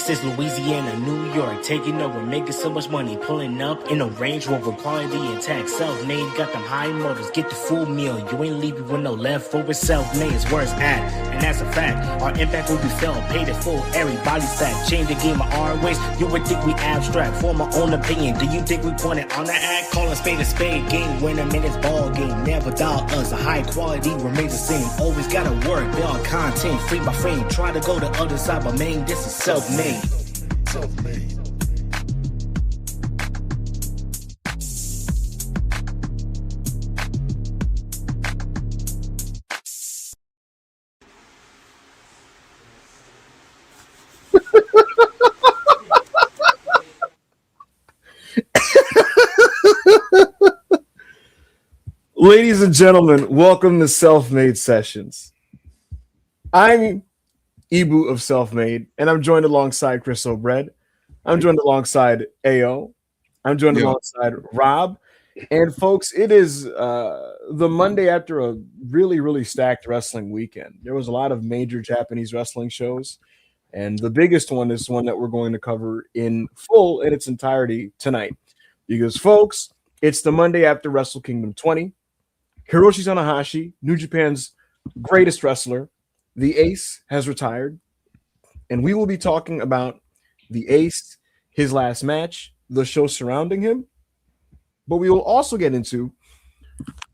Texas, Louisiana, New York, taking over, making so much money, pulling up in a Range Rover, quality intact, self-made, got them high motors, get the full meal, you ain't leaving with no leftover, self-made is where it's at, and that's a fact, our impact will be felt, paid in full, everybody's fat, change the game of our ways, you would think we abstract, form our own opinion, do you think we pointed on the act, call a spade, game winner, minutes ball game, never doubt us, a high quality remains the same, always gotta work, build content, free by frame, try to go the other side, but main, this is self-made. Self-made. Ladies and gentlemen, welcome to Self-Made Sessions. I'm Ibu of Self-Made, and I'm joined alongside Chris O'Bread. I'm joined alongside AO. I'm joined alongside Rob. And folks, it is the Monday after a really, really stacked wrestling weekend. There was a lot of major Japanese wrestling shows, and the biggest one is one that we're going to cover in full in its entirety tonight. Because, folks, it's the Monday after Wrestle Kingdom 20. Hiroshi Tanahashi, New Japan's greatest wrestler, the Ace, has retired, and we will be talking about the Ace, his last match, the show surrounding him, but we will also get into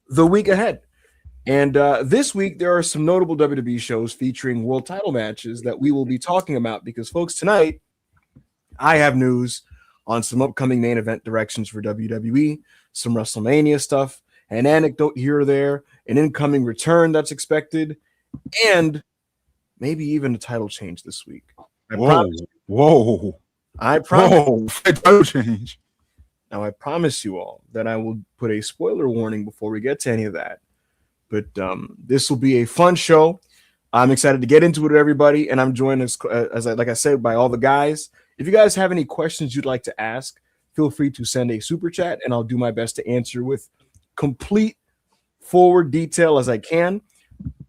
the week ahead. And this week, there are some notable WWE shows featuring world title matches that we will be talking about because, folks, tonight, I have news on some upcoming main event directions for WWE, some WrestleMania stuff, an anecdote here or there, an incoming return that's expected, and maybe even a title change this week. I promise title change. Now, I promise you all that I will put a spoiler warning before we get to any of that. But this will be a fun show. I'm excited to get into it with everybody, and I'm joined, like I said, by all the guys. If you guys have any questions you'd like to ask, feel free to send a super chat, and I'll do my best to answer with complete forward detail as I can.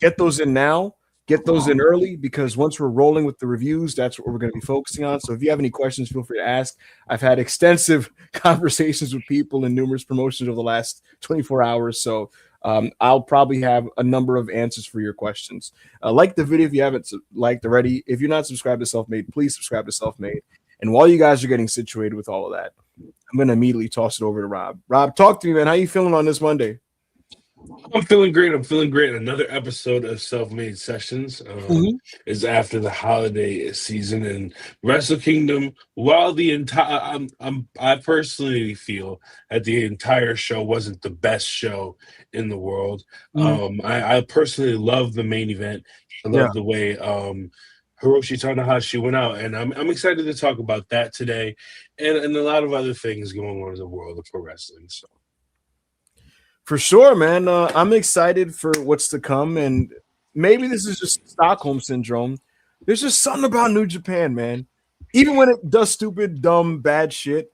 Get those in now. Get those in early because once we're rolling with the reviews, that's what we're going to be focusing on. So if you have any questions, feel free to ask. I've had extensive conversations with people in numerous promotions over the last 24 hours. So I'll probably have a number of answers for your questions. Like the video if you haven't liked already. If you're not subscribed to Self-Made, please subscribe to Self-Made. And while you guys are getting situated with all of that, I'm going to immediately toss it over to Rob. Rob, talk to me, man. How you feeling on this Monday? I'm feeling great. Another episode of Self-Made Sessions is after the holiday season and Wrestle Kingdom. While the entire, I personally feel that the entire show wasn't the best show in the world. I personally love the main event. I love the way Hiroshi Tanahashi went out, and I'm excited to talk about that today, and a lot of other things going on in the world of pro wrestling. So. For sure, man. I'm excited for what's to come, and maybe this is just Stockholm syndrome. There's just something about New Japan, man. Even when it does stupid, dumb, bad shit,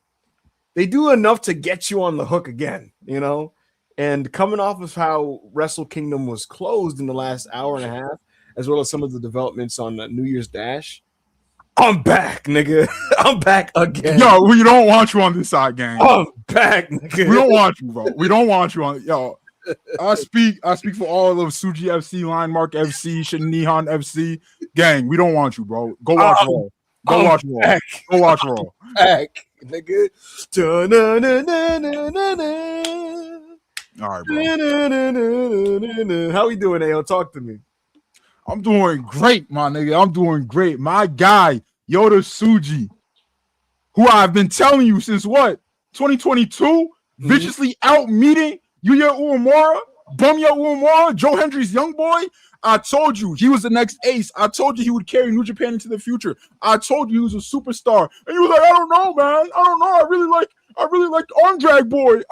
they do enough to get you on the hook again, you know? And coming off of how Wrestle Kingdom was closed in the last hour and a half, as well as some of the developments on New Year's Dash, I'm back, nigga. I'm back again. Yo, we don't want you on this side, gang. I'm back, nigga. We don't want you, bro. We don't want you on. Yo, I speak for all of Suji FC, Linemark FC, Nihon FC, gang. We don't want you, bro. Go watch Raw. Go watch Raw. Go watch Raw. Back, nigga. All right, bro. How we doing, Ayo? Talk to me. I'm doing great, my nigga. I'm doing great. My guy, Yoda Suji, who I've been telling you since what? 2022? Viciously out meeting Yuya Uemura, Bumya Uemura, Joe Hendry's young boy. I told you he was the next Ace. I told you he would carry New Japan into the future. I told you he was a superstar. And you was like, I don't know, man. I don't know. I really like Arm Drag Boy.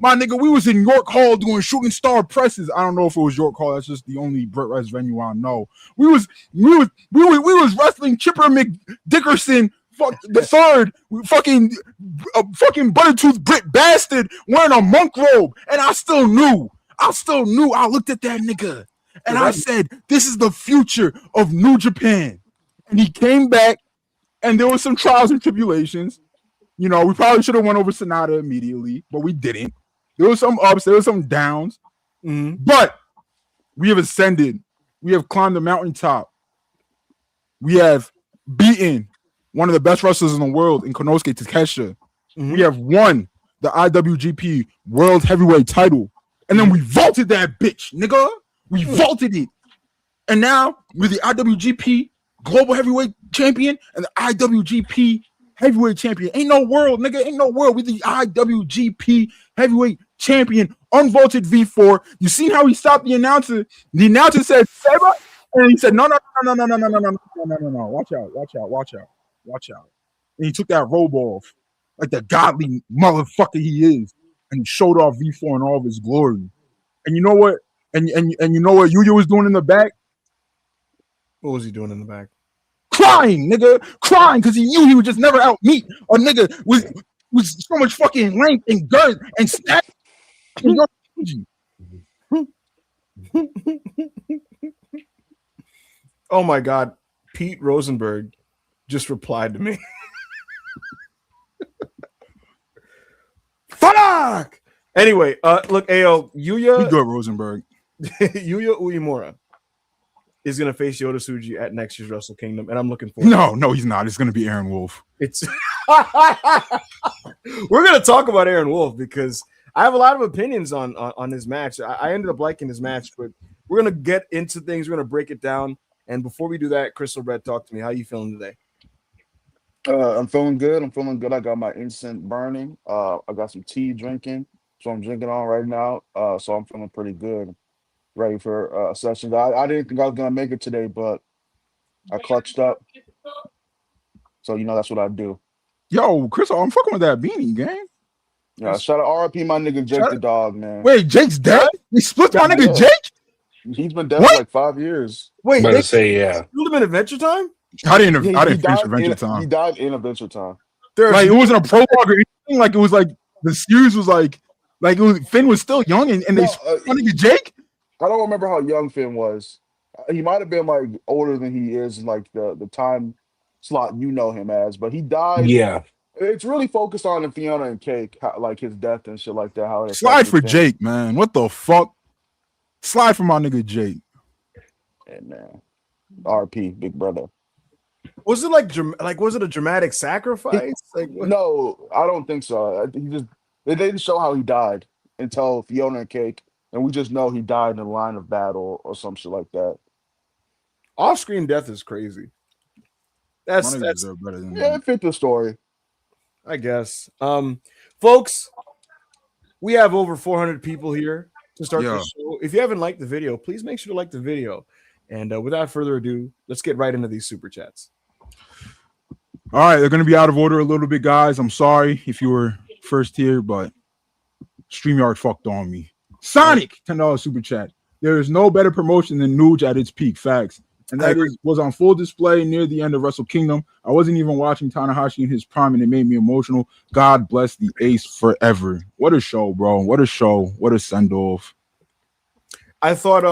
My nigga, we was in York Hall doing shooting star presses. I don't know if it was York Hall. That's just the only Brit Res venue I know. We was wrestling Chipper McDickerson, the third, fucking buttertooth Brit bastard wearing a monk robe, and I still knew. I looked at that nigga, and I said, "This is the future of New Japan." and he came back, and there was some trials and tribulations. You know, we probably should have went over Sonata immediately, but we didn't. There was some ups, there was some downs, but we have ascended. We have climbed the mountaintop. We have beaten one of the best wrestlers in the world in Konosuke Takeshita. We have won the IWGP World Heavyweight title. And then we vaulted that bitch, nigga. We vaulted it. And now we're the IWGP Global Heavyweight Champion and the IWGP Heavyweight Champion. Ain't no world, nigga. Ain't no world. We're the IWGP Heavyweight Champion. Unvaulted V4. You seen how he stopped the announcer? The announcer said, Saber. And he said, no. Watch out. And he took that robe off like the godly motherfucker he is. And he showed off V4 in all of his glory. And you know what? And you know what Yuya was doing in the back? What was he doing in the back? Crying, nigga. Crying because he knew he would just never out meet a nigga with so much fucking length and girth and snap. Oh my God. Pete Rosenberg just replied to me. Fuck! Anyway, look, Ayo, Yuya. We good, Rosenberg. Yuya Uemura is going to face Yota Tsuji at next year's Wrestle Kingdom, and I'm looking forward. No, he's not. It's going to be Aaron Wolf. It's we're going to talk about Aaron Wolf because I have a lot of opinions on his match. I ended up liking his match, but we're going to get into things. We're going to break it down. And before we do that, Crystal Brett, talk to me. How you feeling today? I'm feeling good. I got my incense burning. I got some tea drinking, so I'm drinking on right now. So I'm feeling pretty good, ready for a session. I didn't think I was gonna make it today, but I clutched up. So that's what I do. Yo, Crystal, I'm fucking with that beanie, gang. Yeah, shout out RIP my nigga Jake the dog, man. Wait, Jake's dead? He split my nigga Jake? He's been dead for like 5 years. Wait, I'm about to say, yeah. Killed him in Adventure Time? I didn't He finish died Adventure Time. He died in Adventure Time. Like, it wasn't a prologue or anything. Like, it was like the series was like it was, Finn was still young and they split my nigga Jake? I don't remember how young Finn was. He might have been like older than he is in like the time slot you know him as, but he died. Yeah. It's really focused on Fiona and Cake, how, like his death and shit like that. How it Slide for affected Jake, man. What the fuck? Slide for my nigga Jake. And man, RP, big brother. Was it was it a dramatic sacrifice? Like, what? No, I don't think so. They didn't show how he died until Fiona and Cake, and we just know he died in the line of battle or some shit like that. Off-screen death is crazy. That's better than Yeah, it fit the story. I guess. Folks, we have over 400 people here to start the show. If you haven't liked the video, please make sure to like the video. And without further ado, let's get right into these super chats. All right, they're going to be out of order a little bit, guys. I'm sorry if you were first here, but StreamYard fucked on me. Sonic, $10 super chat. There is no better promotion than Nuge at its peak. Facts. And that was on full display near the end of Wrestle Kingdom. I wasn't even watching Tanahashi in his prime, and it made me emotional. God bless the ace forever. What a show, bro. What a show. What a send-off. I thought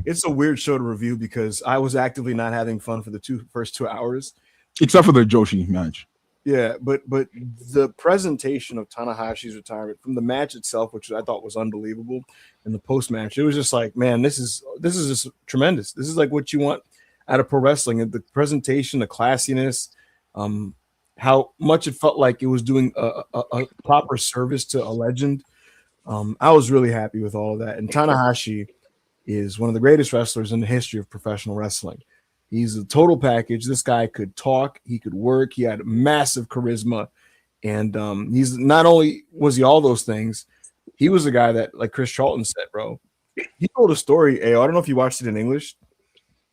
it's a weird show to review because I was actively not having fun for the first 2 hours. Except for the Joshi match. Yeah, but the presentation of Tanahashi's retirement from the match itself, which I thought was unbelievable, and the post-match, it was just like, man, this is just tremendous. This is like what you want out of pro wrestling. And the presentation, the classiness, how much it felt like it was doing a proper service to a legend. I was really happy with all of that. And Tanahashi is one of the greatest wrestlers in the history of professional wrestling. He's a total package. This guy could talk, he could work, he had massive charisma, and he's not only was he all those things, he was a guy that, like Chris Charlton said, bro. He told a story. I don't know if you watched it in English.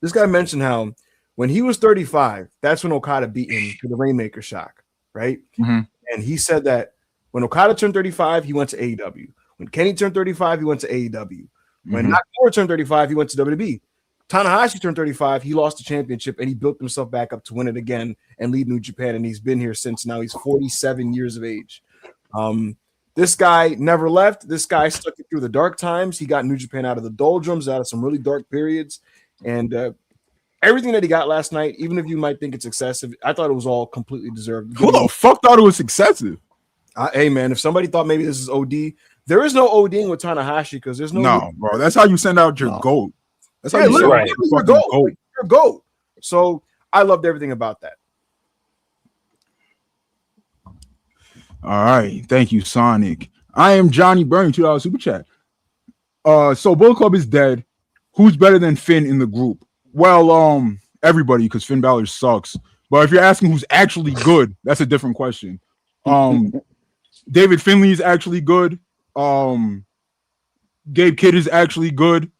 This guy mentioned how when he was 35, that's when Okada beat him to the Rainmaker shock, right? Mm-hmm. And he said that when Okada turned 35, he went to AEW. When Kenny turned 35, he went to AEW. When Nakamura turned 35, he went to WWE. Tanahashi turned 35. He lost the championship, and he built himself back up to win it again and lead New Japan. And he's been here since now. He's 47 years of age. This guy never left. This guy stuck it through the dark times. He got New Japan out of the doldrums, out of some really dark periods. And everything that he got last night, even if you might think it's excessive, I thought it was all completely deserved. Who the fuck thought it was excessive? Hey man, if somebody thought maybe this is OD, there is no ODing with Tanahashi because there's no, bro. That's how you send out your GOAT. That's how you send out your GOAT. Like, your GOAT. So I loved everything about that. All right, thank you, Sonic. I am Johnny Burning, $2 super chat. So Bullet Club is dead. Who's better than Finn in the group? Well, everybody, because Finn Balor sucks. But if you're asking who's actually good, that's a different question. David Finley is actually good. Gabe Kidd is actually good.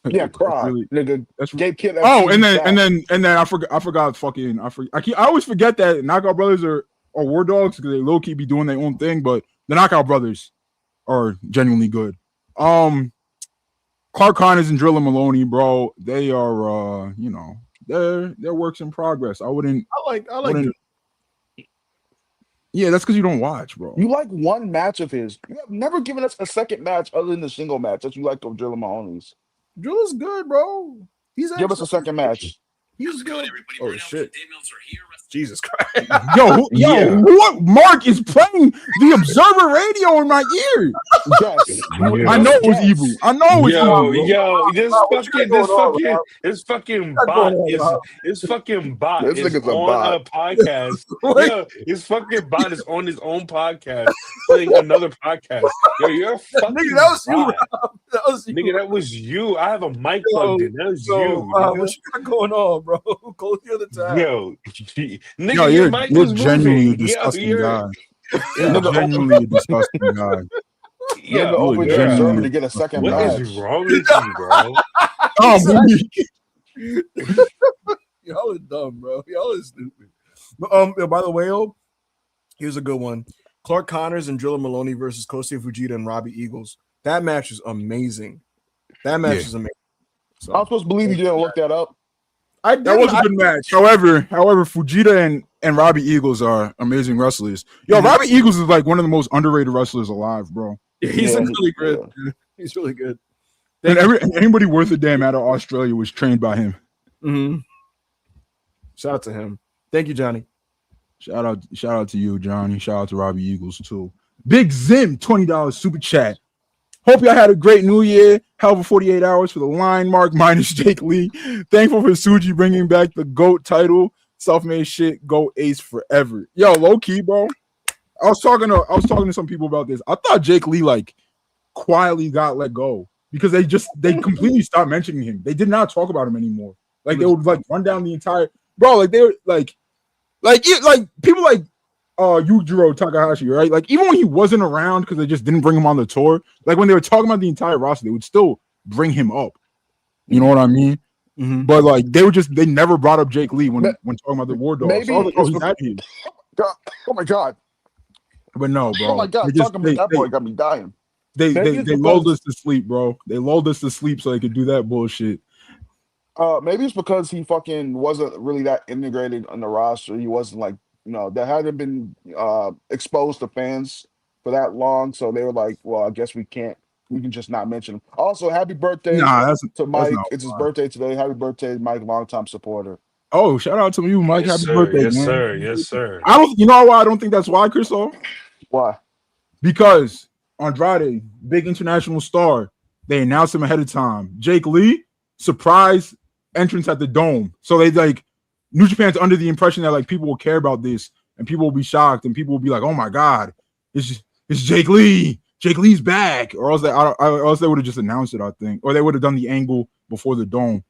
Yeah, cry, really, nigga. That's Gabe Kidd. Oh, and then I forgot. I always forget that Knockout Brothers are War Dogs because they low key be doing their own thing, but the Knockout Brothers are genuinely good. Clark Connors and Drilla Maloney, bro, they are they're works in progress. I like. Yeah, that's because you don't watch, bro. You like one match of his. You have never given us a second match other than the single match that you like of Drilla Mahoney's. Drilla's good, bro. Give us a second match. He's good. Oh shit! Jesus Christ! What Mark is playing the Observer Radio in my ear? Yes, I know it was Ebu. I know it was this fucking bot This is nigga's a on bot. a podcast. His fucking bot is on his own podcast playing another podcast. Yo, you're a fucking nigga, that was bot. you. That was you. Nigga, that was you. I have a mic plugged in. That was you. What you got going on, bro? Close the other time. Yo, nigga, your mic was genuinely a moving. disgusting guy. You're genuinely a disgusting guy. Yeah, open the Observer to get a second What match. is wrong with you, bro? Y'all are dumb, bro. Y'all are stupid. But, by the way, here's a good one. Clark Connors and Drilla Maloney versus Kosei Fujita and Robbie Eagles. That match is amazing. That match is amazing. So, I'm supposed to believe you didn't look that up. That was a good match. However, Fujita and Robbie Eagles are amazing wrestlers. Yo, Robbie Eagles is like one of the most underrated wrestlers alive, bro. He's really good. Yeah. He's really good. And anybody worth a damn out of Australia was trained by him. Mm-hmm. Shout out to him. Thank you, Johnny. Shout out to you, Johnny. Shout out to Robbie Eagles too. Big Zim, $20 super chat. Hope y'all had a great New Year. Hell of a 48 hours for the line mark minus Jake Lee. Thankful for Suji bringing back the GOAT title. Self-made shit. Go Ace forever. Yo, low key, bro. I was talking to some people about this. I thought Jake Lee like quietly got let go because they completely stopped mentioning him. They did not talk about him anymore. Like they would like run down the entire bro. Like they were like people like Yujiro Takahashi, right? Like even when he wasn't around because they just didn't bring him on the tour. Like when they were talking about the entire roster, they would still bring him up. You know what I mean? Mm-hmm. But like they never brought up Jake Lee when talking about the War Dogs. Maybe oh my god. But no, bro. Oh my god, talking about that boy got me dying. They lulled us to sleep, bro. They lulled us to sleep so they could do that bullshit. Maybe it's because he fucking wasn't really that integrated on the roster. He wasn't like, that hadn't been exposed to fans for that long. So they were like, well, I guess we can just not mention him. Also, happy birthday to Mike. It's his birthday today. Happy birthday, Mike, longtime supporter. Oh, shout out to you, Mike. Yes, happy sir. birthday, yes, man. Sir. Yes, sir. You know why I don't think that's why, Chriso? Why? Because Andrade, big international star, they announced him ahead of time. Jake Lee, surprise entrance at the Dome. So they like New Japan's under the impression that like people will care about this and people will be shocked and people will be like, oh my god, it's Jake Lee. Jake Lee's back, or else they would have just announced it, I think, or they would have done the angle before the Dome.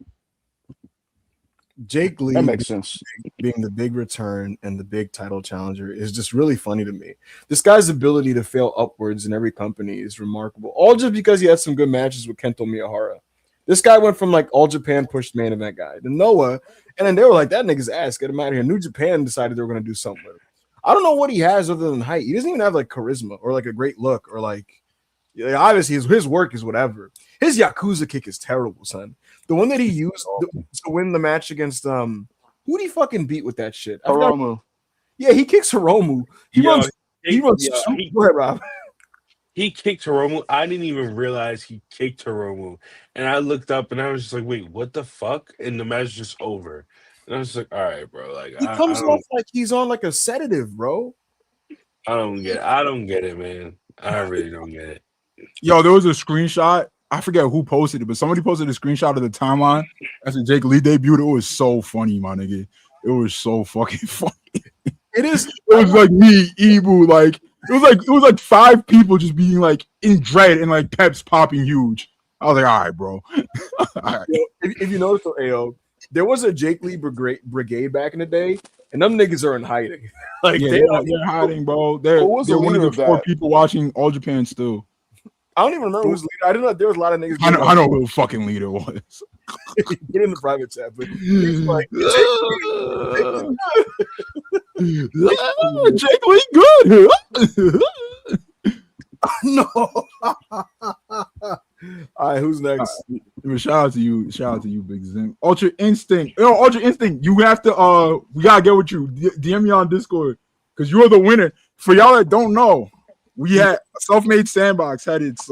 Jake Lee, that makes sense. Being the big return and the big title challenger is just really funny to me. This guy's ability to fail upwards in every company is remarkable. All just because he had some good matches with Kento Miyahara. This guy went from like All Japan pushed main event guy to Noah, and then they were like, that nigga's ass, get him out of here. New Japan decided they were going to do something with him. I don't know what he has other than height. He doesn't even have like charisma or like a great look or like obviously his work is whatever. His Yakuza kick is terrible, son. The one that he used to win the match against who did he fucking beat with that shit? Hiromu. Yeah, he kicks Hiromu. He runs. Go ahead, Rob. he kicked Hiromu. I didn't even realize he kicked Hiromu. And I looked up and I was just like, wait, what the fuck? And the match just over. And I was just like, all right, bro. Like He comes off like he's on like a sedative, bro. I don't get it, man. I really don't get it. Yo, there was a screenshot. I forget who posted it, but somebody posted a screenshot of the timeline after Jake Lee debuted. It was so funny, my nigga. It was so fucking funny. It is. It was like me, Ibu, like it was like 5 people just being like in dread and like peps popping huge. I was like, all right, bro. All right. If you notice, AO, there was a Jake Lee brigade back in the day, and them niggas are in hiding. Like Yeah, they're hiding, bro. They're Who was the one of leader the of 4 that? people watching All Japan still. I don't even remember who's leader. I didn't know there was a lot of niggas. I know who the fucking leader was. Put it in the private chat, but he's like Jake Lee good. no. All right, who's next? Shout out to you, Big Zim. Ultra Instinct. Yo, Ultra Instinct, you have to we gotta get with you. DM me on Discord because you're the winner. For y'all that don't know, we had Self-Made Sandbox had its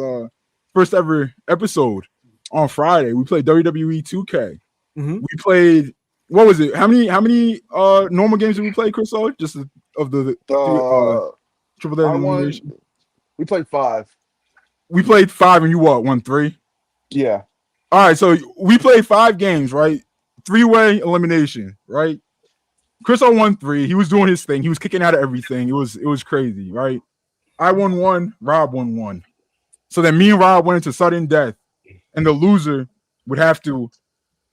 first ever episode on Friday. We played WWE 2K. Mm-hmm. We played, what was it? How many normal games did we play, Chris? Just of the triple threat elimination? We played 5. We played 5 and you won 3? Yeah. All right, so we played 5 games, right? 3-way elimination, right? Chris won 3. He was doing his thing. He was kicking out of everything. It was crazy, right? I won 1. Rob won 1. So then me and Rob went into sudden death, and the loser would have to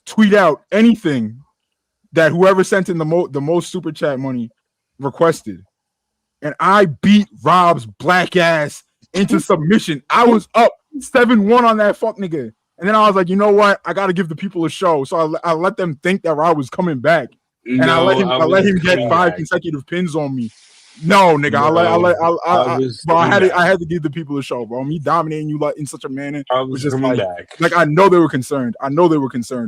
tweet out anything that whoever sent in the most super chat money requested. And I beat Rob's black ass into submission. I was up 7-1 on that fuck nigga. And then I was like, you know what? I got to give the people a show. So I let them think that Rob was coming back. And I let him get 5 consecutive pins on me. No, nigga. I had to give the people a show, bro. Me dominating you in such a manner was just like I know they were concerned.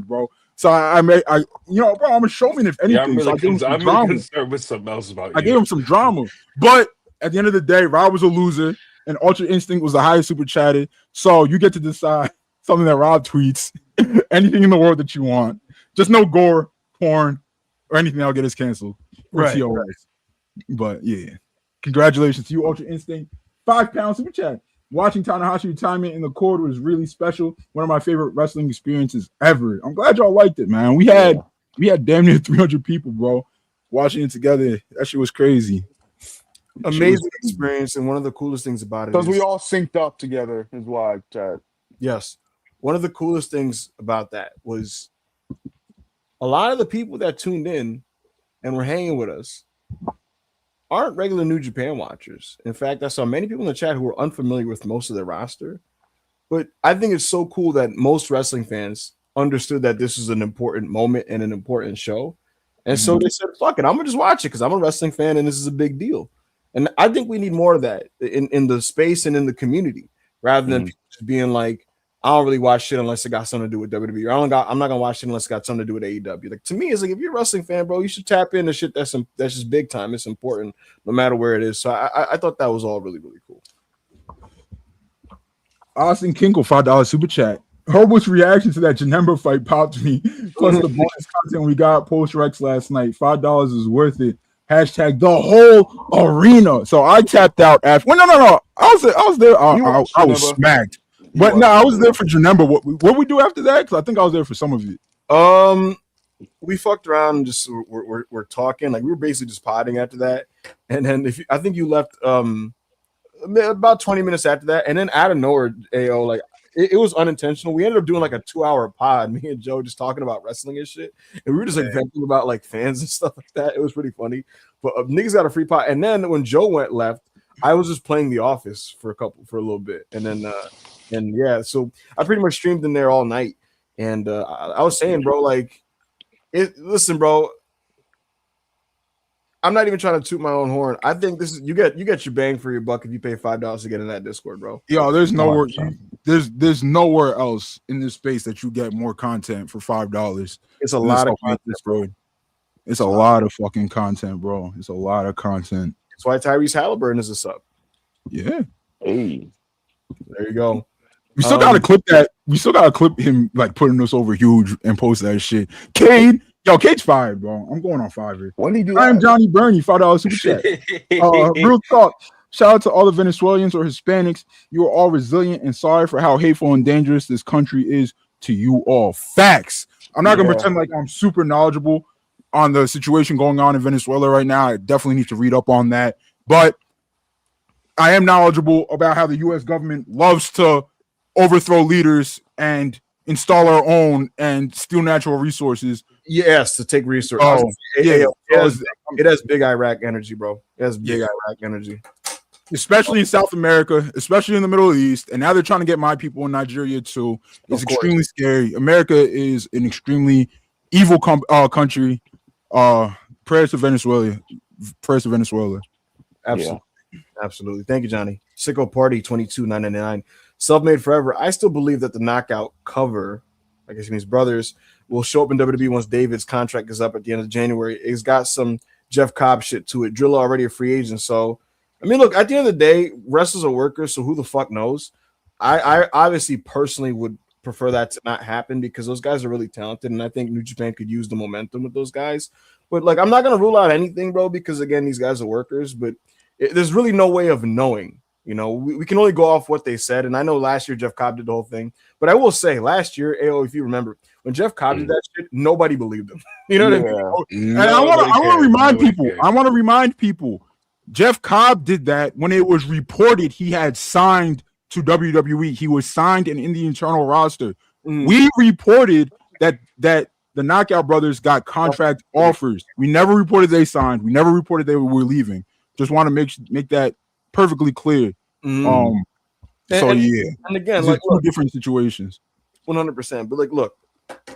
Bro. So I you know, bro, I'm a showman if anything. I'm really, concerned with something else about you. I gave him some drama, but at the end of the day, Rob was a loser, and Ultra Instinct was the highest super chatted. So you get to decide something that Rob tweets, anything in the world that you want. Just no gore, porn, or anything that'll get us canceled. Right. But yeah, congratulations to you, Ultra Instinct. £5 super chat. Watching Tanahashi retirement in the court was really special. One of my favorite wrestling experiences ever. I'm glad y'all liked it, man. We had damn near 300 people, bro, watching it together. That shit was crazy. Amazing experience, and one of the coolest things about it because we all synced up together is why, Chad. Yes. One of the coolest things about that was a lot of the people that tuned in and were hanging with us aren't regular New Japan watchers. In fact, I saw many people in the chat who were unfamiliar with most of their roster. But I think it's so cool that most wrestling fans understood that this is an important moment and an important show. And so they said, fuck it, I'm going to just watch it because I'm a wrestling fan and this is a big deal. And I think we need more of that in the space and in the community rather than people just being like, I don't really watch shit unless it got something to do with WWE. I'm not gonna watch shit unless it got something to do with AEW. Like, to me, it's like, if you're a wrestling fan, bro, you should tap into shit that's just big time. It's important no matter where it is. So I thought that was all really, really cool. Austin Kinkle, $5 super chat. Herbert's reaction to that Janemba fight popped me. Plus the bonus content we got post Rex last night. $5 is worth it. Hashtag the whole arena. So I tapped out after. Well, no. I was there. I was smacked. But no, I was there for Janemba. What we do after that? Because I think I was there for some of it. We fucked around and just we're talking. Like, we were basically just potting after that. And then I think you left about 20 minutes after that. And then out of nowhere, AO, like, it was unintentional. We ended up doing like a 2-hour pod, me and Joe just talking about wrestling and shit. And we were just like venting about like fans and stuff like that. It was pretty funny. But niggas got a free pod. And then when Joe left, I was just playing The Office for a little bit. And then and yeah, so I pretty much streamed in there all night. And I was saying, bro, like, listen, bro, I'm not even trying to toot my own horn. I think this is you get your bang for your buck if you pay $5 to get in that Discord, bro. Yo, there's nowhere else in this space that you get more content for $5. It's a lot of content, bro. It's a lot of fucking content, bro. It's a lot of content. That's why Tyrese Halliburton is a sub. Yeah. Hey. There you go. We still gotta clip that. We still gotta clip him like putting us over huge and post that shit. Cade, Cade's fired, bro. I'm going on Fiverr. When did you? I am Johnny Burney, $5 super chat. Real talk. Shout out to all the Venezuelans or Hispanics. You are all resilient and sorry for how hateful and dangerous this country is to you all. Facts. I'm not gonna pretend like I'm super knowledgeable on the situation going on in Venezuela right now. I definitely need to read up on that, but I am knowledgeable about how the U.S. government loves to overthrow leaders and install our own and steal natural resources. Yes, to take resources. It has big Iraq energy, bro. It has big Iraq energy. Especially in South America, especially in the Middle East, and now they're trying to get my people in Nigeria too. It's extremely scary. America is an extremely evil country. Prayers to Venezuela. Prayers to Venezuela. Absolutely. Thank you, Johnny. Sicko Party 22.99. Self-made forever. I still believe that the knockout cover, I guess he means brothers, will show up in WWE once David's contract is up at the end of January. It's got some Jeff Cobb shit to it. Drilla already a free agent, so I mean, look, at the end of the day, wrestlers are workers, so who the fuck knows? I obviously personally would prefer that to not happen because those guys are really talented, and I think New Japan could use the momentum with those guys. But, like, I'm not going to rule out anything, bro, because, again, these guys are workers, but there's really no way of knowing. You know, we can only go off what they said, and I know last year Jeff Cobb did the whole thing, but I will say last year, AO, if you remember, when Jeff Cobb did that shit, nobody believed him. You know what I mean? And I want to remind people, Jeff Cobb did that when it was reported he had signed to WWE. He was signed and in the internal roster. We reported that the Knockout Brothers got contract offers. We never reported they signed. We never reported they were leaving. Just want to make that perfectly clear. And again, like two different situations. 100%. But like, look,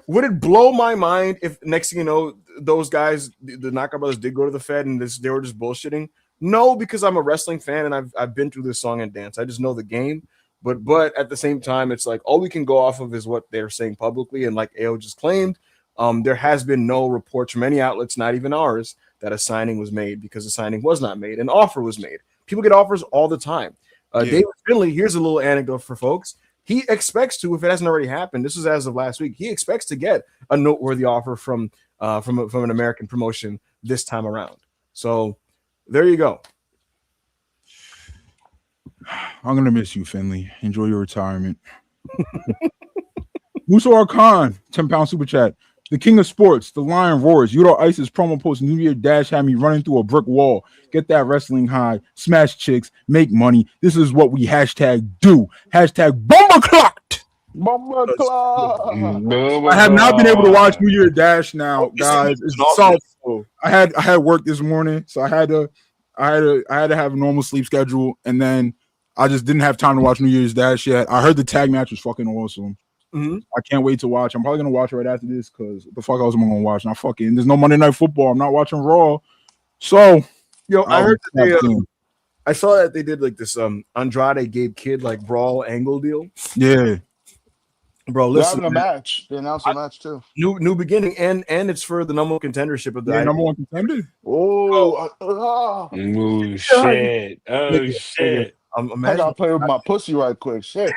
would it blow my mind if next thing you know, those guys, the Knockout Brothers, did go to the Fed and they were just bullshitting? No, because I'm a wrestling fan and I've been through this song and dance. I just know the game. But at the same time, it's like all we can go off of is what they're saying publicly. And like AO just claimed, there has been no reports from any outlets, not even ours, that a signing was made because the signing was not made. An offer was made. People get offers all the time. David Finley, here's a little anecdote for folks. He expects to, if it hasn't already happened, this was as of last week, he expects to get a noteworthy offer from an American promotion this time around. So there you go. I'm gonna miss you, Finley. Enjoy your retirement. Muso Khan, 10-pound super chat. The king of sports, the lion roars. Yudo Ice's promo post New Year Dash had me running through a brick wall. Get that wrestling high, smash chicks, make money. This is what we do. Bomba clocked. Bomba clock. I have not been able to watch New Year Dash now, guys. I had work this morning, so I had to have a normal sleep schedule, and then I just didn't have time to watch New Year's Dash yet. I heard the tag match was fucking awesome. I can't wait to watch. I'm probably gonna watch it right after this because the fuck else am I gonna watch? Now there's no Monday Night Football. I'm not watching Raw. So I heard that I saw that they did like this Andrade Gabe Kidd like brawl angle deal. Yeah. Bro, listen. They're having a match. They announced a match too. New beginning, and it's for the number one contendership of the number one contender. Shit! Oh shit! I gotta play with my pussy right quick. Shit.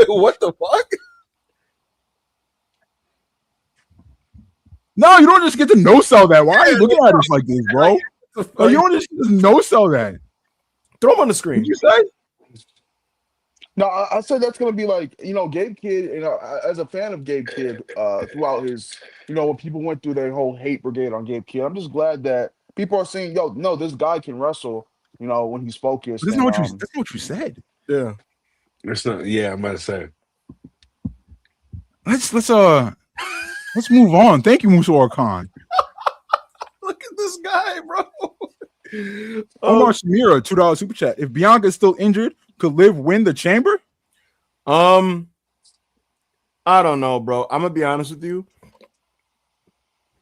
What the fuck? No, you don't just get to no sell that. Why are you looking at us like this, bro? You don't just no sell that. Throw him on the screen. You say? No, I said that's gonna be like, Gabe Kidd, as a fan of Gabe Kidd, throughout his, when people went through their whole hate brigade on Gabe Kidd, I'm just glad that people are saying, no, this guy can wrestle, when he's focused. That's not what you said. Yeah. It's not. Yeah, I'm about to say. Let's move on. Thank you, Musa Khan. Look at this guy, bro. Omar Shamira, $2 super chat. If Bianca is still injured, could Liv win the chamber? I don't know, bro. I'm gonna be honest with you.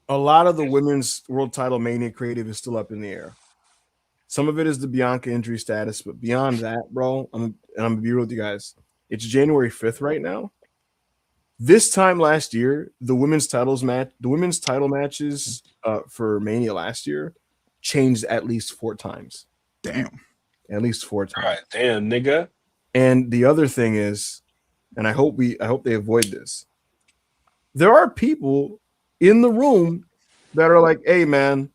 A lot of the women's world title Mania creative is still up in the air. Some of it is the Bianca injury status, but beyond that, bro, I'm gonna be real with you guys. It's January 5th right now. This time last year, the women's title matches for Mania last year changed at least 4 times. Damn. At least 4 times. All right, damn, nigga. And the other thing is, and I hope they avoid this. There are people in the room that are like, hey man,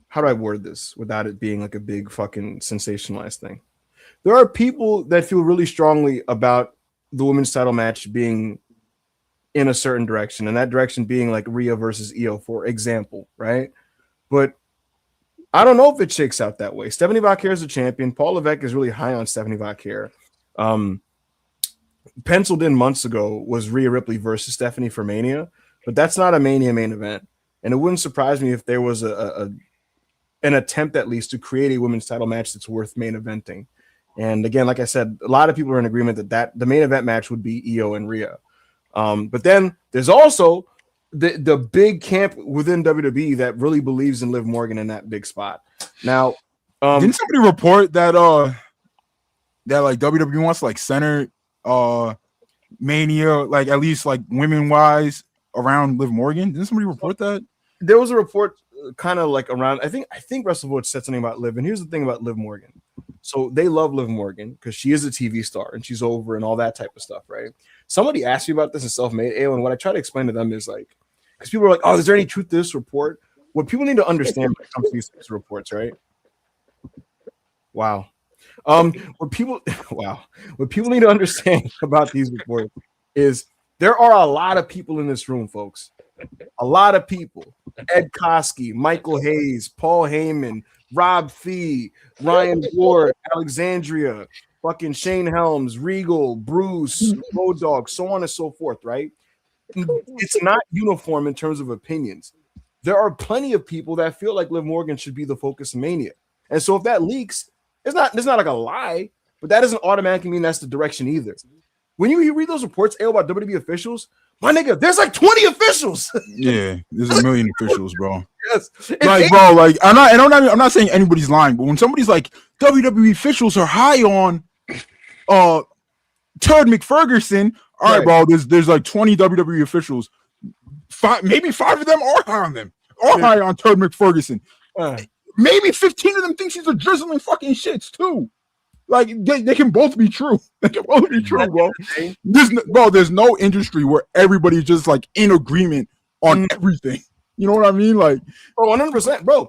how do I word this without it being like a big fucking sensationalized thing? There are people that feel really strongly about the women's title match being in a certain direction, and that direction being like Rhea versus Io, for example, right? But I don't know if it shakes out that way. Stephanie Vaquer is a champion. Paul Levesque is really high on Stephanie Vaquer. Penciled in months ago was Rhea Ripley versus Stephanie for Mania, but that's not a Mania main event. And it wouldn't surprise me if there was an attempt at least to create a women's title match that's worth main eventing. And again, like I said, a lot of people are in agreement that the main event match would be Io and Rhea. But then there's also the big camp within WWE that really believes in Liv Morgan in that big spot. Now, didn't somebody report that that like WWE wants to like center Mania, like at least like women wise around Liv Morgan? Didn't somebody report that? There was a report kind of like around, I think WrestleVote said something about Liv. And here's the thing about Liv Morgan. So they love Liv Morgan because she is a TV star and she's over and all that type of stuff, right? Somebody asked me about this in Self-Made Ale, and what I try to explain to them is like, because people are like, oh, is there any truth to this report? What people need to understand when it comes to these types of reports, right? Wow. What people need to understand about these reports is there are a lot of people in this room, folks. A lot of people. Ed Koskey, Michael Hayes, Paul Heyman, Rob Fee, Ryan Ward, Alexandria, fucking Shane Helms, Regal, Bruce, Road Dogg, so on and so forth, right? It's not uniform in terms of opinions. There are plenty of people that feel like Liv Morgan should be the focus of Mania. And so if that leaks, it's not like a lie, but that doesn't automatically mean that's the direction either. When you read those reports about WWE officials, my nigga, there's like 20 officials. Yeah, there's a million officials, bro. Yes. Like, bro, like I'm not saying anybody's lying, but when somebody's like WWE officials are high on Turd McFerguson, all right, bro, there's like 20 WWE officials. Maybe 5 of them are high on them, or high on Turd McFerguson. Maybe 15 of them think she's a drizzling fucking shits too. Like they can both be true. They can both be true, bro. There's no industry where everybody's just like in agreement on everything. You know what I mean? Like, 100%, bro.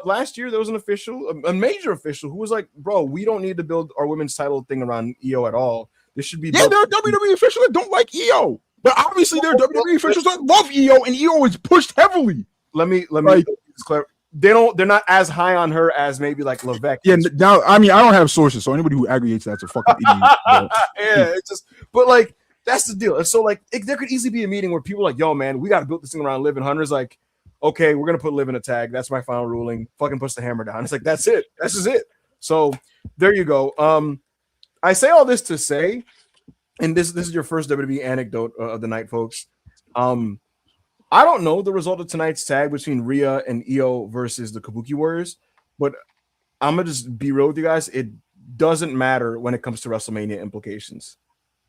Last year there was an official, a major official, who was like, "Bro, we don't need to build our women's title thing around Io at all. This should be." Yeah, there are WWE officials that don't like Io, but obviously there are WWE officials that love Io, and Io is pushed heavily. Let me like, clear. They're not as high on her as maybe like Levesque. Yeah, now I mean I don't have sources, so anybody who aggregates that's a fucking idiot. Yeah, it's just, but like that's the deal. And so like there could easily be a meeting where people are like, yo, man, we got to build this thing around Liv, and Hunter's like, okay, we're gonna put Liv in a tag. That's my final ruling. Fucking puts the hammer down. It's like that's it. That's just it. So there you go. I say all this to say, and this is your first WWE anecdote of the night, folks. I don't know the result of tonight's tag between Rhea and Io versus the Kabuki Warriors, but I'm gonna just be real with you guys. It doesn't matter when it comes to WrestleMania implications.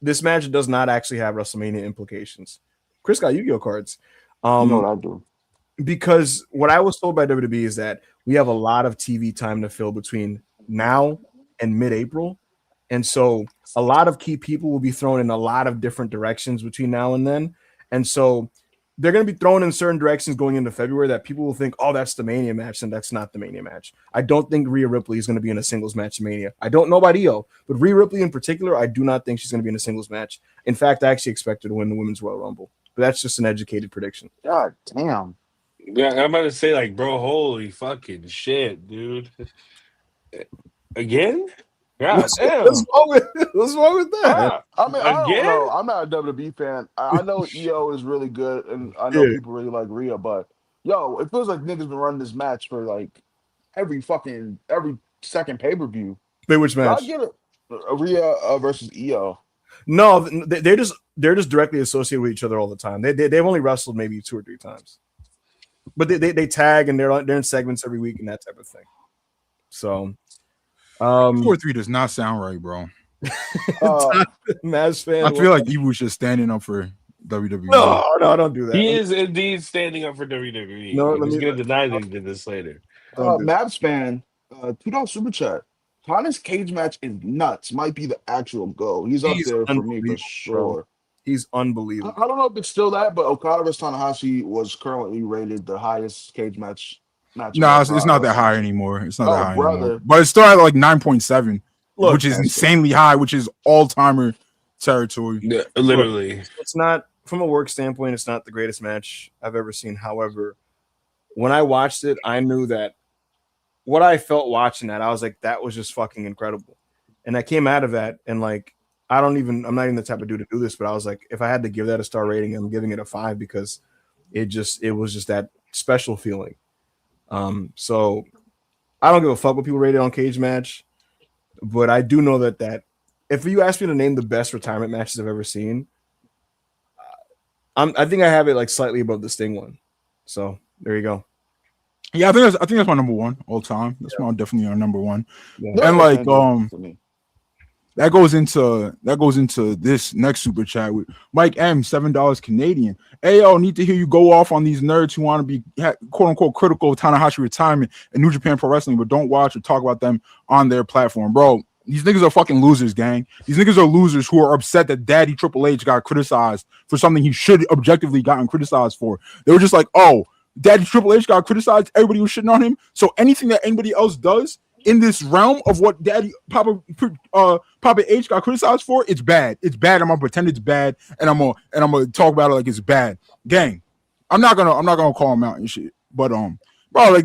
This match does not actually have WrestleMania implications. Chris got Yu-Gi-Oh cards. You know what I do? Because what I was told by WWE is that we have a lot of TV time to fill between now and mid-April. And so a lot of key people will be thrown in a lot of different directions between now and then. And so they're going to be thrown in certain directions going into February that people will think, oh, that's the Mania match, and that's not the Mania match. I don't think Rhea Ripley is going to be in a singles match in Mania. I don't know about Io, but Rhea Ripley in particular, I do not think she's going to be in a singles match. In fact, I actually expect her to win the Women's Royal Rumble. But that's just an educated prediction. God damn. Yeah, I'm about to say, like, bro, holy fucking shit, dude. Again? God damn. What's wrong with that? I mean, I don't know. I'm not a WWE fan. I know Io is really good, and I know people really like Rhea, but yo, it feels like niggas been running this match for like every second pay-per-view. Wait, which match? I get it. Rhea versus Io. No, they're just directly associated with each other all the time. They've only wrestled maybe 2 or 3 times, but they tag and they're in segments every week and that type of thing. So 2 or 3 does not sound right, bro. Mavs fan. I feel like Ibu's just standing up for WWE. No, don't do that. He is indeed standing up for WWE. No, he's going to deny that he did this later. Mavs fan, $2 super chat. Tana's cage match is nuts. Might be the actual goal. He's up there for me for sure. Bro. He's unbelievable. I don't know if it's still that, but Okada vs Tanahashi was currently rated the highest cage match. No, it's not that high anymore. It's not that high anymore. But it's still at like 9.7, which is insanely high, which is all-timer territory. Yeah, literally. Look, it's not, from a work standpoint, it's not the greatest match I've ever seen. However, when I watched it, I knew that what I felt watching that, I was like, that was just fucking incredible. And I came out of that and like, I'm not even the type of dude to do this, but I was like, if I had to give that a star rating, I'm giving it a 5 because it was just that special feeling. So I don't give a fuck what people rate it on Cage Match, but I do know that if you ask me to name the best retirement matches I've ever seen, I think I have it like slightly above the Sting one. So there you go. Yeah, I think that's my number one all time. That's definitely our number one. Yeah. And like that goes into this next super chat with Mike M, $7 Canadian. Hey, yo, need to hear you go off on these nerds who want to be quote unquote critical of Tanahashi retirement and New Japan Pro Wrestling, but don't watch or talk about them on their platform, bro. These niggas are fucking losers, gang. These niggas are losers who are upset that Daddy Triple H got criticized for something he should objectively gotten criticized for. They were just like, oh, Daddy Triple H got criticized. Everybody was shitting on him. So anything that anybody else does in this realm of what Daddy Papa H got criticized for, it's bad. It's bad. I'm gonna pretend it's bad, and I'm gonna talk about it like it's bad. Gang, I'm not gonna call him out and shit. But bro,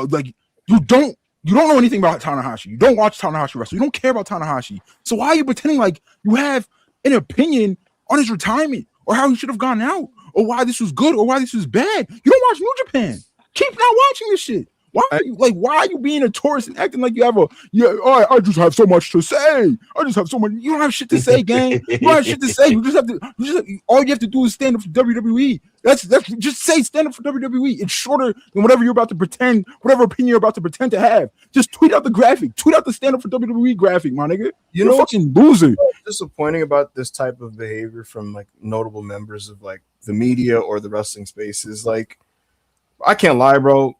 like you don't know anything about Tanahashi. You don't watch Tanahashi wrestle. You don't care about Tanahashi. So why are you pretending like you have an opinion on his retirement or how he should have gone out or why this was good or why this was bad? You don't watch New Japan. Keep not watching this shit. Why are you being a tourist and acting like you have I just have so much to say. I just have so much. You don't have shit to say, gang. You don't have shit to say. All you have to do is stand up for WWE. That's just say stand up for WWE. It's shorter than whatever you're about to pretend, whatever opinion you're about to pretend to have. Just tweet out the graphic. Tweet out the stand up for WWE graphic, my nigga. You're a fucking loser. What's disappointing about this type of behavior from like notable members of like the media or the wrestling space is like, I can't lie, bro.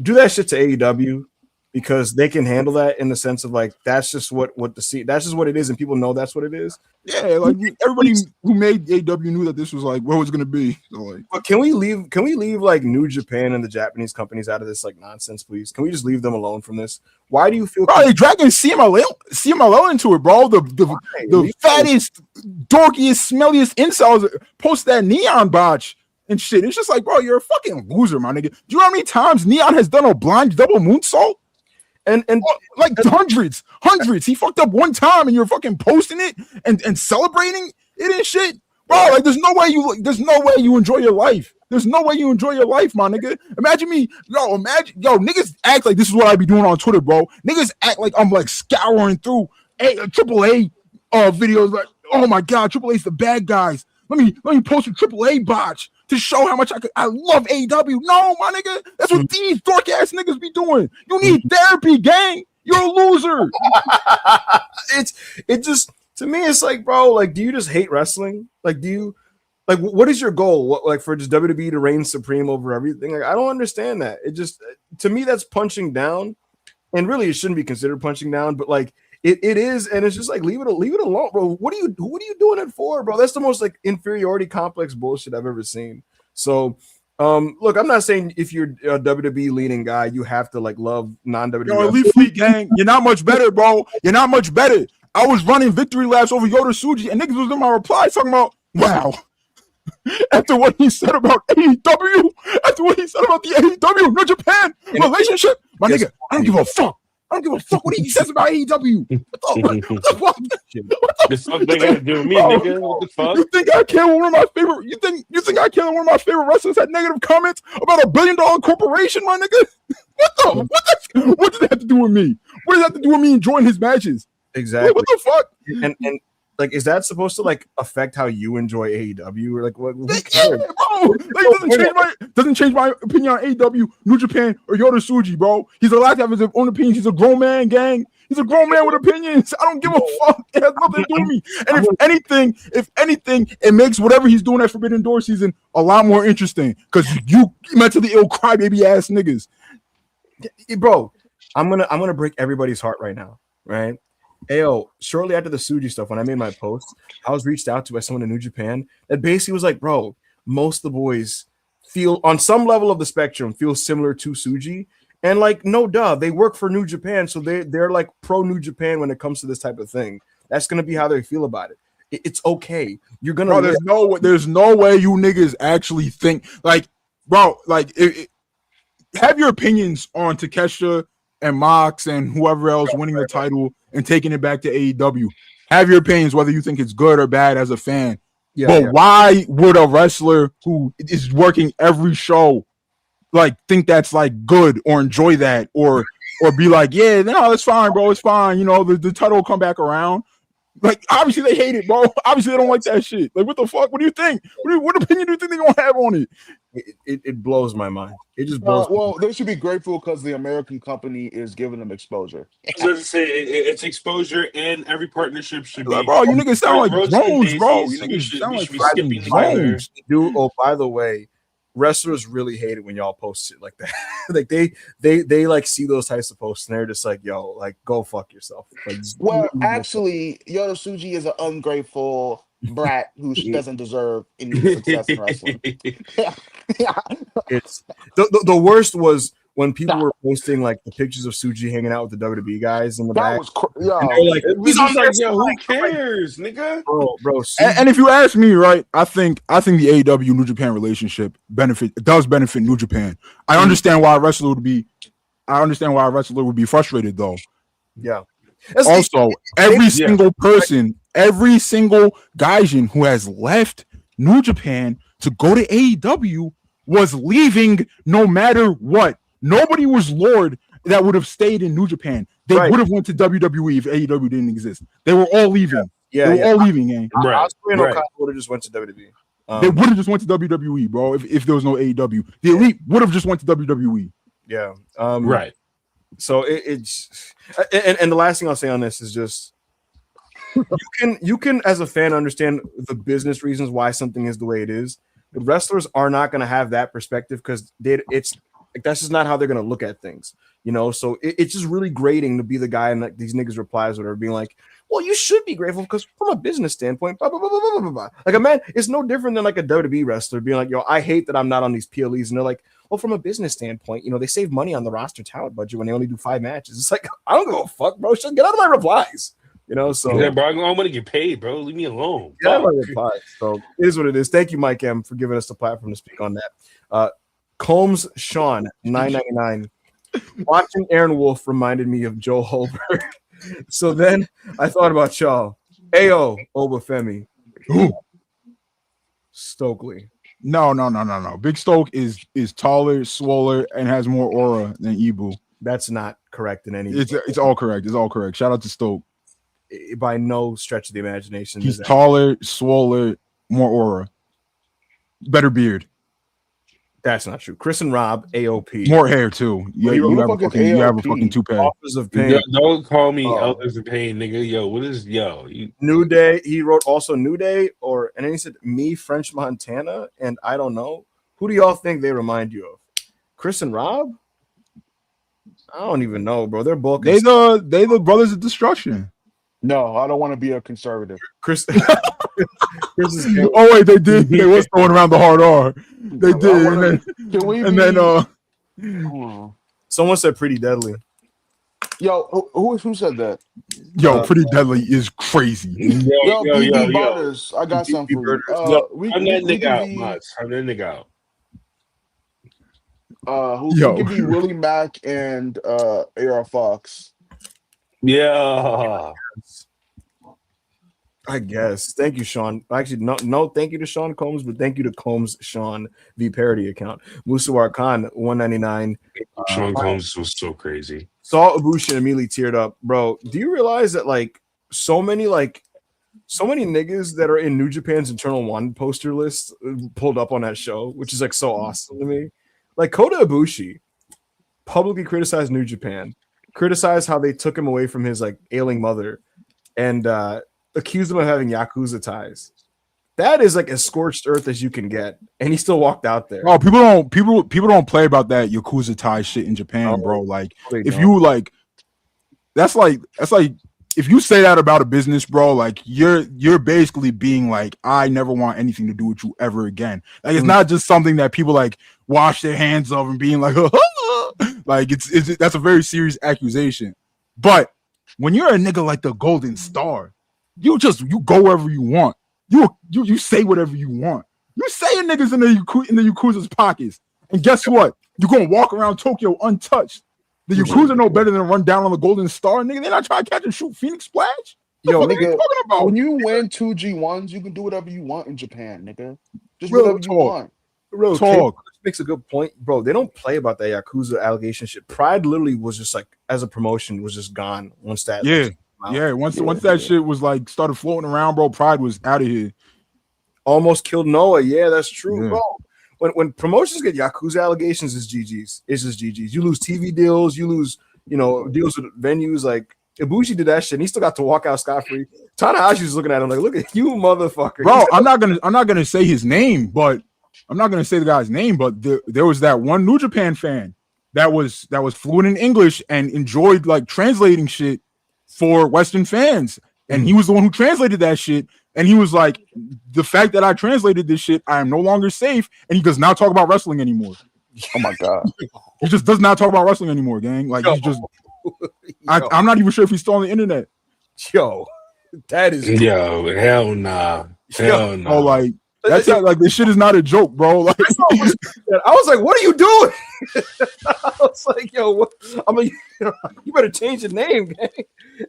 Do that shit to AEW because they can handle that in the sense of like that's just what that's just what it is, and people know that's what it is. Yeah, like everybody who made AEW knew that this was like what it was gonna be. So like, but can we leave like New Japan and the Japanese companies out of this like nonsense, please? Can we just leave them alone from this? Why do you feel? Bro, they dragging CMLL into it, bro. The fattest, dorkiest, smelliest incels post that Neon botch. And shit, it's just like, bro, you're a fucking loser, my nigga. Do you know how many times Neon has done a blind double moonsault? And like hundreds. He fucked up one time, and you're fucking posting it and celebrating it and shit, bro. Like, there's no way you enjoy your life. There's no way you enjoy your life, my nigga. Imagine me, niggas act like this is what I be doing on Twitter, bro. Niggas act like I'm like scouring through AAA videos, like, oh my god, AAA's the bad guys. Let me post a AAA botch to show how much I love AEW. No, my nigga, that's what these dork ass niggas be doing. You need therapy, gang. You're a loser. it just to me, it's like, bro, like, do you just hate wrestling? Like, do you like what is your goal? What, like, for just WWE to reign supreme over everything? Like, I don't understand that. It just, to me, that's punching down, and really, it shouldn't be considered punching down, but like. It is, and it's just like leave it alone, bro. What are you doing it for, bro? That's the most like inferiority complex bullshit I've ever seen. So, look, I'm not saying if you're a WWE leading guy, you have to like love non-WWE. Yo, Elite Fleet gang, you're not much better, bro. You're not much better. I was running victory laps over Yoda Tsuji, and niggas was in my reply talking about, wow. After what he said about AEW, after what he said about the AEW New Japan relationship, my nigga, I don't give a fuck. I don't give a fuck what he says about AEW. What the fuck? The fuck they got to do with me, nigga? What the fuck? You think I care when one of my favorite? You think I care when one of my favorite wrestlers had negative comments about $1 billion corporation, my nigga? What does that have to do with me? What does that have to do with me enjoying his matches? Exactly. What the fuck? And like, is that supposed to like affect how you enjoy AEW? Or like, what? Yeah, bro. Like, it doesn't change my opinion on AEW, New Japan, or Yoda Tsuji, bro. He's allowed to have his own opinions. He's a grown man, gang. He's a grown man with opinions. I don't give a fuck. It has nothing to do with me. And if anything, it makes whatever he's doing at Forbidden Door season a lot more interesting because you mentally ill crybaby ass niggas. Bro, I'm gonna break everybody's heart right now. right? Ayo, shortly after the Suji stuff, when I made my post, I was reached out to by someone in New Japan that basically was like, bro, most of the boys feel on some level of the spectrum feel similar to Suji. And like, no duh, they work for New Japan, so they're like pro New Japan when it comes to this type of thing. That's gonna be how they feel about it. It's okay. You're gonna. Bro, there's no way you niggas actually think like, bro, like have your opinions on Takeshita and Mox and whoever else winning the title and taking it back to AEW. Have your opinions whether you think it's good or bad as a fan. Why would a wrestler who is working every show like think that's like good or enjoy that or be like, yeah, no, it's fine, bro, it's fine. You know, the title will come back around. Like, obviously they hate it, bro. Obviously they don't like that shit. Like, what the fuck? What do you think? What opinion do you think they're gonna have on it? It blows my mind. It just blows. Well, they should be grateful because the American company is giving them exposure. It's exposure, and every partnership should be. Bro, you niggas sound like drones, bro. You niggas sound like fucking drones. Dude, oh, by the way, wrestlers really hate it when y'all post it like that. Like they like see those types of posts and they're just like, yo, like go fuck yourself. Like, well, actually, Yota Tsuji is an ungrateful brat who doesn't deserve any success in wrestling. It's the worst was when people were posting like the pictures of Tsuji hanging out with the WWE guys in the back. Like, he's on there. Yo, who cares, nigga? Bro. And if you ask me, right, I think the AEW New Japan relationship does benefit New Japan. I understand why a wrestler would be frustrated though. Yeah. Also, every single person, every single gaijin who has left New Japan to go to AEW was leaving no matter what. Nobody was Lord that would have stayed in New Japan. They would have went to WWE if AEW didn't exist. They were all leaving. They were all leaving, gang. Ospreay and Okada would have just went to WWE. They would have just went to WWE, bro, if there was no AEW. The Elite would have just went to WWE. Yeah. Right. So it's and the last thing I'll say on this is just you can as a fan understand the business reasons why something is the way it is. But wrestlers are not going to have that perspective because it's like that's just not how they're going to look at things, you know. So it's just really grating to be the guy and like these niggas replies that are being like, well, you should be grateful because from a business standpoint, blah, blah, blah, blah, blah, blah, blah. Like a man, it's no different than like a WWE wrestler being like, yo, I hate that I'm not on these PLEs, and they're like, well, from a business standpoint, you know, they save money on the roster talent budget when they only do 5 matches. It's like, I don't give a fuck, bro. Just get out of my replies. You know, so yeah, bro, I want to get paid, bro. Leave me alone. Get out of my replies. So it is what it is. Thank you, Mike M, for giving us the platform to speak on that. Combs Sean, $9.99. Watching Aaron Wolf reminded me of Joe Holberg. So then I thought about y'all. Ayo, Obafemi. Stokely. No. Big Stoke is taller, swoller, and has more aura than Ibu. That's not correct in any way. It's all correct. It's all correct. Shout out to Stoke. By no stretch of the imagination. He's taller, swoller, more aura. Better beard. That's not true. Chris and Rob, AOP. More hair, too. You have a fucking toupee. Offers of Pain. Don't call me Elders of Pain, nigga. Yo, what is, New Day. He wrote also New Day, and then he said, me, French Montana, and I don't know. Who do y'all think they remind you of? Chris and Rob? I don't even know, bro. They're both. They the Brothers of Destruction. No, I don't want to be a conservative. Chris is oh wait, they did. They was throwing around the hard R. They did, and then someone said Pretty Deadly. Yo, who said that? Yo, Pretty Deadly is crazy. Yo, Butters, I got something for you. I'm that nigga out, Mutz. I'm that nigga out. Who could be Willie Mack and AR Fox? Yeah. I guess. Thank you, Sean. Actually, no, thank you to Sean Combs, but thank you to Combs Sean the parody account. Musawar Khan, $1.99. Sean Combs was so crazy. Saw Ibushi and immediately teared up. Bro, do you realize that like so many niggas that are in New Japan's Internal One poster list pulled up on that show, which is like so awesome to me. Like Kota Ibushi publicly criticized New Japan, criticized how they took him away from his like ailing mother, and accused him of having Yakuza ties. That is like as scorched earth as you can get, and he still walked out there. Oh, people don't play about that Yakuza tie shit in Japan, bro. Like if you like, that's like if you say that about a business, bro, like you're basically being like, I never want anything to do with you ever again. Like it's not just something that people like wash their hands of and being like, like it's that's a very serious accusation. But when you're a nigga like the Golden Star, you go wherever you want. You say whatever you want. You say a niggas in the Yakuza's pockets, and guess what? You're gonna walk around Tokyo untouched. The Yakuza know better than to run down on the Golden Star, nigga. They're not trying to catch and shoot Phoenix Splash. Yo, What the fuck are you talking about? when you win 2 G1s, you can do whatever you want in Japan, nigga. Just Real whatever you talk. want. Real Talk. makes a good point, bro. They don't play about that Yakuza allegation shit. Pride literally was just like, as a promotion, was just gone once that. Yeah, came out. yeah. Once that shit was like started floating around, bro, Pride was out of here. Almost killed Noah. Yeah, that's true, Yeah. bro. When promotions get Yakuza allegations, it's GG's. It's just GG's. You lose TV deals. You lose, deals with venues. Like Ibushi did that shit, and he still got to walk out scot-free. Tanahashi's looking at him like, "Look at you, motherfucker." Bro, I'm not gonna say his name, but I'm not gonna say the guy's name. But there was that one New Japan fan that was fluent in English and enjoyed like translating shit for Western fans, and he was the one who translated that shit. And he was like, the fact that I translated this shit, I am no longer safe. And he does not talk about wrestling anymore. Oh my god. He just does not talk about wrestling anymore, gang. Like he's just I'm not even sure if he's still on the internet. Yo, that is Yo, hell nah. Hell nah. Oh, like that's like this shit is not a joke, bro. Like I was like, "What are you doing?" I was like, "Yo, what? I'm like, you better change your name, gang."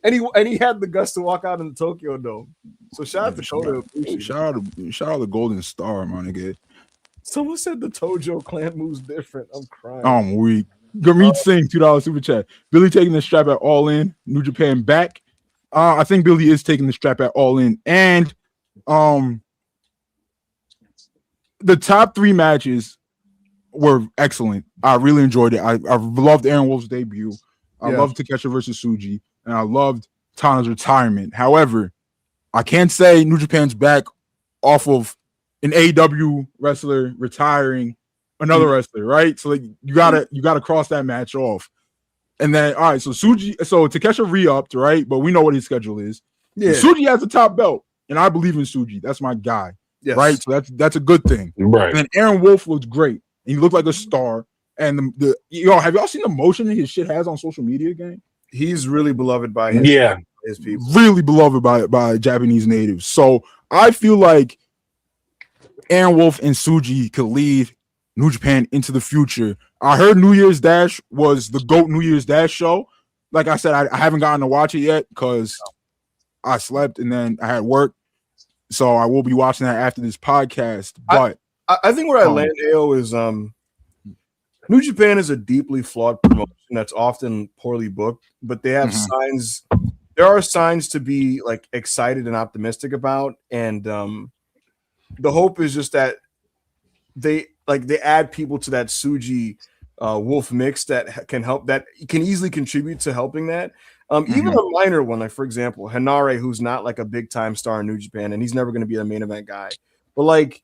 And he had the guts to walk out in the Tokyo Dome. So shout out to Kota Ibushi. Shout out to Golden Star, my nigga. Someone said the Tojo clan moves different. I'm crying. I'm weak. Gurmeet Singh, $2 super chat. Billy taking the strap at All In. New Japan back. I think Billy is taking the strap at All In, and the top 3 matches were excellent. I really enjoyed it. I loved Aaron Wolf's debut. I loved Takeshi versus Tsuji, and I loved Tana's retirement. However, I can't say New Japan's back off of an AEW wrestler retiring another wrestler, right? So like you gotta cross that match off. And then all right, so Takeshi re-upped, right? But we know what his schedule is. Yeah, Tsuji has the top belt, and I believe in Tsuji. That's my guy. Yes. Right. So that's a good thing. Right. And then Aaron Wolf looked great. And he looked like a star. And have y'all seen the motion that his shit has on social media, gang? He's really beloved by his people. Really beloved by Japanese natives. So I feel like Aaron Wolf and Tsuji could lead New Japan into the future. I heard New Year's Dash was the GOAT New Year's Dash show. Like I said, I haven't gotten to watch it yet because I slept and then I had work. So I will be watching that after this podcast. But I think where I land, AO, is New Japan is a deeply flawed promotion that's often poorly booked, but they have signs. There are signs to be like excited and optimistic about, and the hope is just that they add people to that Tsuji Wolf mix that can help, that can easily contribute to helping that. Even a minor one, like for example, Hanare, who's not like a big time star in New Japan, and he's never going to be a main event guy, but like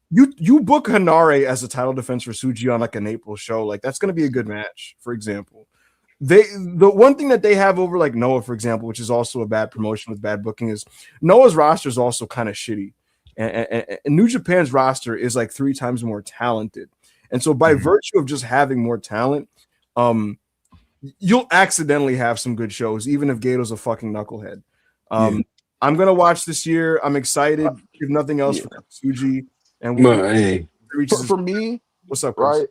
you book Hanare as a title defense for Tsuji on like an April show, like that's going to be a good match. For example, the one thing that they have over like Noah, for example, which is also a bad promotion with bad booking, is Noah's roster is also kind of shitty, and New Japan's roster is like 3 times more talented, and so by virtue of just having more talent, you'll accidentally have some good shows, even if Gato's a fucking knucklehead. I'm gonna watch this year. I'm excited. If nothing else, for Tsuji. And for me, what's up, Chris? Right?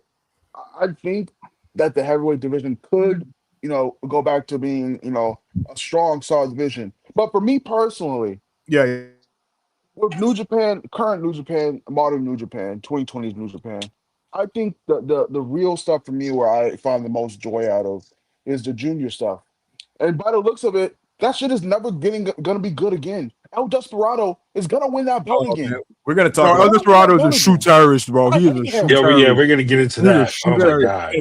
I think that the heavyweight division could, go back to being, a strong, solid division. But for me personally, with New Japan, current New Japan, modern New Japan, 2020s New Japan, I think the real stuff for me, where I find the most joy out of, is the junior stuff. And by the looks of it, that shit is never gonna be good again. El Desperado is gonna win that belt again. Man. We're gonna talk. El Desperado is a shoe terrorist, bro. He is a shoe terrorist. Yeah, we're gonna get into that. Oh my god,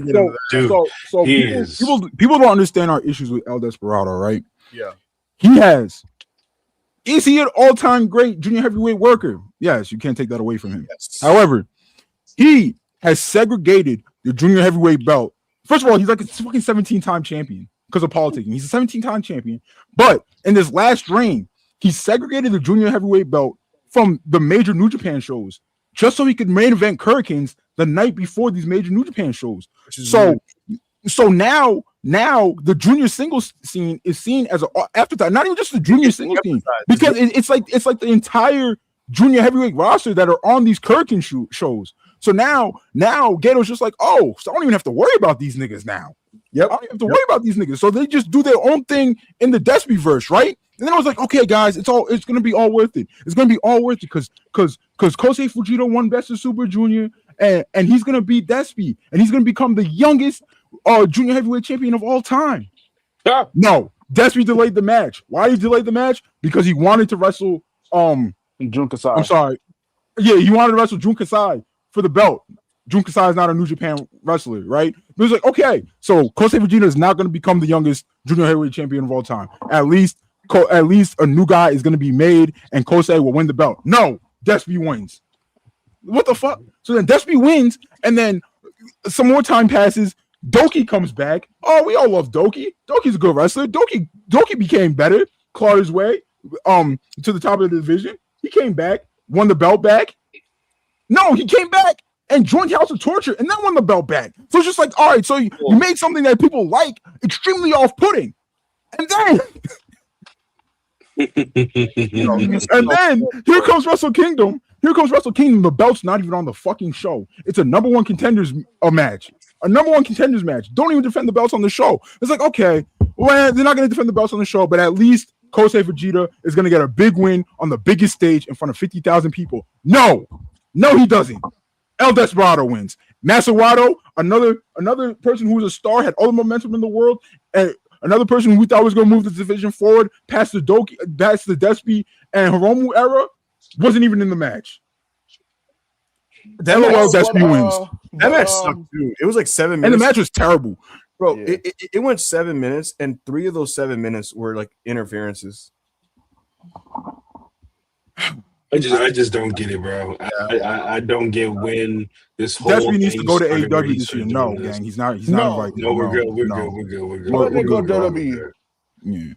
dude! So people don't understand our issues with El Desperado, right? Yeah, is he an all-time great junior heavyweight worker? Yes, you can't take that away from him. Yes. However, he has segregated the junior heavyweight belt. First of all, he's like a fucking 17-time champion. because of politicking. He's a 17-time champion. But in this last reign, he segregated the junior heavyweight belt from the major New Japan shows just so he could main event Hurricanes the night before these major New Japan shows. So now the junior singles scene is seen as an afterthought, not even just the junior singles scene, because it's like the entire junior heavyweight roster that are on these Hurricane shows. So now Gato's just like, oh, so I don't even have to worry about these niggas now. Yep. I don't have to worry about these niggas. So they just do their own thing in the Despy verse, right? And then I was like, okay, guys, it's gonna be all worth it. It's gonna be all worth it because Kosei Fujita won Best of Super Junior, and he's gonna beat Despy, and he's gonna become the youngest junior heavyweight champion of all time. No, Despy delayed the match. Why he delayed the match? Because he wanted to wrestle Jun Kasai. I'm sorry. Yeah, he wanted to wrestle Jun Kasai for the belt. Jun Kasai is not a New Japan wrestler, right? But it's like, okay, so Kosei Fujita is not going to become the youngest junior heavyweight champion of all time. At least a new guy is going to be made, and Kosei will win the belt. No, Despy wins. What the fuck? So then Despy wins, and then some more time passes. Doki comes back. Oh, we all love Doki. Doki's a good wrestler. Doki became better, clawed his way to the top of the division. He came back, won the belt back. No, he came back and joined House of Torture and then won the belt back. So it's just like, all right, so you made something that people like extremely off-putting. And then here comes Wrestle Kingdom. The belt's not even on the fucking show. It's a number one contenders match. A number one contenders match. Don't even defend the belts on the show. It's like, okay, well, they're not going to defend the belts on the show, but at least Kosei Fujita is going to get a big win on the biggest stage in front of 50,000 people. No, he doesn't. El Desperado wins. Masawato, another person who was a star, had all the momentum in the world, and another person who we thought was going to move the division forward past the Despy and Hiromu era, wasn't even in the match. That match sucked, dude. It was like 7 minutes. And the match was terrible. Bro, yeah. It went 7 minutes, and 3 of those 7 minutes were like interferences. I just don't get it, bro. I don't get when this whole Despy needs to go to AEW this year. No, gang, he's not invited. No, we're good. We're good. Yeah.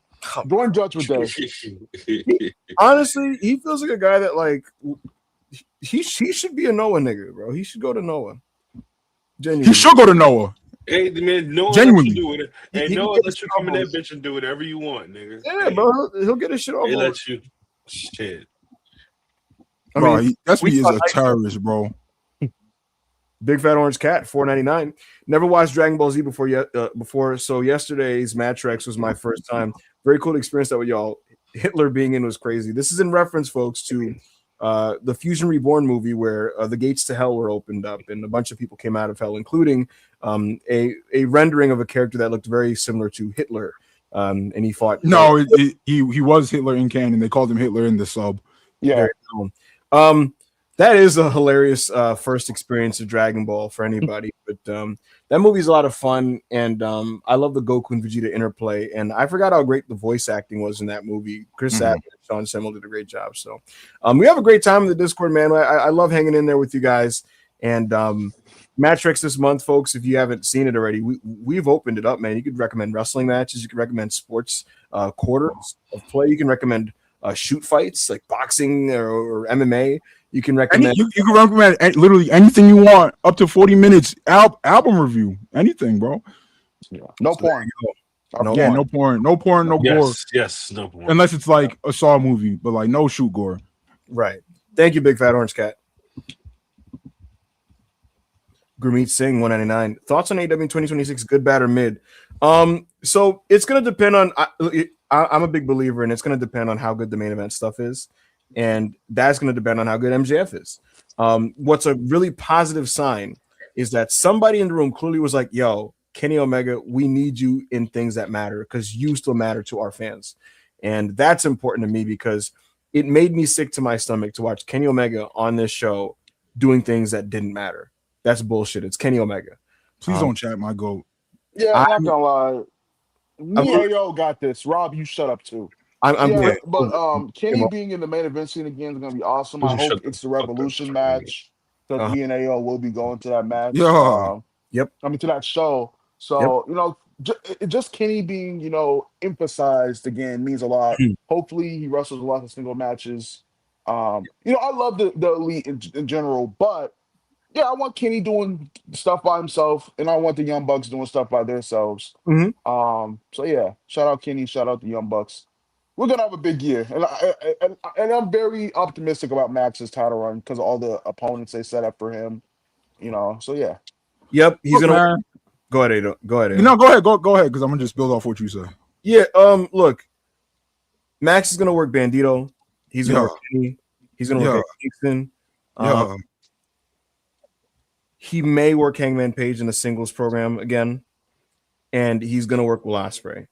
Join Judgment Day. Honestly, he feels like a guy that like he should be a Noah nigga, bro. He should go to Noah. Genuinely. He should go to Noah. Hey, man, Noah genuinely let you do it. Hey, Noah let you come in that bitch and do whatever you want, nigga. Yeah, bro. He'll get his shit off. He let you. Shit. Bro, Despy is a terrorist, bro. Big Fat Orange Cat, $4.99. Never watched Dragon Ball Z before, so yesterday's Matrex was my first time. Very cool to experience that with y'all. Hitler being in was crazy. This is in reference, folks, to the Fusion Reborn movie where the gates to hell were opened up and a bunch of people came out of hell, including a rendering of a character that looked very similar to Hitler. And he fought. No, he was Hitler in canon. They called him Hitler in the sub. Yeah. That is a hilarious first experience of Dragon Ball for anybody. But that movie's a lot of fun, and I love the Goku and Vegeta interplay. And I forgot how great the voice acting was in that movie. Chris Sapp and Sean Semmel did a great job. So we have a great time in the Discord, man. I love hanging in there with you guys. And Matrex this month, folks, if you haven't seen it already, we've opened it up, man. You could recommend wrestling matches. You could recommend sports quarters of play. You can recommend shoot fights like boxing or MMA. You can recommend. You can recommend literally anything you want, up to 40 minutes. Album review, anything, bro. No porn. No porn, no gore. Yes, no porn. Unless it's like a Saw movie, but like no shoot gore. Right. Thank you, Big Fat Orange Cat. Gurmeet Singh, $199. Thoughts on AEW 2026? Good, bad, or mid? So it's gonna depend on. I'm a big believer, and it's gonna depend on how good the main event stuff is. And that's going to depend on how good MJF is. What's a really positive sign is that somebody in the room clearly was like, yo, Kenny Omega, we need you in things that matter because you still matter to our fans. And that's important to me because it made me sick to my stomach to watch Kenny Omega on this show doing things that didn't matter. That's bullshit. It's Kenny Omega. Please don't chat my goat. Yeah, I'm not going to lie. Yo got this. Rob, you shut up too. I'm good. But Kenny being in the main event scene again is going to be awesome. I hope it's the Revolution match because he and AO will be going to that match. Yeah. Yep. I mean, to that show. So, just Kenny being, emphasized again means a lot. Hopefully, he wrestles a lot of single matches. I love the elite in general, but yeah, I want Kenny doing stuff by himself, and I want the Young Bucks doing stuff by themselves. Mhm. So yeah, shout out Kenny, shout out the Young Bucks. We're gonna have a big year, and I'm very optimistic about Max's title run because of all the opponents they set up for him. So yeah. Yep, he's Look, gonna man. go ahead, Ado. Go ahead. Ado. No, go ahead, because I'm gonna just build off what you say. Yeah. Look, Max is gonna work Bandito. He's gonna Yeah. work Kenny. He's gonna work Kingston. Yeah. He may work Hangman Page in a singles program again, and he's gonna work Will Ospreay.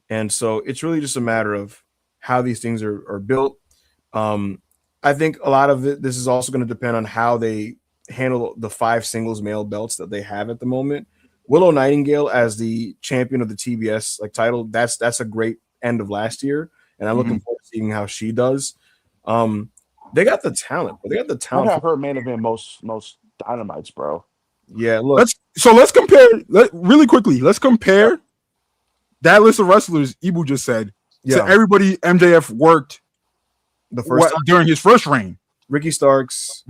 And so it's really just a matter of how these things are built. I think a lot of this is also going to depend on how they handle the 5 singles male belts that they have at the moment. Willow Nightingale as the champion of the TBS title, that's a great end of last year, and I'm looking forward to seeing how she does. They got the talent, but they got the I talent. have her main event most dynamites, bro. Yeah, look. Let's compare really quickly. Let's compare that list of wrestlers Ibu just said to everybody MJF worked the first time during his first reign. Ricky Starks,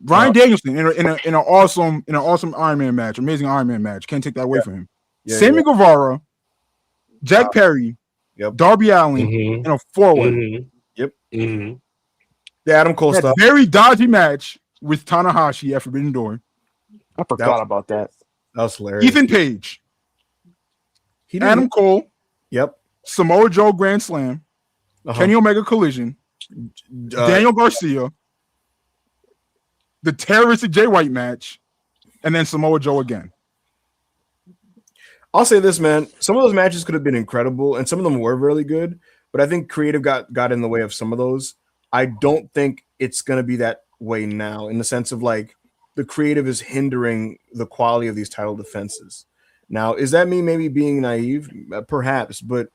Bryan Danielson in an awesome Iron Man match, amazing Iron Man match. Can't take that away from him. Sammy Guevara, Jack Perry, Darby Allin in a 4-way. Yep. The Adam Cole stuff. Very dodgy match with Tanahashi at Forbidden Door. I forgot about that. That was hilarious. Ethan Page, Adam Cole, Samoa Joe Grand Slam, Kenny Omega Collision, Daniel Garcia, the terroristic Jay White match, and then Samoa Joe again. I'll say this, man. Some of those matches could have been incredible, and some of them were really good, but I think creative got in the way of some of those. I don't think it's going to be that way now, in the sense of the creative is hindering the quality of these title defenses. Now, is that me maybe being naive? Perhaps, but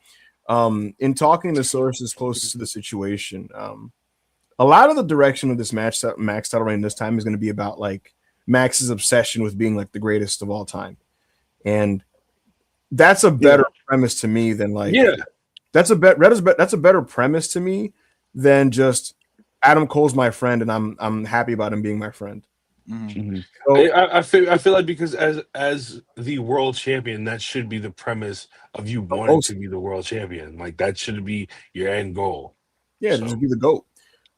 in talking to sources closest to the situation, a lot of the direction of this Max title reign this time is going to be about Max's obsession with being the greatest of all time, and that's a better premise to me than that's a better premise to me than just Adam Cole's my friend and I'm happy about him being my friend. Mm-hmm. So, I feel like because as the world champion, that should be the premise of you wanting to be the world champion. That should be your end goal. Yeah, just be the GOAT.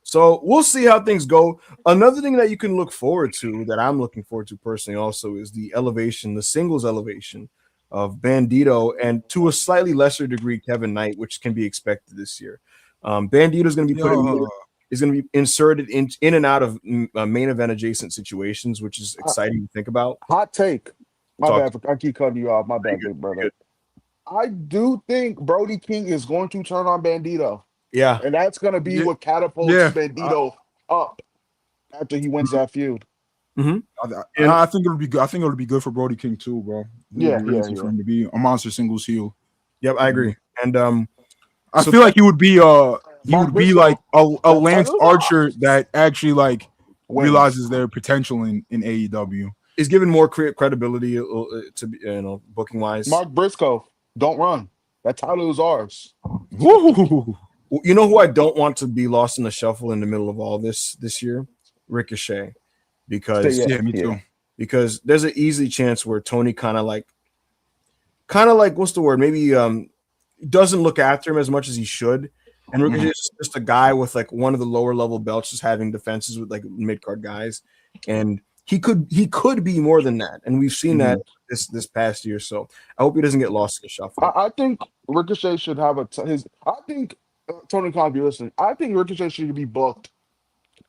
So we'll see how things go. Another thing that you can look forward to, that I'm looking forward to personally also, is the singles elevation of Bandito and to a slightly lesser degree Kevin Knight, which can be expected this year. Bandito is going to be inserted in and out of main event adjacent situations, which is exciting to think about. Hot take. My bad. I keep cutting you off. My bad, big brother. I do think Brody King is going to turn on Bandito. Yeah. And that's going to be what catapults Bandito up after he wins that feud. Mm-hmm. I think it'll be good. I think it'll be good for Brody King too, bro. For him to be a monster singles heel. Yep, I agree. And I feel like he would be like a Lance Archer that actually realizes their potential in AEW. Is given more credibility to be, booking wise. Mark Briscoe, don't run. That title is ours. Woo. You know who I don't want to be lost in the shuffle in the middle of all this year? Ricochet. Because me too. Because there's an easy chance where Tony kind of what's the word? Maybe doesn't look after him as much as he should. And Ricochet is just a guy with one of the lower level belts, just having defenses with mid card guys, and he could be more than that. And we've seen that this past year. So I hope he doesn't get lost in the shuffle. I think Ricochet should have I think Tony Khan, if you're listening, I think Ricochet should be booked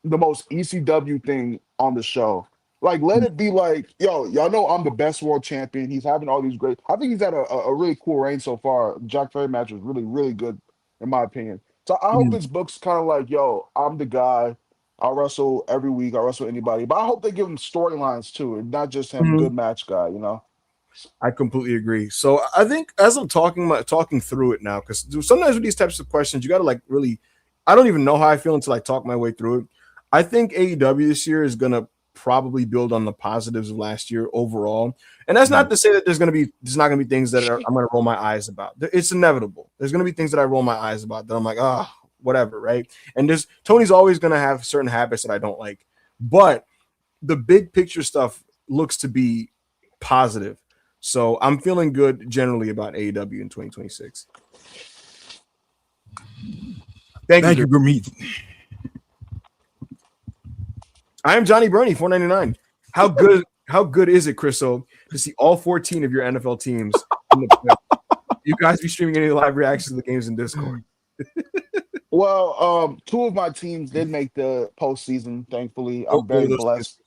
the most ECW thing on the show. Let it be yo, y'all know I'm the best world champion. He's having all these great. I think he's had a really cool reign so far. Jack Perry match was really, really good, in my opinion. So I hope this book's kind of yo, I'm the guy. I'll wrestle every week. I'll wrestle anybody. But I hope they give him storylines too, and not just him, good match guy, I completely agree. So I think as I'm talking through it now, because sometimes with these types of questions, you got to really, I don't even know how I feel until I talk my way through it. I think AEW this year is going to probably build on the positives of last year overall. And that's not to say that there's not going to be things that I'm going to roll my eyes about. It's inevitable. There's going to be things that I roll my eyes about that I'm like, whatever, right? And Tony's always going to have certain habits that I don't like. But the big picture stuff looks to be positive. So I'm feeling good generally about AEW in 2026. Thank you, Gurmeet. I am Johnny Burney, $4.99. How good is it, Chriso, to see all 14 of your NFL teams in the playoffs? You guys be streaming any live reactions to the games in Discord? Well, two of my teams did make the postseason. Thankfully, I'm very blessed.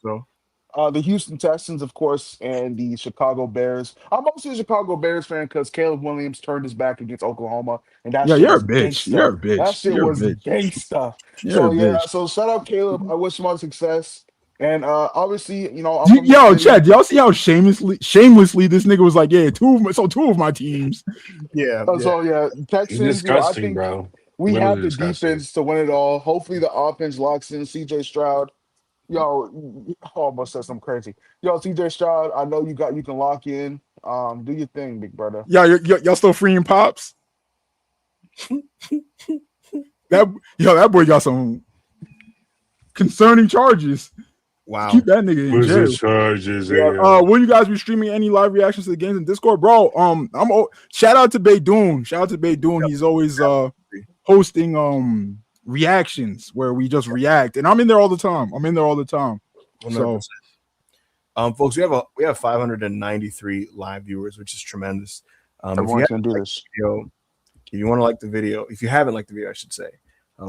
The Houston Texans, of course, and the Chicago Bears. I'm mostly a Chicago Bears fan because Caleb Williams turned his back against Oklahoma, and that shit you're was a bitch. gangsta. You're a bitch. That shit was gangsta. So shout out Caleb. I wish him all success. And obviously, I'm Chad, do y'all see how shamelessly this nigga was like, two of my teams. Texans. Disgusting, I think bro. we have the defense to win it all. Hopefully, the offense locks in. CJ Stroud. Almost said something crazy. CJ Stroud, I know you can lock in. Do your thing, big brother. Y'all still freeing Pops? that boy got some concerning charges. Wow. Keep that nigga in jail. Charges. Will you guys be streaming any live reactions to the games in Discord, bro? Shout out to Baydoun. He's always hosting reactions where we just react, and I'm in there all the time. 100%. So, folks, we have 593 live viewers, which is tremendous. Everyone's gonna do this. If you want to like the video, if you haven't liked the video, I should say,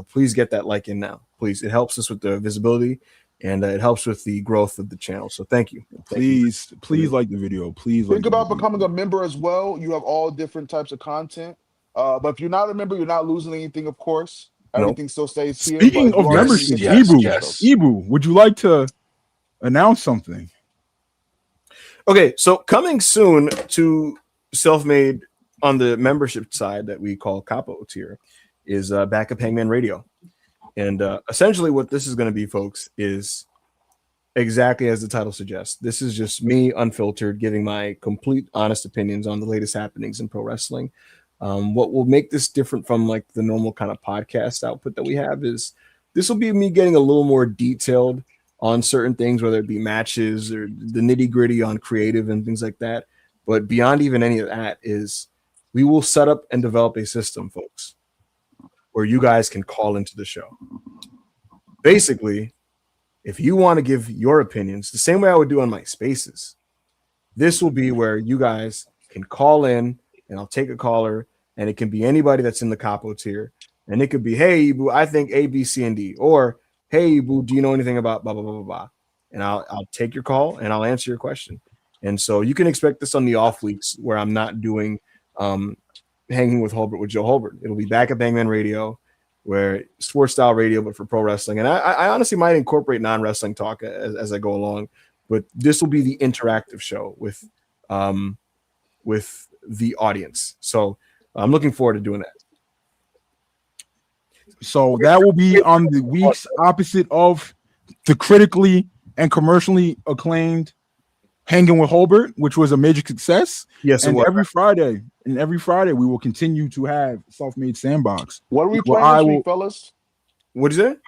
please get that like in now. Please, it helps us with the visibility, and it helps with the growth of the channel. So thank you. Please like the video. Please think about becoming a member as well. You have all different types of content. But if you're not a member, you're not losing anything, of course. Everything still stays here. Speaking of membership, Ibu, would you like to announce something? Okay, so coming soon to Self-Made on the membership side that we call Capo tier is Backup Hangman Radio. And essentially what this is going to be, folks, is exactly as the title suggests. This is just me, unfiltered, giving my complete honest opinions on the latest happenings in pro wrestling. What will make this different from like the normal kind of podcast output that we have is this will be me getting a little more detailed on certain things, whether it be matches or the nitty gritty on creative and things like that. But beyond even any of that is we will set up and develop a system, folks, where you guys can call into the show. Basically, if you want to give your opinions the same way I would do on my spaces, this will be where you guys can call in, and I'll take a caller, and it can be anybody that's in the Capo tier. And it could be, hey, Ibu, I think A, B, C, and D. Or, hey, Ibu, do you know anything about blah, blah, blah, blah, blah? And I'll take your call, and I'll answer your question. And so you can expect this on the off weeks where I'm not doing Hanging with Holbert with Joe Holbert. It'll be Backup Hangman Radio, where sports style radio, but for pro wrestling. And I honestly might incorporate non-wrestling talk as I go along. But this will be the interactive show with the audience. So I'm looking forward to doing that. So that will be on the weeks opposite of the critically and commercially acclaimed Hanging with Holbert, which was a major success. Yes, and every Friday we will continue to have Self-Made Sandbox. What are we playing this week, fellas? What is it?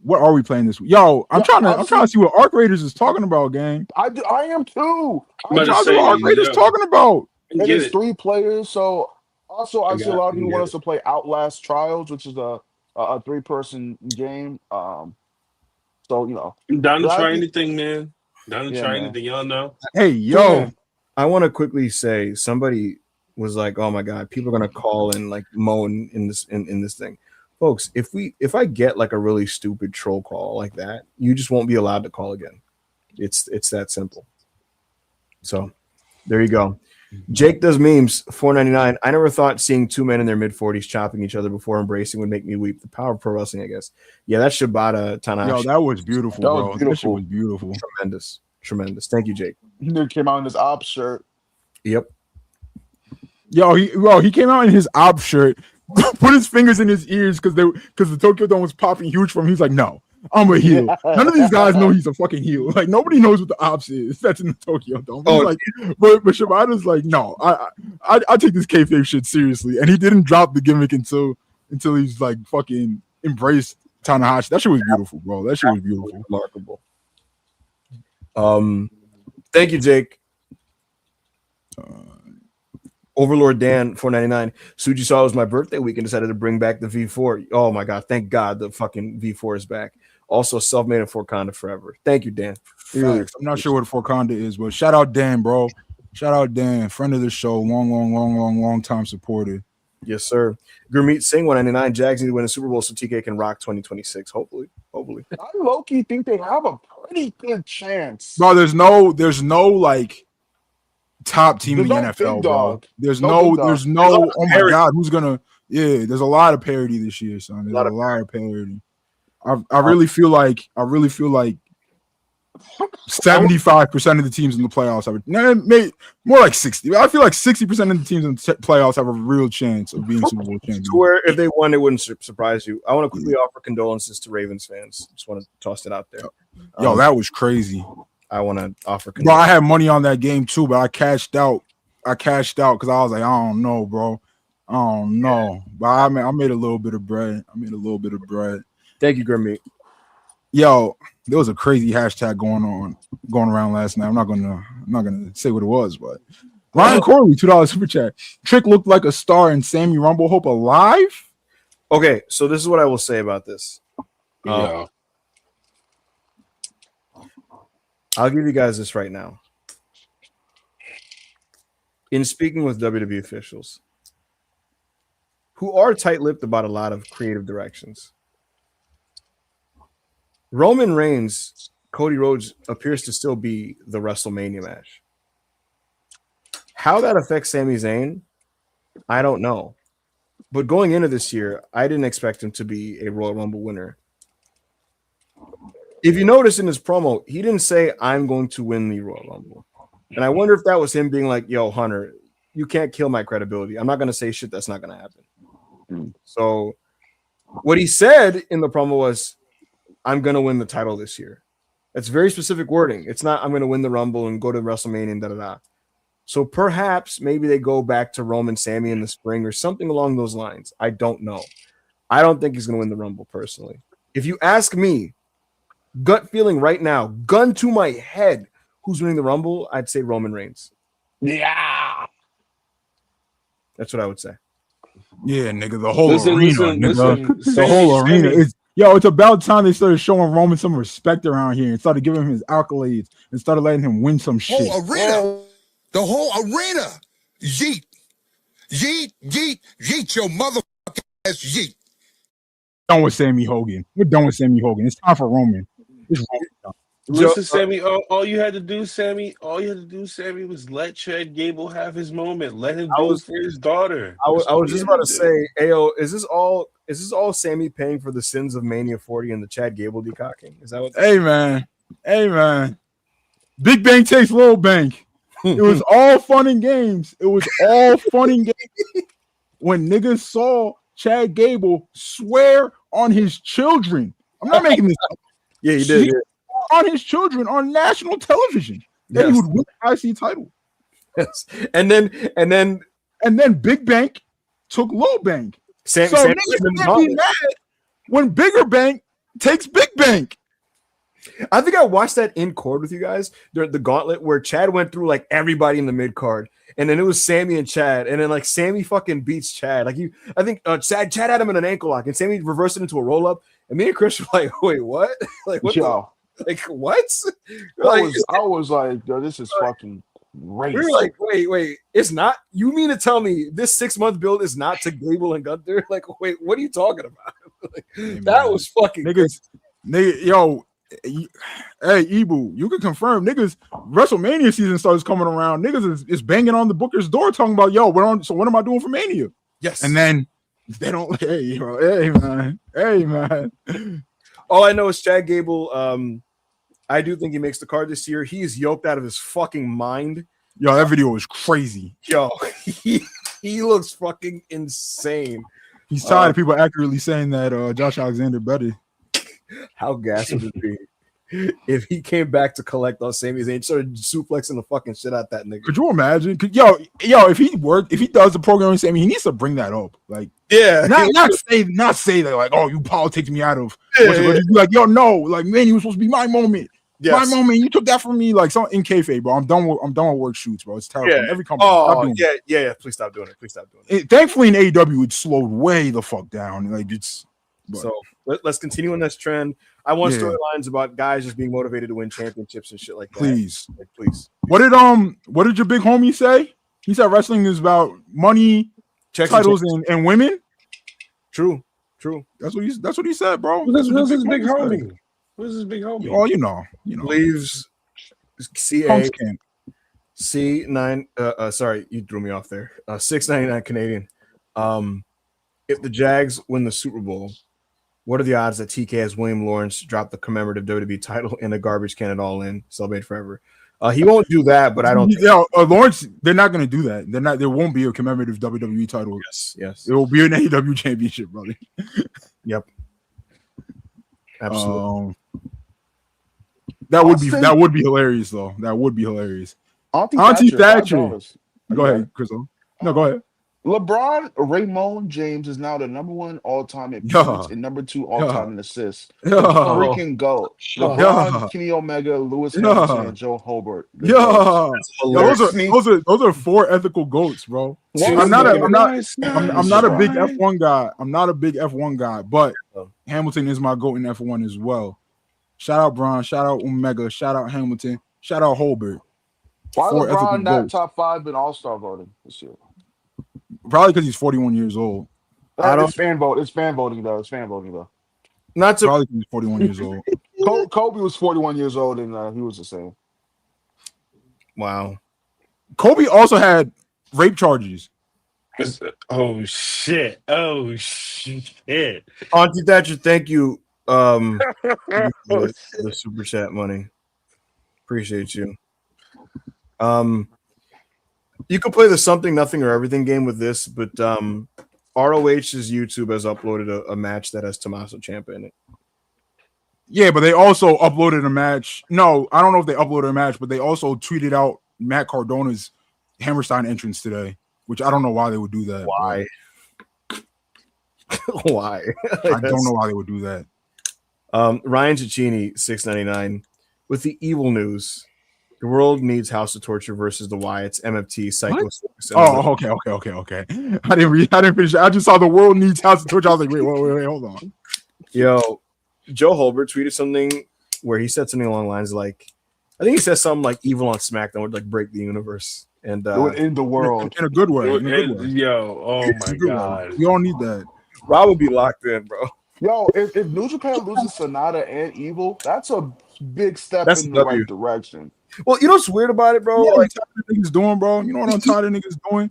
What are we playing this week? Yo, I'm trying to see what Arc Raiders is talking about, gang. I am too. I'm trying to see what Arc Raiders talking about. It is 3 players. So also I see a lot of people want us to play Outlast Trials, which is a 3-person game. So I'm down to try anything, man. Down to try anything, y'all know. Hey, yo. I want to quickly say somebody was like, oh my God, people are gonna call and like moan in this thing. Folks, if I get like a really stupid troll call like that, you just won't be allowed to call again. It's that simple. So there you go. Jake does memes, $4.99. I never thought seeing 2 men in their mid-40s chopping each other before embracing would make me weep. The power of pro wrestling, I guess. Yeah, that's Shibata Tanahashi. Yo, that was beautiful, bro. That shit was beautiful. Tremendous. Thank you, Jake. He came out in his op shirt. Yep. Yo, he came out in his op shirt, put his fingers in his ears because the Tokyo Dome was popping huge for him. He's like, no, I'm a heel. None of these guys know he's a fucking heel. Like nobody knows what the ops is. That's in the Tokyo Dome. He's like, but Shibata's like, no, I take this kayfabe shit seriously, and he didn't drop the gimmick until he's like fucking embraced Tanahashi. That shit was beautiful, bro. That shit was beautiful, remarkable. Thank you, Jake. Overlord Dan 499. Suji saw it was my birthday week and decided to bring back the V4. Oh my god, thank God the fucking V4 is back. Also self-made and Forconda forever. Thank you, Dan. Really, I'm not sure what Forconda is, but shout out Dan, bro. Shout out Dan, friend of the show, long time supporter. Yes, sir. Gurmeet Singh 199. Jags need to win a Super Bowl so TK can rock 2026. Hopefully. I low-key think they have a pretty good chance. Bro, there's no like top team in the NFL, bro. There's no oh my god, who's gonna there's a lot of parity this year, son. There's a lot of parity. I really feel like 75% of the teams in the playoffs have more like 60. I feel like 60% of the teams in the playoffs have a real chance of being Super Bowl champions. Where if they won, it wouldn't surprise you. I want to quickly offer condolences to Ravens fans. Just want to toss it out there. Yo, that was crazy. I want to offer condolences. Bro, I had money on that game too, but I cashed out. Because I was like, I don't know, bro. I don't know. But I made a little bit of bread. Thank you, Grimmy. Yo, there was a crazy hashtag going around last night. I'm not gonna say what it was, but Ryan Corley, $2 super chat. Trick looked like a star in Sammy Rumble Hope alive. Okay, so this is what I will say about this. I'll give you guys this right now. In speaking with WWE officials who are tight-lipped about a lot of creative directions, Roman Reigns, Cody Rhodes appears to still be the WrestleMania match. How that affects Sami Zayn, I don't know. But going into this year, I didn't expect him to be a Royal Rumble winner. If you notice in his promo, he didn't say, I'm going to win the Royal Rumble. And I wonder if that was him being like, yo, Hunter, you can't kill my credibility. I'm not going to say shit that's not going to happen. So what he said in the promo was, I'm going to win the title this year. That's very specific wording. It's not, I'm going to win the Rumble and go to WrestleMania and da-da-da. So perhaps maybe they go back to Roman Sammy in the spring or something along those lines. I don't know. I don't think he's going to win the Rumble personally. If you ask me, gut feeling right now, gun to my head, who's winning the Rumble, I'd say Roman Reigns. Yeah. That's what I would say. Yeah, nigga, the whole arena. The whole arena. It's about time they started showing Roman some respect around here and started giving him his accolades and started letting him win some shit. The whole arena. Yeet. Yeet, yeet, yeet your motherfucking ass yeet. Done with Sammy Hogan. We're done with Sammy Hogan. It's time for Roman. It's Roman. Listen, Sammy, all you had to do, Sammy, was let Chad Gable have his moment. Let him do it for his daughter. I was just about to say, Ayo, is this all Sammy paying for the sins of Mania 40 and the Chad Gable decocking? Is that what? Hey man. Big Bang takes Little Bang. It was all fun and games. When niggas saw Chad Gable swear on his children. I'm not making this up. Yeah, he did. On his children on national television that he would win the IC title. Yes. And then Big Bank took Low Bank. Sam niggas can't be mad when Bigger Bank takes Big Bank. I think I watched that in court with you guys, the gauntlet where Chad went through like everybody in the mid card, and then it was Sammy and Chad, and then like Sammy fucking beats Chad. I think Chad had him in an ankle lock, and Sammy reversed it into a roll up, and me and Chris were like, "Wait, what? Like what? Like what?" I was like, "Yo, this is fucking great." We were like, "Wait, it's not? You mean to tell me this 6-month build is not to Gable and Gunther? Like, wait, what are you talking about?" That was fucking niggas. Yo. Hey Ibu, you can confirm niggas WrestleMania season starts coming around. Niggas is banging on the Booker's door talking about so what am I doing for Mania? Yes. And then they don't hey man. All I know is Chad Gable. I do think he makes the card this year. He is yoked out of his fucking mind. Yo, that video was crazy. Yo, he looks fucking insane. He's tired of people accurately saying that Josh Alexander better. How gas would it be if he came back to collect on Sami's and started suplexing the fucking shit out that nigga? Could you imagine? Yo, if he does the program with Sami, he needs to bring that up. Like, Yeah, not say that like, oh, you politics me out of. Yeah, but just be like, yo, no, like, man, you was supposed to be my moment. yes. My moment. You took that from me, like, something in kayfabe, bro. I'm done with work shoots, bro. It's terrible. Yeah. Every company. Oh, yeah. Please stop doing it. Thankfully, in AEW, it slowed way the fuck down. Like, it's. But. So let's continue on this trend. I want storylines about guys just being motivated to win championships and shit like that. Please. Please. What did your big homie say? He said wrestling is about money, titles, and women. True. That's what he said, bro. Who's his big homie? Who's his big homie? Oh, you know. Leaves Punk's camp. C9. Sorry, you threw me off there. 6.99 Canadian. If the Jags win the Super Bowl, what are the odds that TK has William Lawrence drop the commemorative WWE title in a garbage can at All In, celebrate forever? He won't do that, but I don't. Lawrence, they're not going to do that. They're not. There won't be a commemorative WWE title. Yes. It will be an AEW championship, brother. Yep. Absolutely. That would be hilarious, though. That would be hilarious. Auntie Thatcher. Go ahead, Chris. No, go ahead. LeBron Raymond James is now the number 1 all-time in points and number 2 all-time in assists. Freaking GOAT. LeBron, Kenny Omega, Lewis Hamilton, and Joe Hobart. Those are 4 ethical GOATs, bro. I'm not a big F1 guy. I'm not a big F1 guy, but Hamilton is my GOAT in F1 as well. Shout out Braun, shout out Omega, shout out Hamilton, shout out Hobart. Why LeBron not top 5 in All-Star voting this year? Probably because he's 41 years old. It's fan voting though. Not to probably because he's 41 years old. Kobe was 41 years old and he was the same. Wow. Kobe also had rape charges. Oh shit! Auntie Thatcher, thank you. The super chat money. Appreciate you. You could play the something, nothing, or everything game with this, but ROH's YouTube has uploaded a match that has Tommaso Ciampa in it. Yeah, but they also uploaded a match. No, I don't know if they uploaded a match, but they also tweeted out Matt Cardona's Hammerstein entrance today, which I don't know why they would do that. Why? Why? I don't know why they would do that. Ryan Cicchini, $6.99. With the evil news, the world needs House of Torture versus the Wyatts, MFT, Psycho. Oh, okay. I didn't finish. I just saw the world needs House of Torture. I was like, wait, hold on. Yo, Joe Holbert tweeted something where he said something along the lines like, I think he said something like evil on SmackDown would like break the universe and it would end the world in a good way. Yo, oh my god, we all need that. Rob would be locked in, bro. Yo, if New Japan loses Sonata and Evil, that's a big step in the right direction. Well, you know what's weird about it, bro? You know what niggas doing, bro? You know what I'm tired of niggas doing?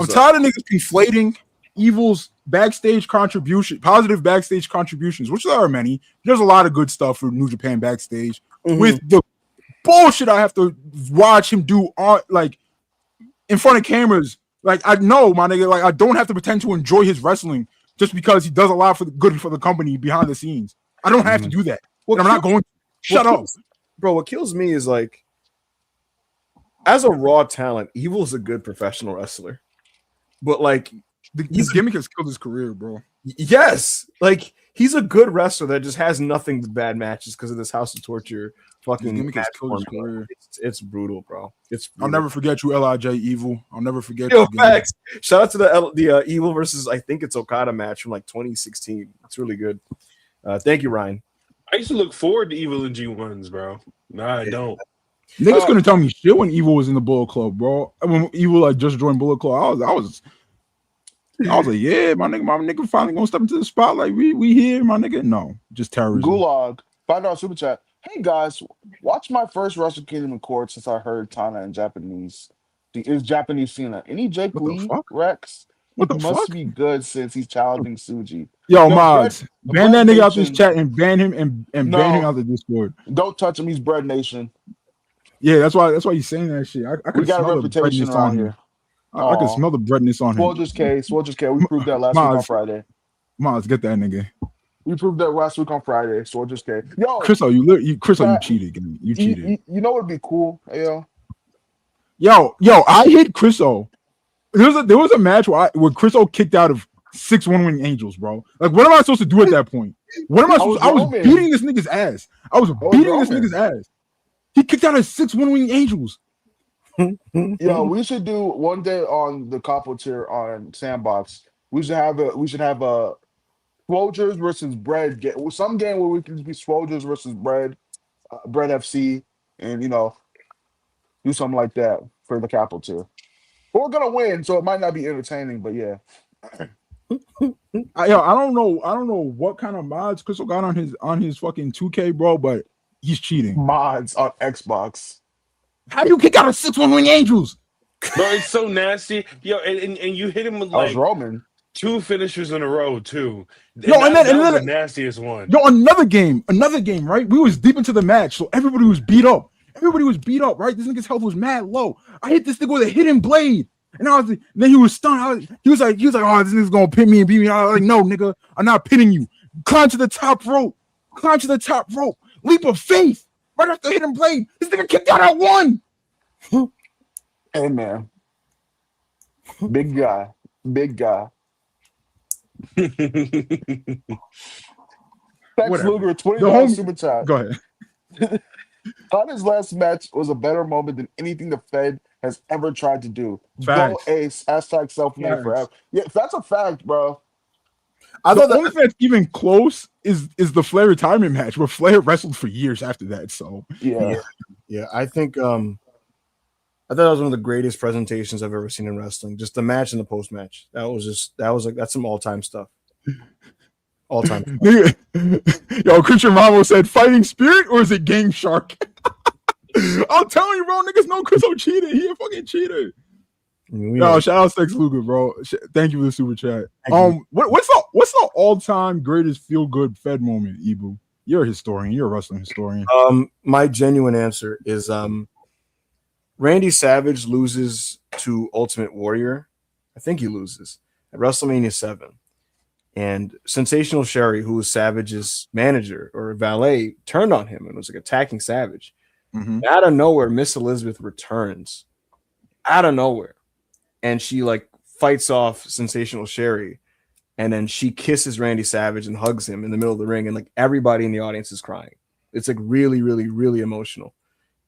Tired of niggas conflating Evil's backstage contribution, positive backstage contributions, which there are many. There's a lot of good stuff for New Japan backstage with the bullshit I have to watch him do on like in front of cameras. Like I know, my nigga, like I don't have to pretend to enjoy his wrestling just because he does a lot for the good for the company behind the scenes. I don't have to do that. I'm not going to. Shut up. Bro, what kills me is like, as a raw talent, Evil's a good professional wrestler. But like, his gimmick has killed his career, bro. Yes. Like, he's a good wrestler that just has nothing but bad matches because of this House of Torture fucking gimmick has killed his career. It's brutal, bro. It's brutal. I'll never forget you, LIJ Evil. I'll never forget you. Facts. Shout out to the Evil versus I think it's Okada match from like 2016. It's really good. Thank you, Ryan. I used to look forward to Evil in G1s, bro. Nah, I don't. Niggas couldn't tell me shit when Evil was in the Bullet Club, bro. When Evil like just joined Bullet Club, I was like, yeah, my nigga finally gonna step into the spotlight. We here, my nigga. No, just terrorism. Gulag. $5 super chat. Hey guys, watch my first Wrestle Kingdom in court since I heard Tana in Japanese. Is Japanese Cena. Any Jake Lee, Rex? What the must fuck? be good since he's challenging Suji. Yo, Mods, ban that nigga out this chat and ban him and ban him out the Discord. Don't touch him. He's Bread Nation. Yeah, that's why he's saying that shit. We got a reputation around here. I can smell the breadness on him. Folger's case. We proved that last week on Friday. Mods, get that nigga. We proved that last week on Friday, so we'll just get yo. Chriso, you Pat, cheated. You cheated. You know what'd be cool, yo? Yo, I hit Chriso. There was a match where Chriso kicked out of 6 1-wing angels, bro. Like, what am I supposed to do at that point? What am I supposed? I was beating this nigga's ass. I was beating this nigga's ass. He kicked out of 6 1-wing angels. Yo, we should do one day on the couple tier on Sandbox. We should have a Swolgers versus Bread game. Some game where we can be Swolgers versus Bread FC, and do something like that for the capital tier. But we're gonna win, so it might not be entertaining, but yeah. I don't know what kind of mods Crystal got on his fucking 2K, bro, but he's cheating. Mods on Xbox. How do you kick out of 6 1-wing angels? Bro, it's so nasty. Yo, and you hit him with like Roman. 2 finishers in a row, too. And then the nastiest one. Yo, another game, right? We was deep into the match, so everybody was beat up. Right? This nigga's health was mad low. I hit this nigga with a hidden blade. And then he was stunned. He was like, oh, this nigga's gonna pin me and beat me. I was like, no, nigga, I'm not pinning you. Climb to the top rope. Leap of faith. Right after hidden blade. This nigga kicked out at 1. Hey man. Big guy. Tex Luger, $20 super chat. Go ahead. Thought his last match was a better moment than anything the Fed has ever tried to do. Facts. Go Ace, # self-made forever. Yeah, that's a fact, bro. I thought the only thing that's even close is the Flair retirement match, where Flair wrestled for years after that. So yeah. I think I thought that was one of the greatest presentations I've ever seen in wrestling. Just the match and the post match. That's some all-time stuff. All time. Yo, Christian Ramos said fighting spirit or is it gang shark? I'm telling you, bro, niggas know Chris cheated. He a fucking cheater. Yo, shout out Tex Luger, bro. Thank you for the super chat. What's the all-time greatest feel-good Fed moment, Ibu? You're a historian. You're a wrestling historian. My genuine answer is Randy Savage loses to Ultimate Warrior. I think he loses at WrestleMania 7. And Sensational Sherry, who was Savage's manager or valet, turned on him and was like attacking Savage. Mm-hmm. Out of nowhere, Miss Elizabeth returns. Out of nowhere. And she like fights off Sensational Sherry. And then she kisses Randy Savage and hugs him in the middle of the ring. And like everybody in the audience is crying. It's like really, really, really emotional.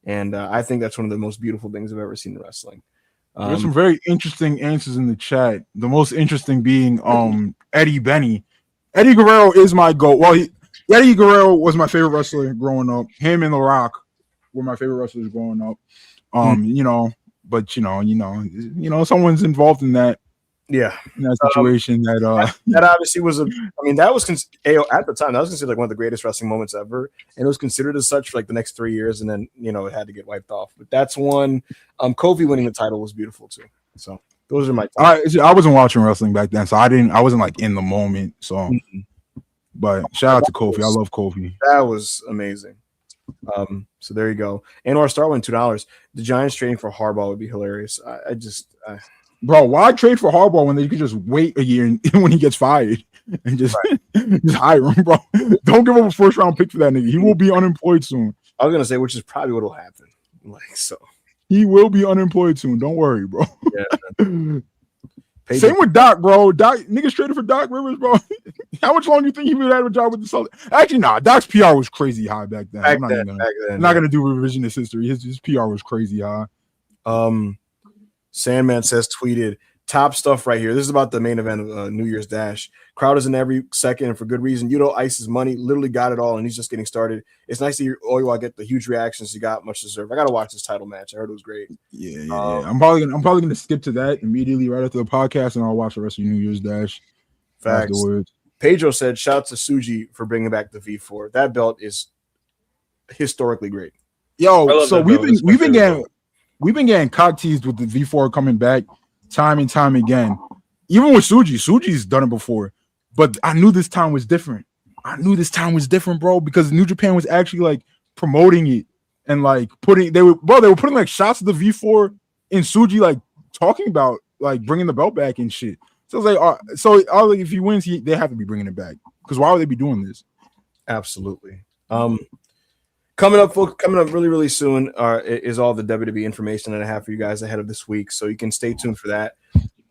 And I think that's one of the most beautiful things I've ever seen in wrestling. There's some very interesting answers in the chat. The most interesting being Eddie Benny. Eddie Guerrero is my GOAT. Well, Eddie Guerrero was my favorite wrestler growing up. Him and The Rock were my favorite wrestlers growing up. But someone's involved in that. Yeah, in that situation that obviously was that was at the time that was considered like one of the greatest wrestling moments ever, and it was considered as such for like the next 3 years, and then it had to get wiped off. But that's one. Kofi winning the title was beautiful too. So those are my. I wasn't watching wrestling back then, so I wasn't like in the moment. So, but shout out to Kofi. I love Kofi. That was amazing. So there you go. And our star win $2. The Giants trading for Harbaugh would be hilarious. Bro, why trade for Harbaugh when they could just wait a year when he gets fired and just hire him, bro? Don't give up a first-round pick for that nigga. He will be unemployed soon. I was gonna say, which is probably what will happen. He will be unemployed soon. Don't worry, bro. Yeah. Same with Doc, bro. Doc niggas traded for Doc Rivers, bro. How much longer do you think he would have a job with the Celtics? Actually, nah. Doc's PR was crazy high back then. I'm not gonna do revisionist history. His PR was crazy high. Sandman says tweeted top stuff right here. This is about the main event of New Year's Dash. Crowd is in every second and for good reason. Ice's money literally got it all and he's just getting started. It's nice to hear all get the huge reactions you got. Much deserved. I gotta watch this title match. I heard it was great. Yeah. I'm probably gonna skip to that immediately right after the podcast and I'll watch the rest of New Year's Dash. Facts. Afterwards. Pedro said, shout out to Suji for bringing back the V4. That belt is historically great. Yo, so we've been getting cock teased with the V4 coming back time and time again. Even with Suji's done it before. But I knew this time was different. Bro, because New Japan was actually like promoting it and like they were putting like shots of the V4 in Suji, like talking about like bringing the belt back and shit. So it's like, if he wins, they have to be bringing it back. Because why would they be doing this? Absolutely. Coming up really, really soon is all the WWE information that I have for you guys ahead of this week. So you can stay tuned for that.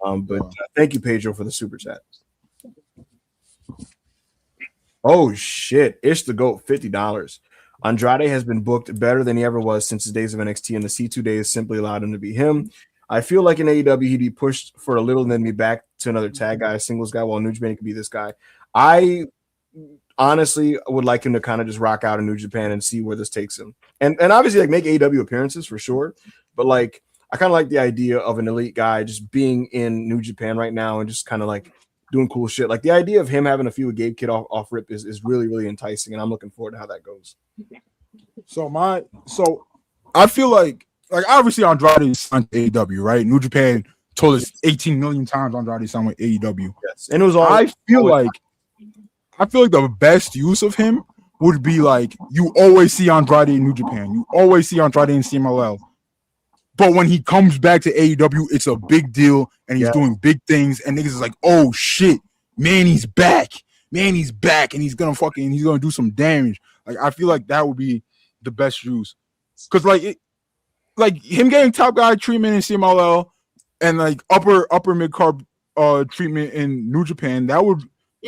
But thank you, Pedro, for the super chat. Oh, shit. Ish the GOAT, $50. Andrade has been booked better than he ever was since his days of NXT, and the C2 days simply allowed him to be him. I feel like in AEW, he'd be pushed for a little and then be back to another tag guy, singles guy, while New Japan could be this guy. I honestly would like him to kind of just rock out in New Japan and see where this takes him. And obviously, like, make AEW appearances for sure. But, like, I kind of like the idea of an elite guy just being in New Japan right now and just kind of, like, doing cool shit. Like, the idea of him having a feud with Gabe Kidd off rip is really, really enticing, and I'm looking forward to how that goes. So I feel like obviously Andrade signed to AEW, right? New Japan told us 18 million times Andrade signed with AEW. Yes, and it was all. I feel like the best use of him would be like you always see Andrade in New Japan, you always see Andrade in CMLL, but when he comes back to AEW, it's a big deal and he's doing big things, and niggas is like, oh shit, man, he's back, and he's gonna do some damage. Like, I feel like that would be the best use, because like him getting top guy treatment in CMLL and like upper mid card treatment in New Japan, that would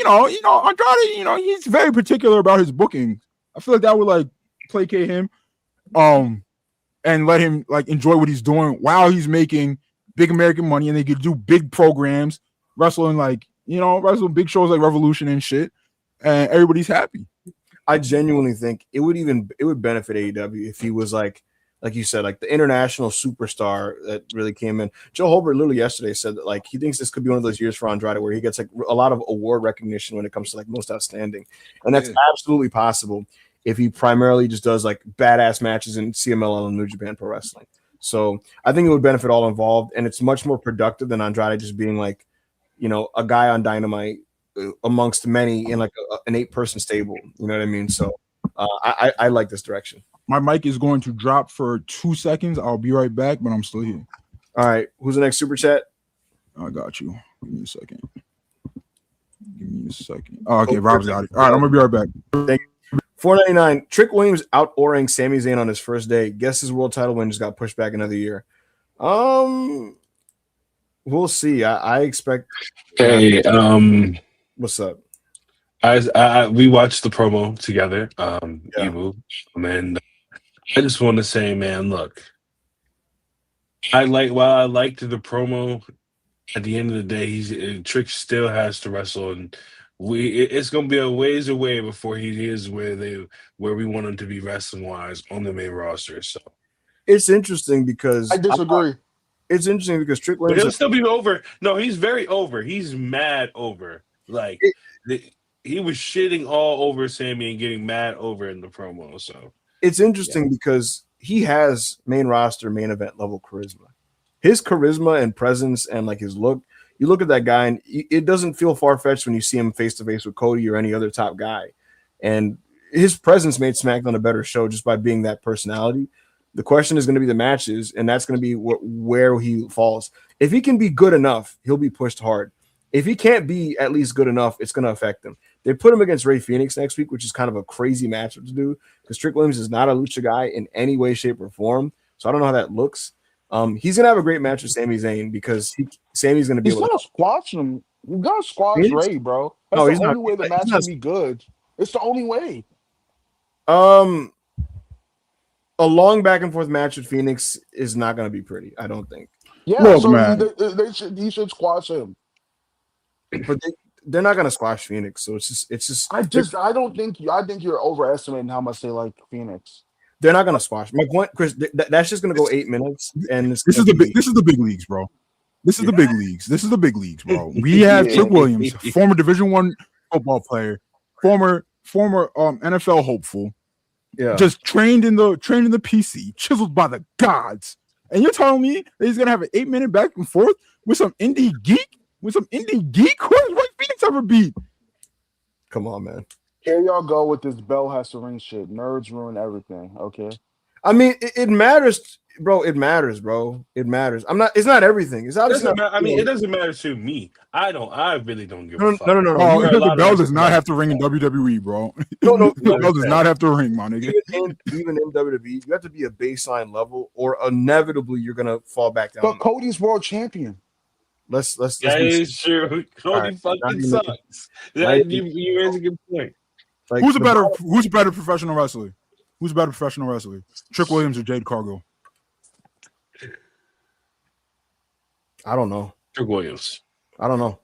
Andrade, he's very particular about his booking. I feel like that would like placate him, and let him like enjoy what he's doing while he's making big American money, and they could do big programs, wrestling big shows like Revolution and shit, and everybody's happy. I genuinely think it would benefit AEW if he was like you said, like the international superstar that really came in. Joe Holbert literally yesterday said that like he thinks this could be one of those years for Andrade where he gets like a lot of award recognition when it comes to like most outstanding, and that's absolutely possible if he primarily just does like badass matches in CMLL and New Japan Pro Wrestling. So I think it would benefit all involved, and it's much more productive than Andrade just being like, a guy on Dynamite amongst many in like an 8-person stable. You know what I mean? So I like this direction. My mic is going to drop for 2 seconds. I'll be right back, but I'm still here. All right. Who's the next super chat? I got you. Give me a second. Oh, okay. Rob's got it. All right. I'm going to be right back. Thank you. $4.99. Trick Williams out-oring Sami Zayn on his first day. Guess his world title win just got pushed back another year. We'll see. I expect. Hey, what's up? We watched the promo together, Ibu, and I just want to say, man, look, while I liked the promo, at the end of the day, Trick still has to wrestle, and it's gonna be a ways away before he is where we want him to be wrestling wise on the main roster. So it's interesting because I disagree. It's interesting because Trick Williams, but he'll still be over. No, he's very over. He's mad over. Like he was shitting all over Sammy and getting mad over in the promo. So it's interesting because he has main roster, main event level charisma. His charisma and presence and like his look, you look at that guy and it doesn't feel far-fetched when you see him face to face with Cody or any other top guy. And his presence made SmackDown a better show just by being that personality. The question is going to be the matches, and that's going to be where he falls. If he can be good enough, he'll be pushed hard. If he can't be at least good enough, it's going to affect him. They put him against Rey Fenix next week, which is kind of a crazy matchup to do because Trick Williams is not a lucha guy in any way, shape, or form. So I don't know how that looks. He's going to have a great match with Sami Zayn because Sami's going to be able to squash him. You got to squash Rey, bro. That's the only way the match can be good. It's the only way. A long back and forth match with Phoenix is not going to be pretty. I don't think. Yeah, look, so he should squash him. But they're not going to squash Phoenix, so it's just. I think you're overestimating how much they like Phoenix. They're not going to squash. My point, Chris, that's just going to go 8 minutes, and this is the big leagues, bro. This is the big leagues. This is the big leagues, bro. We have Trick Williams, former Division I football player, former NFL hopeful. Yeah, just trained in the PC, chiseled by the gods, and you're telling me that he's gonna have an 8-minute back and forth with some indie geek? Who has Rey Fenix ever beat? Come on, man. Here y'all go with this bell has to ring shit. Nerds ruin everything. Okay. I mean, it matters, bro. It matters, bro. It matters. It's not everything. It's obviously not. I mean, it doesn't matter to me. I really don't give a fuck. No. Oh, There are a the lot of bell does wrestlers not out have to ring in WWE, bro. No. The bell does not have to ring, my nigga. Even in WWE, you have to be a baseline level, or inevitably you're gonna fall back down. But Cody's world champion. Let's That is true. Cody right, fucking sucks. You raise a good point. like, Who's a better professional wrestler? Who's a better professional wrestler? Trick Williams or Jade Cargill? I don't know. Trick Williams. I don't know.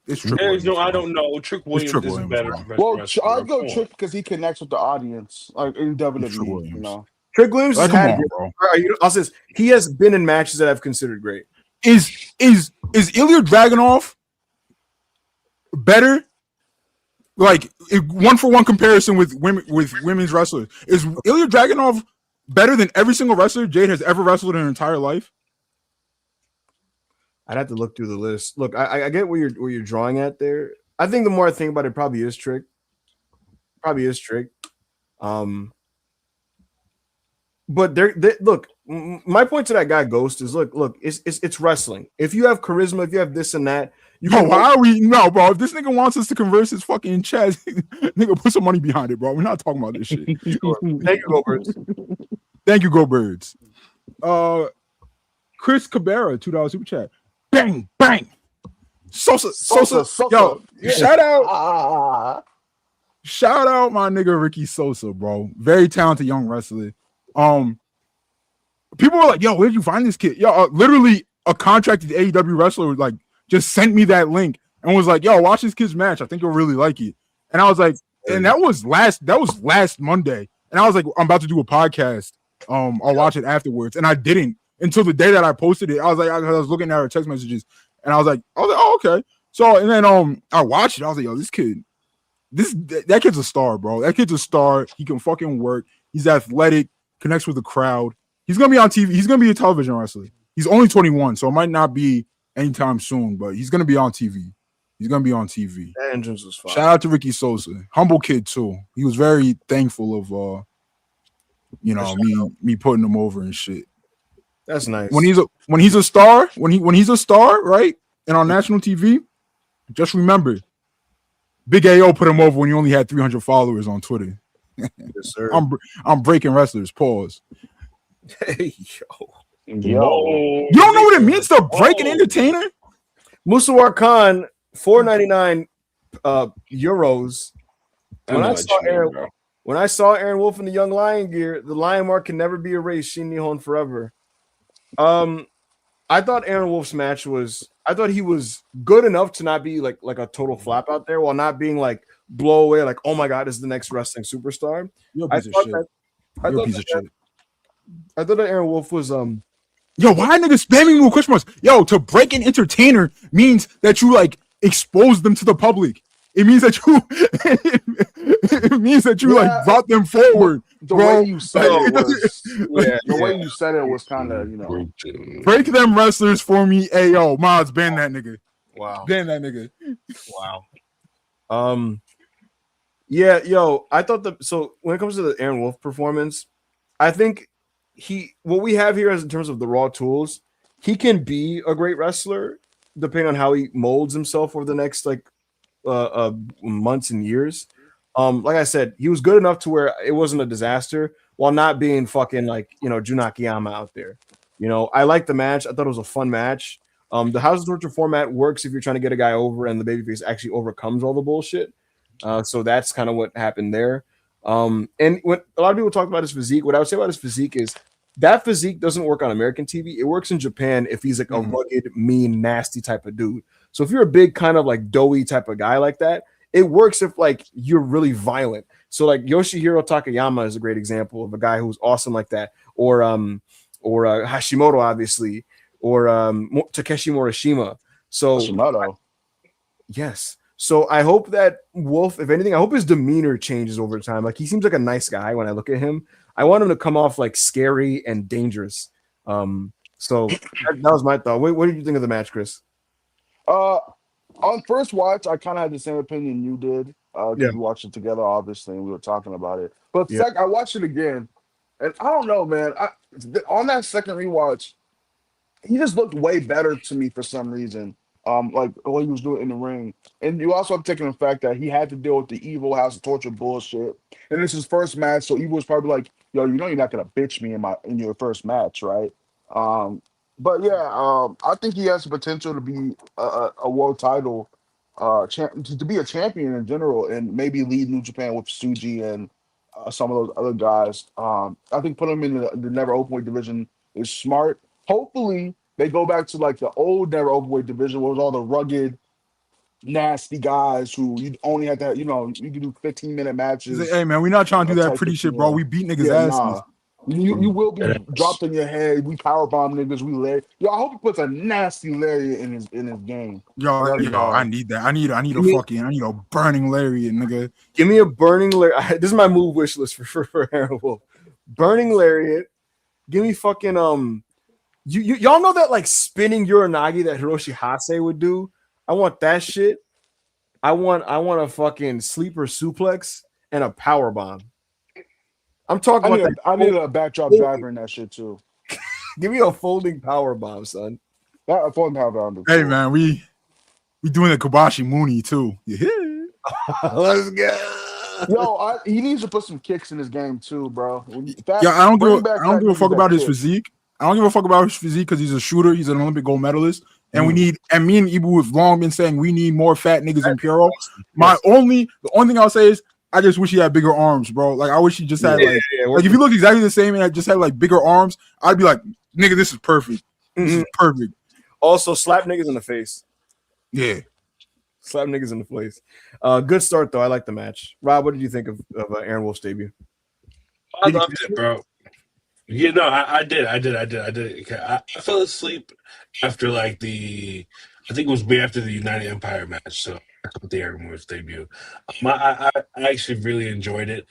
It's Trick There's Williams. I don't know. Trick Williams Trick is Williams, better. bro. Professional Well, wrestler. I'd go Trick because he connects with the audience, like in WWE. Trick Williams. You know, Trick Williams has Come had. on, bro. I'll say this, he has been in matches that I've considered great. Is Ilya Dragunov better? Like 1-for-1 comparison with women's wrestlers. Is Ilya Dragunov better than every single wrestler Jade has ever wrestled in her entire life? I'd have to look through the list. Look, I get where you're drawing at there. I think the more I think about it, probably is Trick. But look, my point to that guy Ghost is look, it's wrestling. If you have charisma, if you have this and that, why are we no, bro? If this nigga wants us to converse his fucking chest, nigga, put some money behind it, bro. We're not talking about this shit. Sure. Thank you, Go Birds. Thank you, Go Birds. Chris Cabrera, $2 super chat. Bang, bang. Sosa. Yo, Yeah. Shout out my nigga Ricky Sosa, bro. Very talented young wrestler. People were like, yo, where did you find this kid? Yo, literally a contracted AEW wrestler like just sent me that link and was like, yo, watch this kid's match. I think you'll really like it. And I was like, and that was last Monday. And I was like, I'm about to do a podcast. I'll watch it afterwards. And I didn't until the day that I posted it. I was looking at her text messages and I was like, oh, okay. So and then I watched it. I was like, yo, this kid, that kid's a star, bro. That kid's a star. He can fucking work. He's athletic, connects with the crowd. He's gonna be on TV. He's gonna be a television wrestler. He's only 21, so it might not be anytime soon, but he's gonna be on TV. That entrance was fine. Shout out to Ricky Sosa, humble kid too. He was very thankful of me putting him over and shit. That's nice. When he's a star, right? And on national TV, just remember, Big AO put him over when he only had 300 followers on Twitter. Yes, sir. I'm breaking wrestlers. Pause. Hey, Yo. You don't know what it means to break an entertainer? Musawar Khan, $4.99 euros. When I saw Aaron Wolf in the Young Lion gear, the lion mark can never be erased. Shin Nihon forever. I thought Aaron Wolf's match I thought he was good enough to not be like a total flap out there while not being like blow away, like, oh my God, this is the next wrestling superstar. You're a piece of shit. I thought that Aaron Wolf was Yo, why niggas spamming me with question marks? Yo, to break an entertainer means that you like expose them to the public. It means that you like brought them forward. The bro. way you said it was, the way you said it was kind of, break them wrestlers for me. Ayo, Mods, ban that nigga. wow. Ban that nigga. Wow. Yeah, yo, I thought so when it comes to the Aaron Wolf performance, I think what we have here is in terms of the raw tools, he can be a great wrestler depending on how he molds himself over the next months and years. Like I said, he was good enough to where it wasn't a disaster while not being fucking like, Jun Akiyama out there. I liked the match. I thought it was a fun match. The House of Torture format works if you're trying to get a guy over and the babyface actually overcomes all the bullshit. So that's kind of what happened there. And what a lot of people talk about his physique, what I would say about his physique is that physique doesn't work on American TV. It works in Japan if he's like a rugged, mean, nasty type of dude. So if you're a big kind of like doughy type of guy like that, it works if like you're really violent. So like Yoshihiro Takayama is a great example of a guy who's awesome like that, or Hashimoto obviously, or Takeshi Morishima. So Hashimoto. Yes. So I hope that Wolf, if anything, I hope his demeanor changes over time. Like he seems like a nice guy when I look at him. I want him to come off like scary and dangerous. So that was my thought. What did you think of the match, Chris? On first watch, I kind of had the same opinion you did. We watched it together, obviously, and we were talking about it. But I watched it again, And I don't know, man. On that second rewatch, he just looked way better to me for some reason. Like what he was doing in the ring. And you also have to take in the fact that he had to deal with the Evil House of Torture bullshit. And this is his first match, so Evil was probably like, yo, you know you're not gonna bitch me in your first match, right? Um, but yeah, I think he has the potential to be a world title to be a champion in general and maybe lead New Japan with Suji and some of those other guys. I think putting him in the never openweight division is smart. Hopefully, they go back to like the old never openweight division where it was all the rugged, nasty guys who you only had to, you could do 15-minute He's like, matches. hey man, we not trying to do that Type pretty of shit, bro. yeah, We beat niggas' yeah, asses. nah. You will be And dropped on your head. We powerbomb niggas. We lay. Yo, I hope he puts a nasty lariat in his game. Yo, Like, I need that. I need a burning lariat, nigga. Give me a burning lariat. This is my move wish list for Aaron Wolf. Burning lariat. Give me fucking y'all know that like spinning Uranagi that Hiroshi Hase would do. I want that shit. I want a fucking sleeper suplex and a power bomb. I'm talking about that. I need a backdrop driver in that shit too. Give me a folding power bomb, son. That a phone power bomb. Hey man, we doing the Kobashi Mooney too. Yeah. Let's go. Yo, he needs to put some kicks in his game too, bro. Yeah, I don't give a fuck about his physique. I don't give a fuck about his physique because he's a shooter. He's an Olympic gold medalist. And me and Ibu have long been saying we need more fat niggas in Puro. The only thing I'll say is I just wish he had bigger arms, bro. Like I wish he just had like if you look exactly the same and I just had like bigger arms, I'd be like, nigga, this is perfect. This is perfect. Also, slap niggas in the face. Yeah. Slap niggas in the face. Good start though. I like the match. Rob, what did you think of Aaron Wolf's debut? I loved it, bro. You know, I did. I fell asleep after like I think it was way after the United Empire match. So with the Aaron Wolf's debut, I actually really enjoyed it.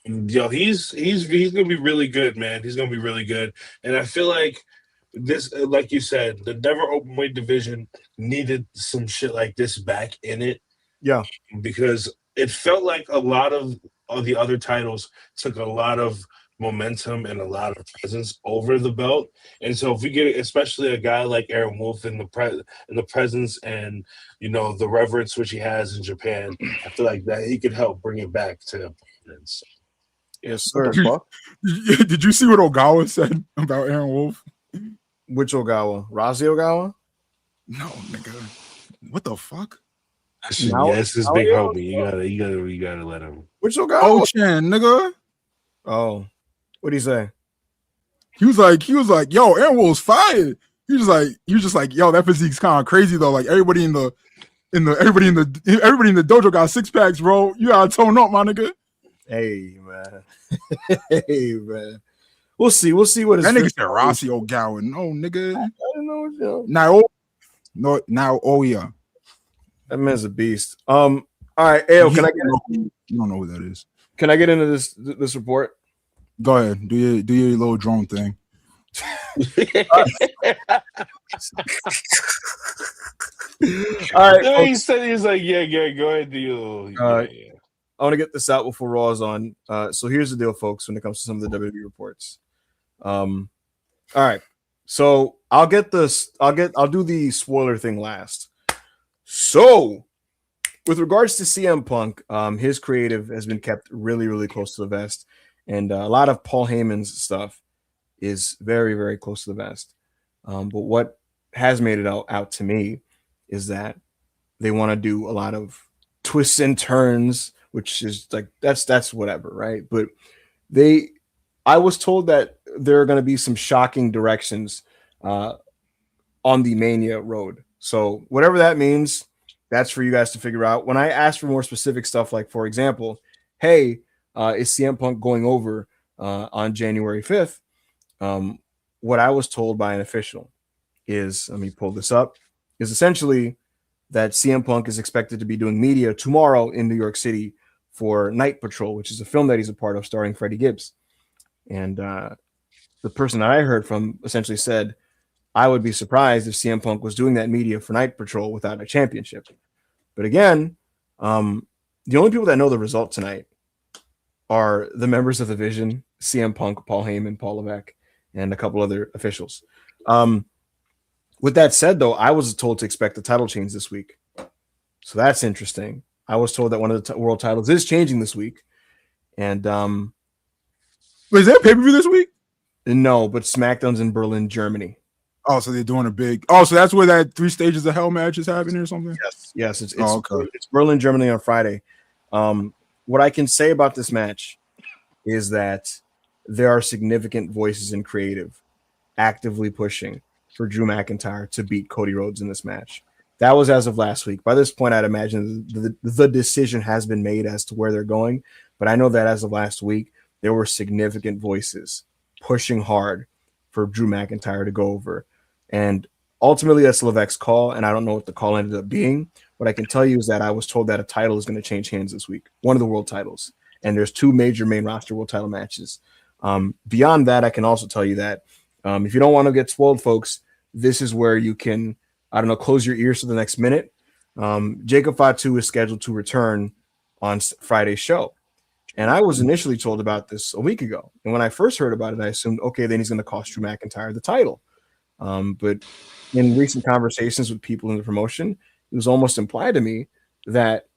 Yo, he's gonna be really good, man. He's gonna be really good, and I feel like this, like you said, the never open weight division needed some shit like this back in it. Yeah, because it felt like a lot of the other titles took a lot of momentum and a lot of presence over the belt, and so if we get especially a guy like Aaron Wolf in the presence and the reverence which he has in Japan, I feel like that he could help bring it back to prominence. Yes, sir. Did you see what Ogawa said about Aaron Wolf? Which Ogawa? Razi Ogawa? No, nigga. What the fuck? Yes, this big homie. You gotta let him. Which Ogawa? Oh, Chan, nigga. Oh, what'd he say? He was like, yo, Aaron Wolf's fired. He was just like, yo, that physique's kind of crazy though. Like everybody in the dojo got six packs, bro. You gotta tone up, my nigga. Hey man. Hey man. We'll see what his that nigga said Rossi Ogawa. No, nigga. I don't know. Now, yeah. That man's a beast. All right, Ayo, can I get you don't know who that is. Can I get into this report? Go ahead. Do your little drone thing. All right. He said he was like, yeah, go ahead, do you. I want to get this out before Raw is on. So here's the deal, folks, when it comes to some of the WWE reports. All right. So I'll do the spoiler thing last. So with regards to CM Punk, his creative has been kept really, really close to the vest. And a lot of Paul Heyman's stuff is very, very close to the vest. But what has made it out to me is that they want to do a lot of twists and turns, which is like that's whatever, right? But I was told that there are going to be some shocking directions on the Mania road. So whatever that means, that's for you guys to figure out. When I asked for more specific stuff, like for example, hey, is CM Punk going over on January 5th? What I was told by an official is, let me pull this up, is essentially that CM Punk is expected to be doing media tomorrow in New York City for Night Patrol, which is a film that he's a part of starring Freddie Gibbs. And the person that I heard from essentially said, I would be surprised if CM Punk was doing that media for Night Patrol without a championship. But again, the only people that know the result tonight are the members of the Vision CM Punk, Paul Heyman, Paul Levesque, and a couple other officials. With that said, though, I was told to expect a title change this week. So that's interesting. I was told that one of the world titles is changing this week. And Wait, is there a pay-per-view this week? no, but SmackDown's in Berlin, Germany. Oh, so they're doing a big. Oh, so that's where that 3 stages of hell match is happening or something? Yes, it's okay. It's Berlin, Germany on Friday. What I can say about this match is that there are significant voices in creative actively pushing for Drew McIntyre to beat Cody Rhodes in this match. That was as of last week. By this point, I'd imagine the decision has been made as to where they're going. But I know that as of last week, there were significant voices pushing hard for Drew McIntyre to go over. And ultimately, that's Levesque's call, and I don't know what the call ended up being. What I can tell you is that I was told that a title is going to change hands this week, one of the world titles. And there's 2 major main roster world title matches. Beyond that, I can also tell you that if you don't want to get spoiled, folks, this is where you can, I don't know, close your ears for the next minute. Jacob Fatu is scheduled to return on Friday's show. And I was initially told about this a week ago. And when I first heard about it, I assumed, okay, then he's going to cost Drew McIntyre the title. But in recent conversations with people in the promotion, it was almost implied to me that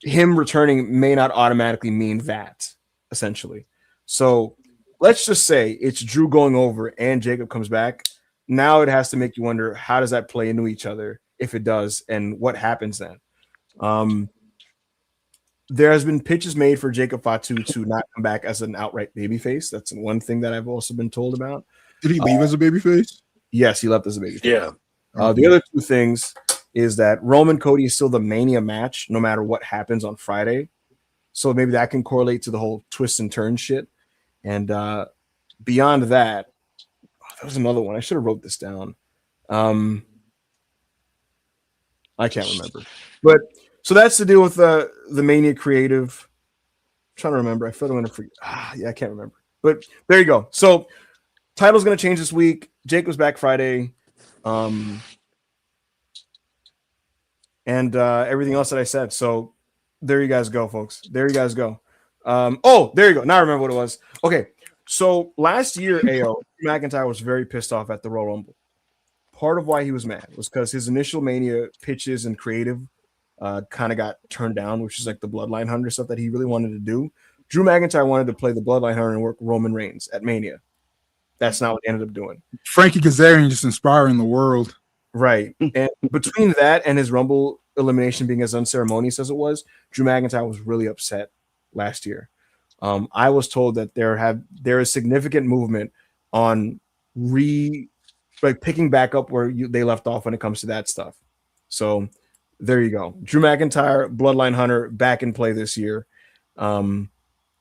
him returning may not automatically mean that, essentially. So let's just say it's Drew going over and Jacob comes back. Now it has to make you wonder, how does that play into each other, if it does, and what happens then? There has been pitches made for Jacob Fatu to not come back as an outright babyface. That's one thing that I've also been told about. Did he leave as a babyface? Yes, he left as a babyface. Yeah. The other 2 things is that Roman Cody is still the Mania match, no matter what happens on Friday. So maybe that can correlate to the whole twist and turn shit. And beyond that, there was another one. I should have wrote this down. I can't remember. But so that's the deal with the Mania creative. I'm trying to remember. I feel like I'm going to forget. Yeah, I can't remember. But there you go. So title's going to change this week. Jacob's back Friday. And everything else that I said. So there you guys go, folks. There you guys go. There you go. Now I remember what it was. Okay. So last year, AO McIntyre was very pissed off at the Royal Rumble. Part of why he was mad was because his initial Mania pitches and creative kind of got turned down, which is like the Bloodline Hunter stuff that he really wanted to do. Drew McIntyre wanted to play the Bloodline Hunter and work Roman Reigns at Mania. That's not what he ended up doing. Frankie Kazarian just inspiring the world. Right. And between that and his Rumble elimination being as unceremonious as it was, Drew McIntyre was really upset last year. I was told that there is significant movement on picking back up where they left off when it comes to that stuff. So there you go. Drew McIntyre, Bloodline Hunter, back in play this year. And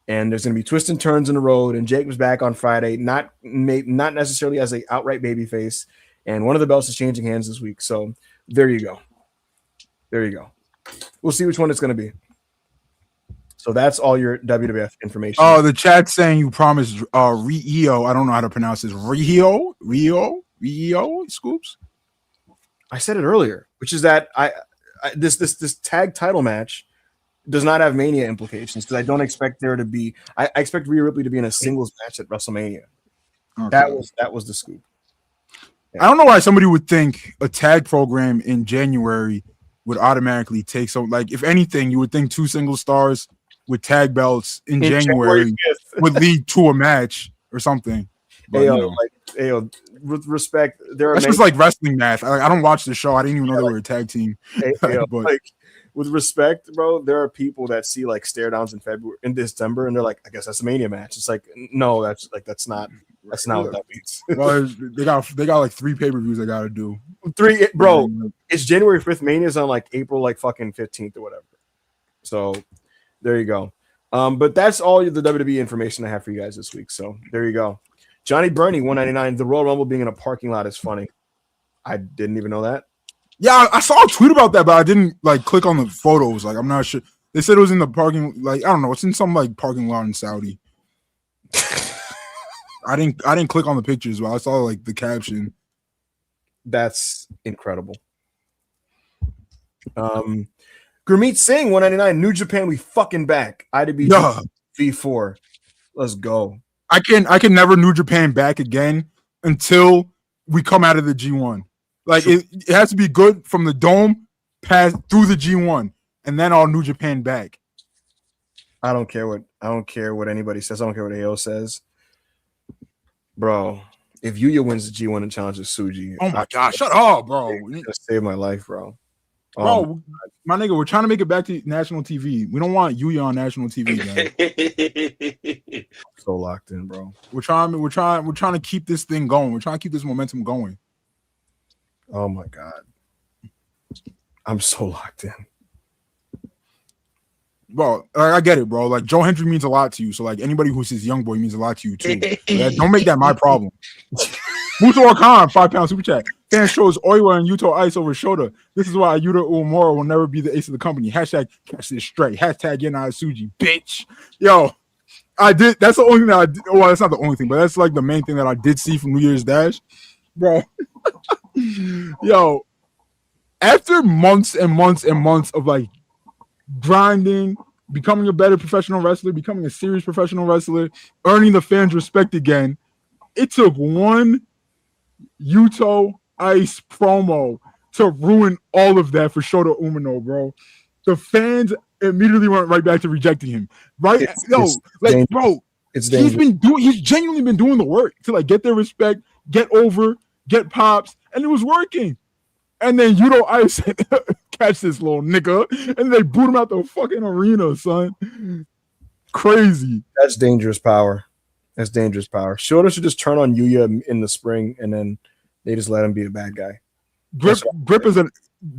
there's going to be twists and turns in the road. And Jacob's back on Friday, not necessarily as an outright babyface. And one of the belts is changing hands this week. So there you go. There you go. We'll see which one it's going to be. So that's all your WWF information. Oh, the chat's saying you promised Rio. I don't know how to pronounce this. Rio Scoops. I said it earlier, which is that this tag title match does not have Mania implications because I don't expect there to be. I expect Rhea Ripley to be in a singles match at WrestleMania. Okay. That was the scoop. Yeah. I don't know why somebody would think a tag program in January would automatically take so. Like, if anything, you would think 2 single stars with tag belts in January would lead to a match or something. But, with respect, that's just like wrestling math. I don't watch the show. I didn't even know they were a tag team. But with respect, bro, there are people that see like stare downs in December, and they're like, I guess that's a Mania match. It's like, no, that's not what that means. Well, they got like 3 pay-per-views they got to do. 3, bro. It's January 5th. Mania's on like April like fucking 15th or whatever. So there you go. But that's all the WWE information I have for you guys this week. So there you go. Johnny Burney, 199. The Royal Rumble being in a parking lot is funny. I didn't even know that. Yeah, I saw a tweet about that, but I didn't like click on the photos. Like, I'm not sure. They said it was in the parking. Like, I don't know. It's in some like parking lot in Saudi. I didn't click on the pictures, but I saw like the caption. That's incredible. Gurmeet Singh, 199. New Japan, we fucking back. IWGP V4. Let's go. I can never New Japan back again until we come out of the G1. Like it has to be good from the dome pass through the G1, and then I'll New Japan back. I don't care what anybody says. I don't care what AO says. Bro, if Yuya wins the G1 and challenges Tsuji, oh my god, shut up, bro. Just save my life, bro. Bro, my nigga, we're trying to make it back to national TV. We don't want Yuya on national TV, man. So locked in, bro. We're trying to keep this thing going. We're trying to keep this momentum going. Oh my god. I'm so locked in. Bro, I get it, bro. Like Joe Hendry means a lot to you. So like anybody who says young boy means a lot to you too. Don't make that my problem. Muto Khan, £5 super chat. Fan shows Oiwa and Yuto Ice over Shota. This is why Yuta Uemura will never be the ace of the company. Hashtag catch this straight. Hashtag Yanai Suji, bitch. Yo, I did. That's the only thing that I did. Well, that's not the only thing, but that's like the main thing that I did see from New Year's Dash, bro. Yo, after months and months and months of like grinding, becoming a better professional wrestler, becoming a serious professional wrestler, earning the fans' respect again, it took one Yuto Ice promo to ruin all of that for Shota Umino, bro. The fans immediately went right back to rejecting him. Right? He's genuinely been doing the work to like get their respect, get over, get pops, and it was working. And then Yuto Ice catch this little nigga, and they boot him out the fucking arena, son. Crazy. That's dangerous power. That's dangerous power. Shota should just turn on Yuya in the spring, and then they just let him be a bad guy. Grip is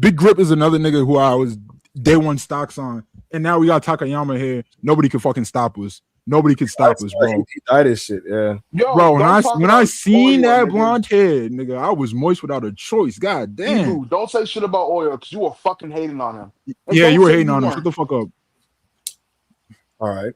Big Grip is another nigga who I was day one stocks on, and now we got Takayama here. Nobody can fucking stop us. Nobody can stop us, bro. He died his shit, yeah. Yo, bro, when I seen that nigga. blonde hair, nigga, I was moist without a choice. God damn. Dude, don't say shit about Oil because you were fucking hating on him. And yeah, don't you were say hating on him. weren't. Shut the fuck up. All right.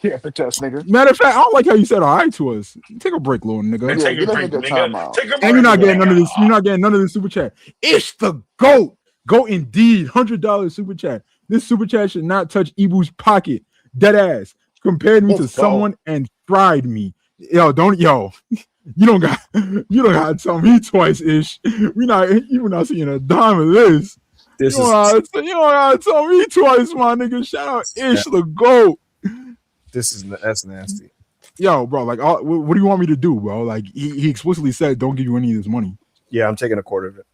Yeah, the test, nigga. Matter of fact, I don't like how you said all right to us. Take a break, little nigga. And take give a that break, nigga time nigga. out. Take a break. And you're not getting none of this. You're not getting none of this super chat. It's the GOAT. Go indeed. $100 super chat. This super chat should not touch Ibu's pocket. Dead ass. Compared me to someone and fried me. You don't got to tell me twice, Ish. We're not seeing a dime of this. You don't gotta tell me twice, my nigga. Shout out Ish, the GOAT. That's nasty. Yo, bro, like, what do you want me to do, bro? Like, he explicitly said, don't give you any of this money. Yeah, I'm taking a quarter of it.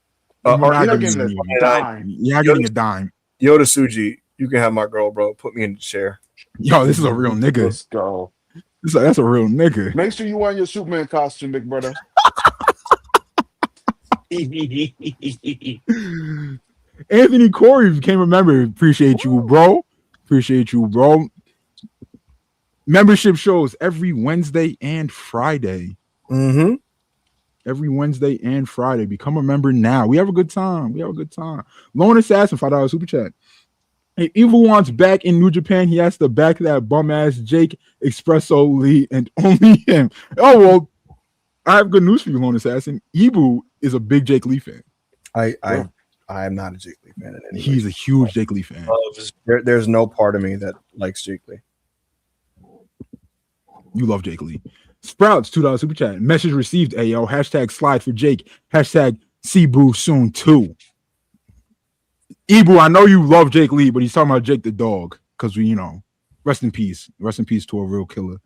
You're not getting a dime. You're not getting a dime. Yoda Suji, you can have my girl, bro. Put me in the chair. Yo, this is a real nigga. Let's go. That's a real nigga. Make sure you wear your Superman costume, big brother. Anthony Corey became a member. Appreciate you, bro. Membership shows every Wednesday and Friday. Mm-hmm. Every Wednesday and Friday. Become a member now. We have a good time. Lone Assassin, $5 super chat. If Evil wants back in New Japan, he has to back that bum ass Jake Espresso Lee and only him. Oh well, I have good news for you, Lone Assassin. Ibu is a big Jake Lee fan. I am not a Jake Lee fan. He's a huge Jake Lee fan. There's no part of me that likes Jake Lee. You love Jake Lee. Sprouts, $2 super chat. Message received, Ayo. Hashtag slide for Jake. Hashtag Cebu soon too. Ibu, I know you love Jake Lee, but he's talking about Jake the dog. Because we, rest in peace. Rest in peace to a real killer.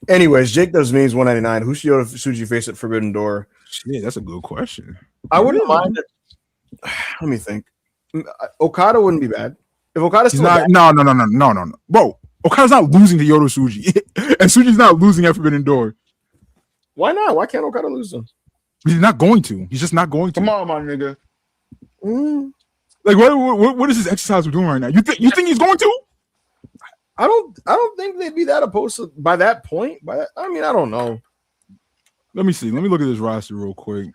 Anyways, Jake does means 199. Who should Suji face at Forbidden Door? Shit, that's a good question. I wouldn't mind it. Let me think. Okada wouldn't be bad. If Okada's still no. Bro, Okada's not losing to Yoto Suji. And Suji's not losing at Forbidden Door. Why not? Why can't Okada lose them? He's not going to. He's just not going to. Come on, my nigga. Like, what is this exercise we're doing right now? You think he's going to? I don't think they'd be that opposed to by that point. I don't know. Let me see. Let me look at this roster real quick.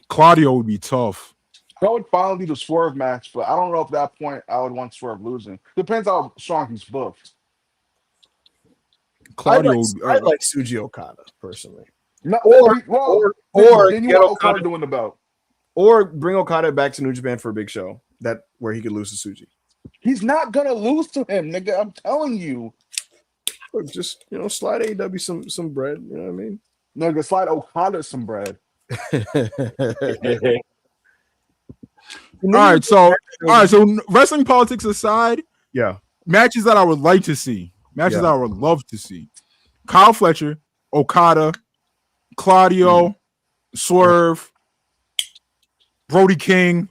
Claudio would be tough. I would finally do the Swerve match, but I don't know if at that point I would want Swerve losing. Depends how strong he's booked. Claudio, I'd like Suji Okada personally. No, Or then you get want Okada Okada. to win the belt. Or bring Okada back to New Japan for a big show where he could lose to Tsuji. He's not gonna lose to him, nigga. I'm telling you. Look, just slide AEW some bread. You know what I mean? Nigga, slide Okada some bread. All right, so wrestling politics aside, yeah, matches that I would like to see, that I would love to see: Kyle Fletcher, Okada, Claudio, Swerve, Brody King.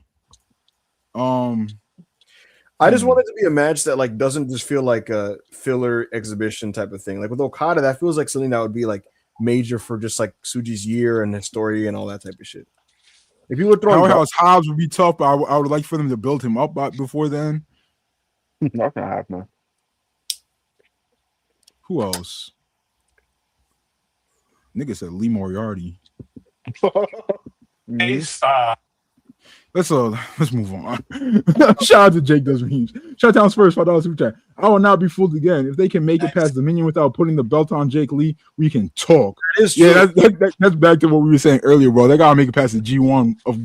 I just want it to be a match that like doesn't just feel like a filler exhibition type of thing. Like with Okada, that feels like something that would be like major for just like Tsuji's year and his story and all that type of shit. If you were throwing Powerhouse Hobbs would be tough, but I would like for them to build him up before then. Not gonna happen. Who else? Nigga said Lee Moriarty. Hey, stop. Let's move on. Shout out to Jake Does Memes. Shout out Spurs $5 super chat. I will not be fooled again. If they can make it past Dominion without putting the belt on Jake Lee, we can talk. That is true. Yeah, that's back to what we were saying earlier, bro. They gotta make it past the G1 of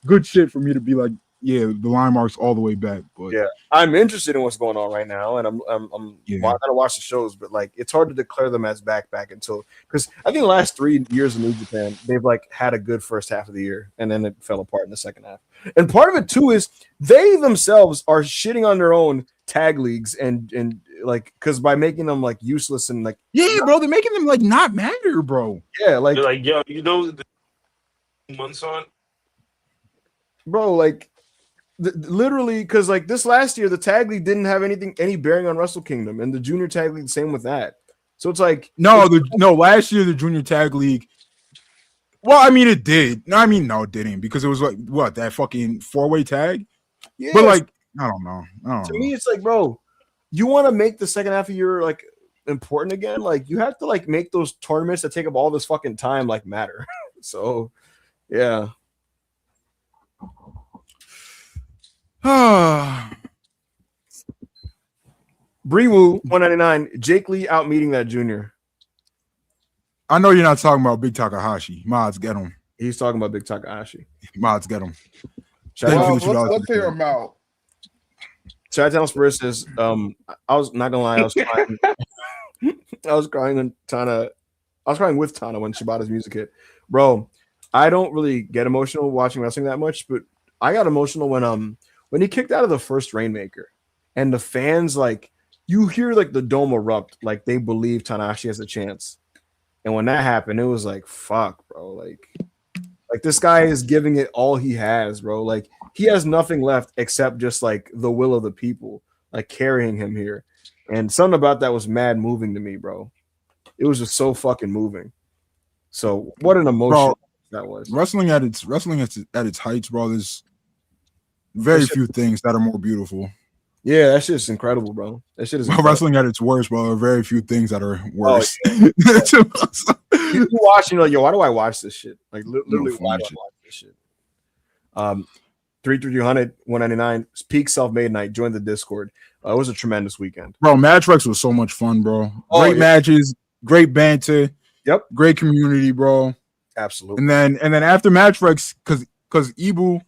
good shit for me to be like, yeah, the line marks all the way back. But yeah, I'm interested in what's going on right now, and I'm I gotta watch the shows, but like it's hard to declare them as back until because I think the last 3 years in New Japan they've like had a good first half of the year, and then it fell apart in the second half. And part of it too is they themselves are shitting on their own tag leagues and like because by making them like useless and like bro, they're making them like not matter, bro. Yeah, like they're like, yo, the months on, bro, like. Literally, because like this last year, the tag league didn't have any bearing on Wrestle Kingdom, and the junior tag league, same with that. So it's like last year the junior tag league. Well, I mean, it did. No, it didn't because it was like what that fucking 4-way tag. Yeah, but like I don't know. To me, it's like, bro, you want to make the second half of your like important again? Like you have to like make those tournaments that take up all this fucking time like matter. So, yeah. Bree Woo 199. Jake Lee out meeting that junior. I know you're not talking about Big Takahashi. Mods, get him. He's talking about Big Takahashi. Mods, get him. Let's hear him out. Chi-Town Spurs says, I was not gonna lie, I was crying. I was crying on Tana. I was crying with Tana when Shibata's music hit. Bro, I don't really get emotional watching wrestling that much, but I got emotional when he kicked out of the first Rainmaker, and the fans, like, you hear, like, the dome erupt, like, they believe Tanahashi has a chance. And when that happened, it was like, fuck, bro. Like this guy is giving it all he has, bro. Like, he has nothing left except just, like, the will of the people, like, carrying him here. And something about that was mad moving to me, bro. It was just so fucking moving. So, what an emotion that was. Wrestling at its heights, bro, there's very few things that are more beautiful. Yeah, that shit's incredible, bro. That shit is incredible. Wrestling at its worst, bro. There are very few things that are worse. Oh, yeah. You watching, like, yo, why do I watch this shit? Like, literally, why do I watch this shit? 3,300, 199, peak self-made night. Join the Discord. It was a tremendous weekend, bro. Match Rex was so much fun, bro. Great matches, great banter. Yep, great community, bro. Absolutely. And then after Match Rex, because Ibu,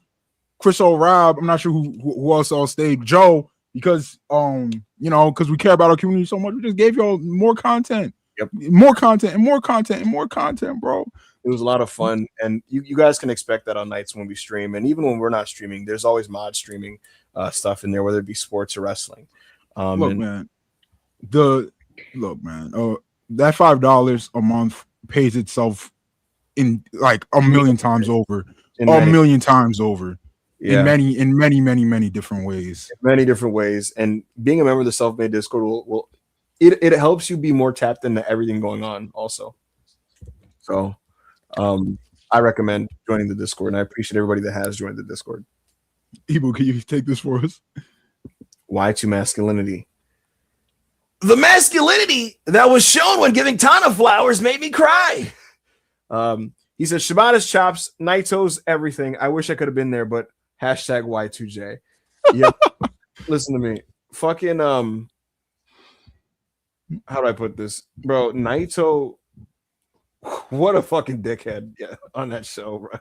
Chris Rob, I'm not sure who else all stayed, Joe, because because we care about our community so much, we just gave y'all more content. Yep, more content and more content and more content, bro. It was a lot of fun, and you guys can expect that on nights when we stream, and even when we're not streaming, there's always mod streaming stuff in there, whether it be sports or wrestling. Man, that $5 a month pays itself in like a million times over, million times over. Yeah. In many different ways. Many different ways. And being a member of the Self-Made Discord will it helps you be more tapped into everything going on also. So I recommend joining the Discord, and I appreciate everybody that has joined the Discord. Ibu, can you take this for us? Y2 masculinity. The masculinity that was shown when giving Tana flowers made me cry. He says Shibata's chops, Naito's everything. I wish I could have been there, but hashtag Y2J. Yep. Listen to me. Fucking how do I put this? Bro, Naito, what a fucking dickhead on that show, bro.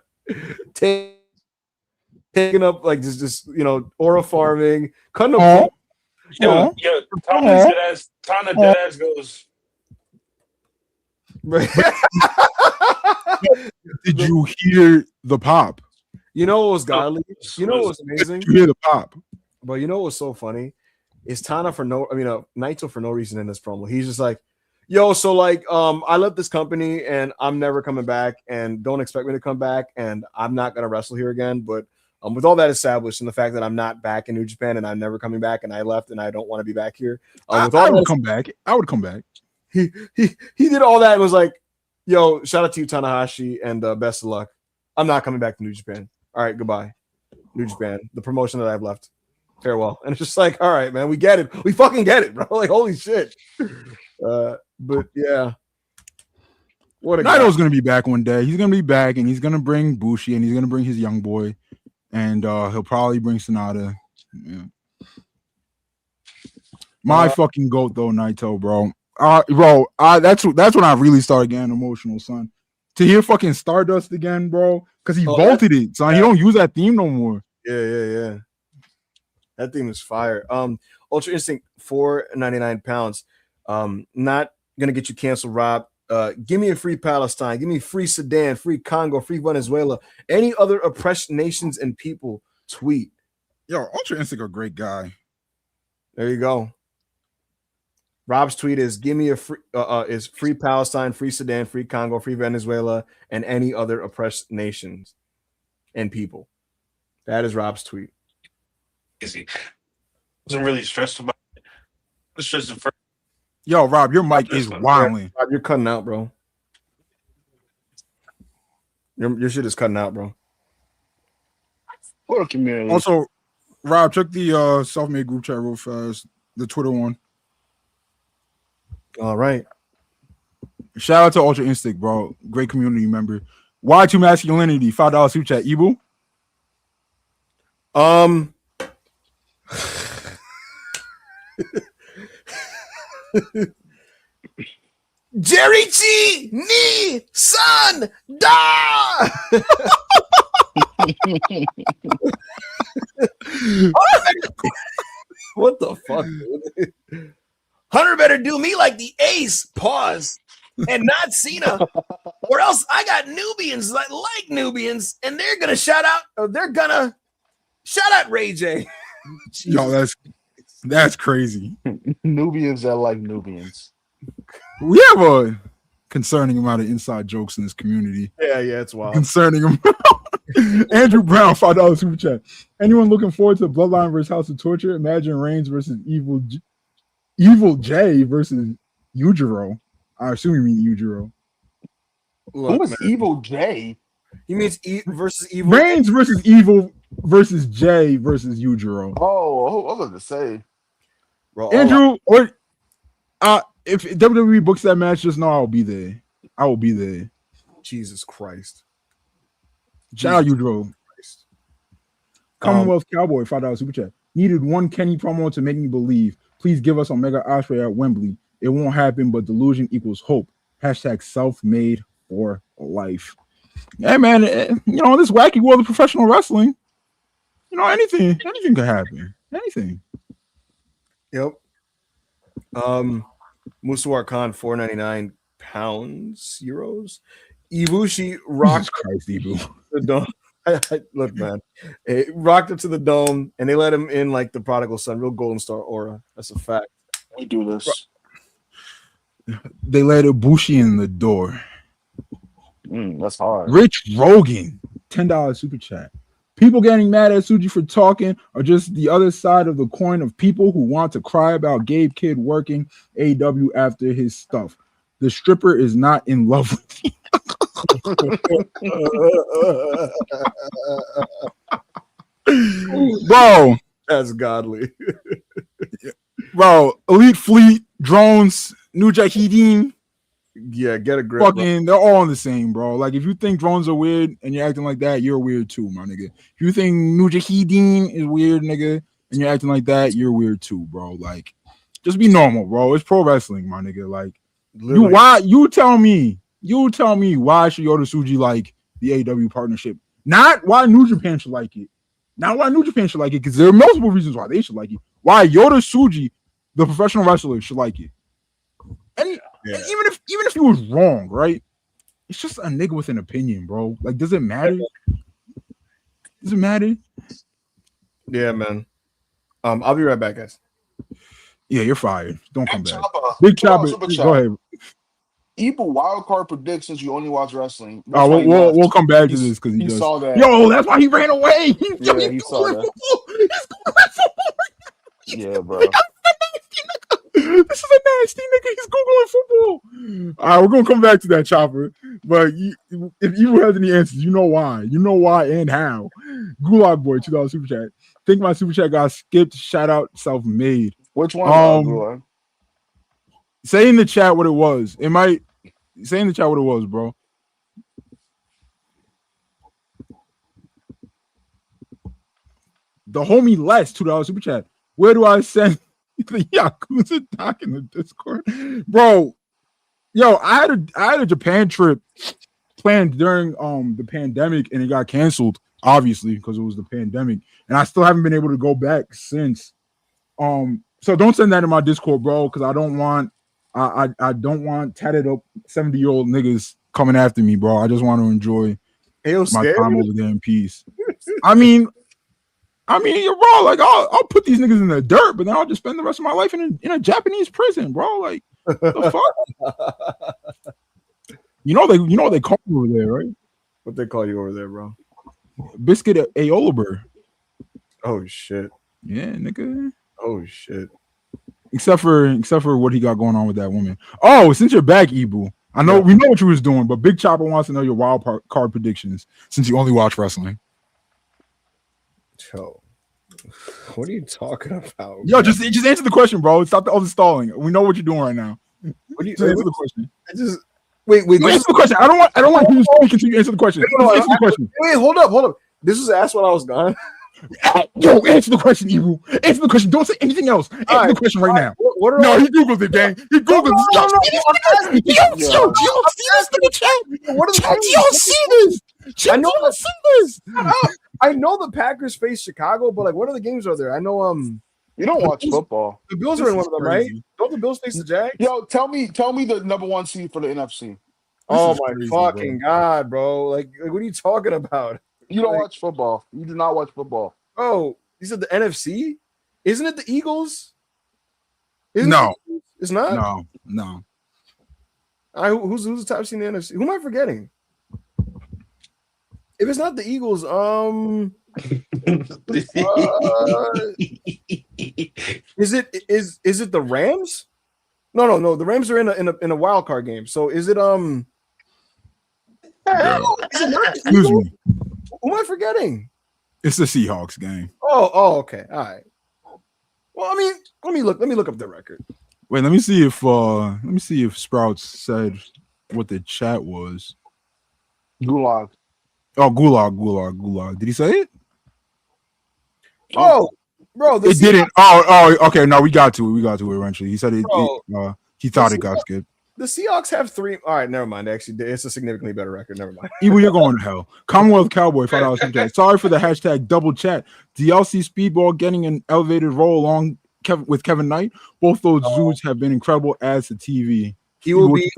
taking up like just aura farming, cutting up. Oh. Yo, Tana deadass goes. Did you hear the pop? You know what was godly? You know what was amazing? Did you hear the pop? But you know what was so funny? Is Tana Naito for no reason in this promo. He's just like, yo, so like I left this company and I'm never coming back, and don't expect me to come back, and I'm not gonna wrestle here again. But with all that established and the fact that I'm not back in New Japan and I'm never coming back and I left and I don't want to be back here. I would come back. He did all that and was like, yo, shout out to you, Tanahashi, and best of luck. I'm not coming back to New Japan. All right, goodbye. New Japan, the promotion that I've left. Farewell. And it's just like, all right, man, we get it. We fucking get it, bro. Like, holy shit. But yeah. What a Naito's gonna be back one day. He's gonna be back and he's gonna bring Bushi and he's gonna bring his young boy. And he'll probably bring Sonata. Yeah. My fucking goat though, Naito, bro. That's when I really started getting emotional, son. To hear fucking Stardust again, bro, because he vaulted it, son. He don't use that theme no more. Yeah. That theme is fire. Ultra Instinct, 499 pounds. Not gonna get you canceled, Rob. Give me a free Palestine, give me free Sudan, free Congo, free Venezuela, any other oppressed nations and people. Tweet. Yo, Ultra Instinct a great guy. There you go. Rob's tweet is give me a free free Palestine, free Sudan, free Congo, free Venezuela, and any other oppressed nations and people. That is Rob's tweet. Easy. Wasn't really stressed about it. I was stressed at first. Yo, Rob, your mic is wilding. Rob, you're cutting out, bro. Your shit is cutting out, bro. What a community. Also, Rob, check the self-made group chat real fast. The Twitter one. All right. Shout out to Ultra Instinct, bro. Great community member. Y2 Masculinity, $5 super chat. Ibu? Jerry G Ni San Da. What the fuck, dude? Hunter better do me like the Ace, pause, and not Cena, or else I got Nubians like Nubians, and they're gonna shout out Ray J. Yo, that's crazy. Nubians that like Nubians. We have a concerning amount of inside jokes in this community. Yeah, it's wild. Concerning amount. Andrew Brown, $5 super chat. Anyone looking forward to Bloodline versus House of Torture? Imagine Reigns versus Evil J versus Yujiro. I assume you mean Yujiro. Who is Evil J? He means versus Evil. Reigns versus Evil versus J versus Yujiro. Oh, I was going to say. Bro, Andrew, if WWE books that match, just know I will be there. I will be there. Jesus Christ. Shout out Yujiro. Commonwealth Cowboy, $5 super chat. Needed one Kenny promo to make me believe. Please give us Omega Ospreay at Wembley. It won't happen, but delusion equals hope. # self-made for life. Yeah, man. This wacky world of professional wrestling. Anything could happen. Anything. Yep. Musuwar Khan, 499 pounds, euros. Ibushi rocked the dome. Look, man, it rocked it to the dome, and they let him in like the prodigal son, real Golden Star aura. That's a fact. We do this. They let Ibushi in the door. That's hard. Rich Rogan, $10 super chat. People getting mad at Tsuji for talking are just the other side of the coin of people who want to cry about Gabe Kidd working AEW after his stuff. The stripper is not in love with you. Bro, that's godly. Bro, Elite Fleet, drones, New Jahideen. Yeah, get a grip. Fucking, they're all the same, bro. Like, if you think drones are weird and you're acting like that, you're weird too, my nigga. If you think New Jahideen is weird, nigga, and you're acting like that, you're weird too, bro. Like, just be normal, bro. It's pro wrestling, my nigga. Like, you tell me why should Yota Tsuji like the AEW partnership? Not why New Japan should like it. Now why New Japan should like it, because there are multiple reasons why they should like it. Why Yota Tsuji, the professional wrestler, should like it. And even if he was wrong, right? It's just a nigga with an opinion, bro. Like, does it matter? Does it matter? Yeah, man. I'll be right back, guys. Yeah, you're fired. Don't come Big back. Chopper. Big Hold on, Chopper. Super Go ahead. Ibu wildcard predictions. You only watch wrestling. We'll come back to this because he saw that. Yo, that's why he ran away. Yeah, he saw that. Yeah, bro. This is a nasty nigga. He's googling football. All right, we're gonna come back to that, Chopper. But if you has any answers, you know why. You know why and how. Gulag Boy, $2 super chat. Think my super chat got skipped. Shout out, self-made. Which one? Gulag? Say in the chat what it was. It might say in the chat what it was, bro. The homie Les, $2 super chat. Where do I send the Yakuza doc in the Discord? Bro, yo, I had a Japan trip planned during the pandemic and it got canceled, obviously, because it was the pandemic. And I still haven't been able to go back since. So don't send that in my Discord, bro, because I don't want tatted up 70-year-old niggas coming after me, bro. I just want to enjoy my time over there in peace. I mean, you're bro. Like, I'll put these niggas in the dirt, but then I'll just spend the rest of my life in a Japanese prison, bro. Like, the fuck? You know what they call you over there, right? What they call you over there, bro? Biscuit Aolabur. Oh shit. Yeah, nigga. Oh shit. Except for what he got going on with that woman. Oh, since you're back, Ibu, we know what you was doing, but Big Chopper wants to know your wild card predictions since you only watch wrestling. Yo, what are you talking about? Yo, just answer the question, bro. Stop all the stalling. We know what you're doing right now. What do you answer the question? Wait. Answer the question. I don't want you to speak until you answer the question. Answer the question. Wait, hold up. This was asked when I was gone. Yo, answer the question, Ibu. Answer the question. Don't say anything else. Answer the question right now. No, he Googled it, gang. He Googled it. Yo, I know the Packers face Chicago, but like, what other games are there? I know you don't watch football. The Bills are in one of them, right? Don't the Bills face the Jags? Yo, tell me the number one seed for the NFC. Oh my fucking god, bro! Like, what are you talking about? You don't watch football. You do not watch football. Oh, you said the NFC? Isn't it the Eagles? No, it's not. No. Who's the top seed in the NFC? Who am I forgetting? If it's not the Eagles, is it the Rams? No. The Rams are in a wild card game. So is it Excuse me. Who am I forgetting? It's the Seahawks game. Oh, okay. All right. Well, I mean, let me look up the record. Wait, let me see if Sprouts said what the chat was. Gulag. Oh, Gulag. Did he say it? Oh, bro, it didn't. Oh, okay. No, we got to it eventually. He said it. He thought it got skipped. The Seahawks have 3. All right, never mind. Actually, it's a significantly better record. Never mind. Evil, you're going to hell. Commonwealth Cowboy, $5. Sorry for the hashtag double chat. DLC Speedball getting an elevated role along with Kevin Knight. Both those dudes have been incredible as to TV. He will be.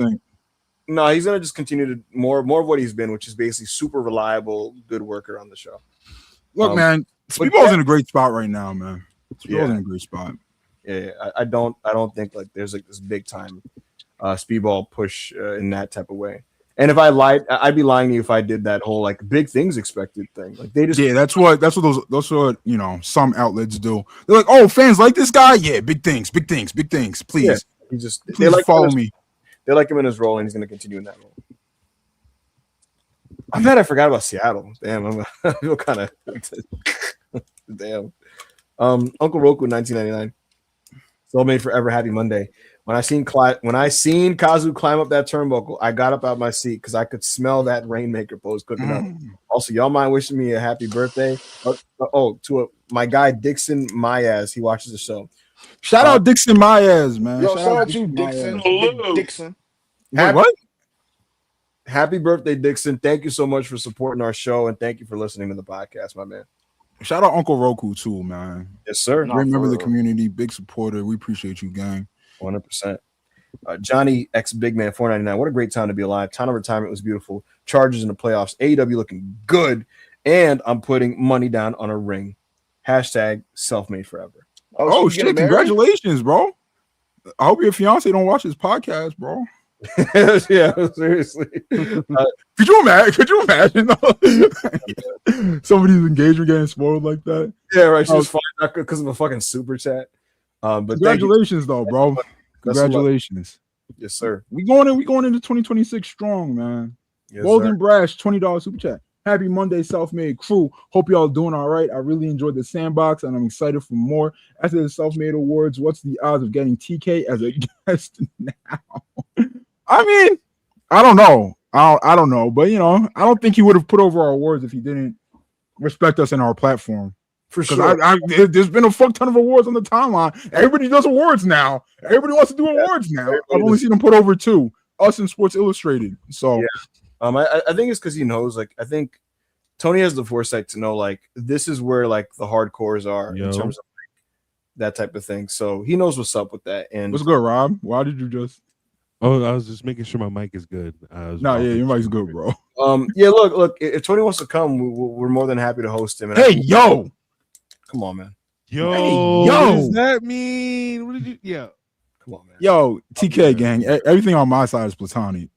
No, he's gonna just continue to more of what he's been, which is basically super reliable, good worker on the show. Look, man, Speedball's in a great spot right now, man. Speedball's in a great spot. Yeah, I don't think like there's like this big time Speedball push in that type of way. And if I lied, I'd be lying to you if I did that whole like big things expected thing. Like they just that's what those some outlets do. They're like, oh, fans like this guy, yeah, big things, please. Yeah, they like follow me. They like him in his role, and he's going to continue in that role. I'm mad I forgot about Seattle. Damn, I feel kind of damn. Uncle Roku, 1999. Soul Made Forever. Happy Monday. When I seen Kazu climb up that turnbuckle, I got up out of my seat because I could smell that Rainmaker pose cooking up. Also, y'all mind wishing me a happy birthday? My guy Dixon Mayaz. He watches the show. Shout out Dixon Mayaz, man. Yo, shout out you, Dixon. Dixon. Happy birthday, Dixon. Thank you so much for supporting our show, and thank you for listening to the podcast, my man. Shout out Uncle Roku too, man. Yes, sir. No, Great member of for the real. community, big supporter. We appreciate you, gang. 100%. Johnny X Big Man 499. What a great time to be alive. Time of retirement was beautiful. Chargers in the playoffs. AEW looking good. And I'm putting money down on a ring. Hashtag self-made forever. Oh she shit! getting married? Congratulations, bro. I hope your fiance don't watch this podcast, bro. Yeah, seriously. Could you imagine somebody's engagement getting spoiled like that? Yeah, right. She was fine because of a fucking super chat. But Congratulations, though, bro. Congratulations. Yes, sir. We going into 2026 strong, man. Yes, Golden sir. Brash, $20 super chat. Happy Monday, Self-Made crew. Hope y'all doing all right. I really enjoyed the sandbox, and I'm excited for more. After the Self-Made Awards, what's the odds of getting TK as a guest now? I mean, I don't know. I don't know, but I don't think he would have put over our awards if he didn't respect us in our platform. For sure. There's been a fuck ton of awards on the timeline. Everybody does awards now. Everybody wants to do awards now. I've only seen him put over 2, us and Sports Illustrated. So, I think it's because he knows. Like, I think Tony has the foresight to know, like, this is where like the hardcores are in terms of like, that type of thing. So he knows what's up with that. And what's good, Rob? Why did you just? Oh, I was just making sure my mic is good. Your mic's good, bro. Yeah. Look. If Tony wants to come, we're more than happy to host him. And Hey, yo. Come on, man. Yo, yo. what does that mean? What did you? Yeah, come on, man. Yo, TK gang. Everything on my side is platonic.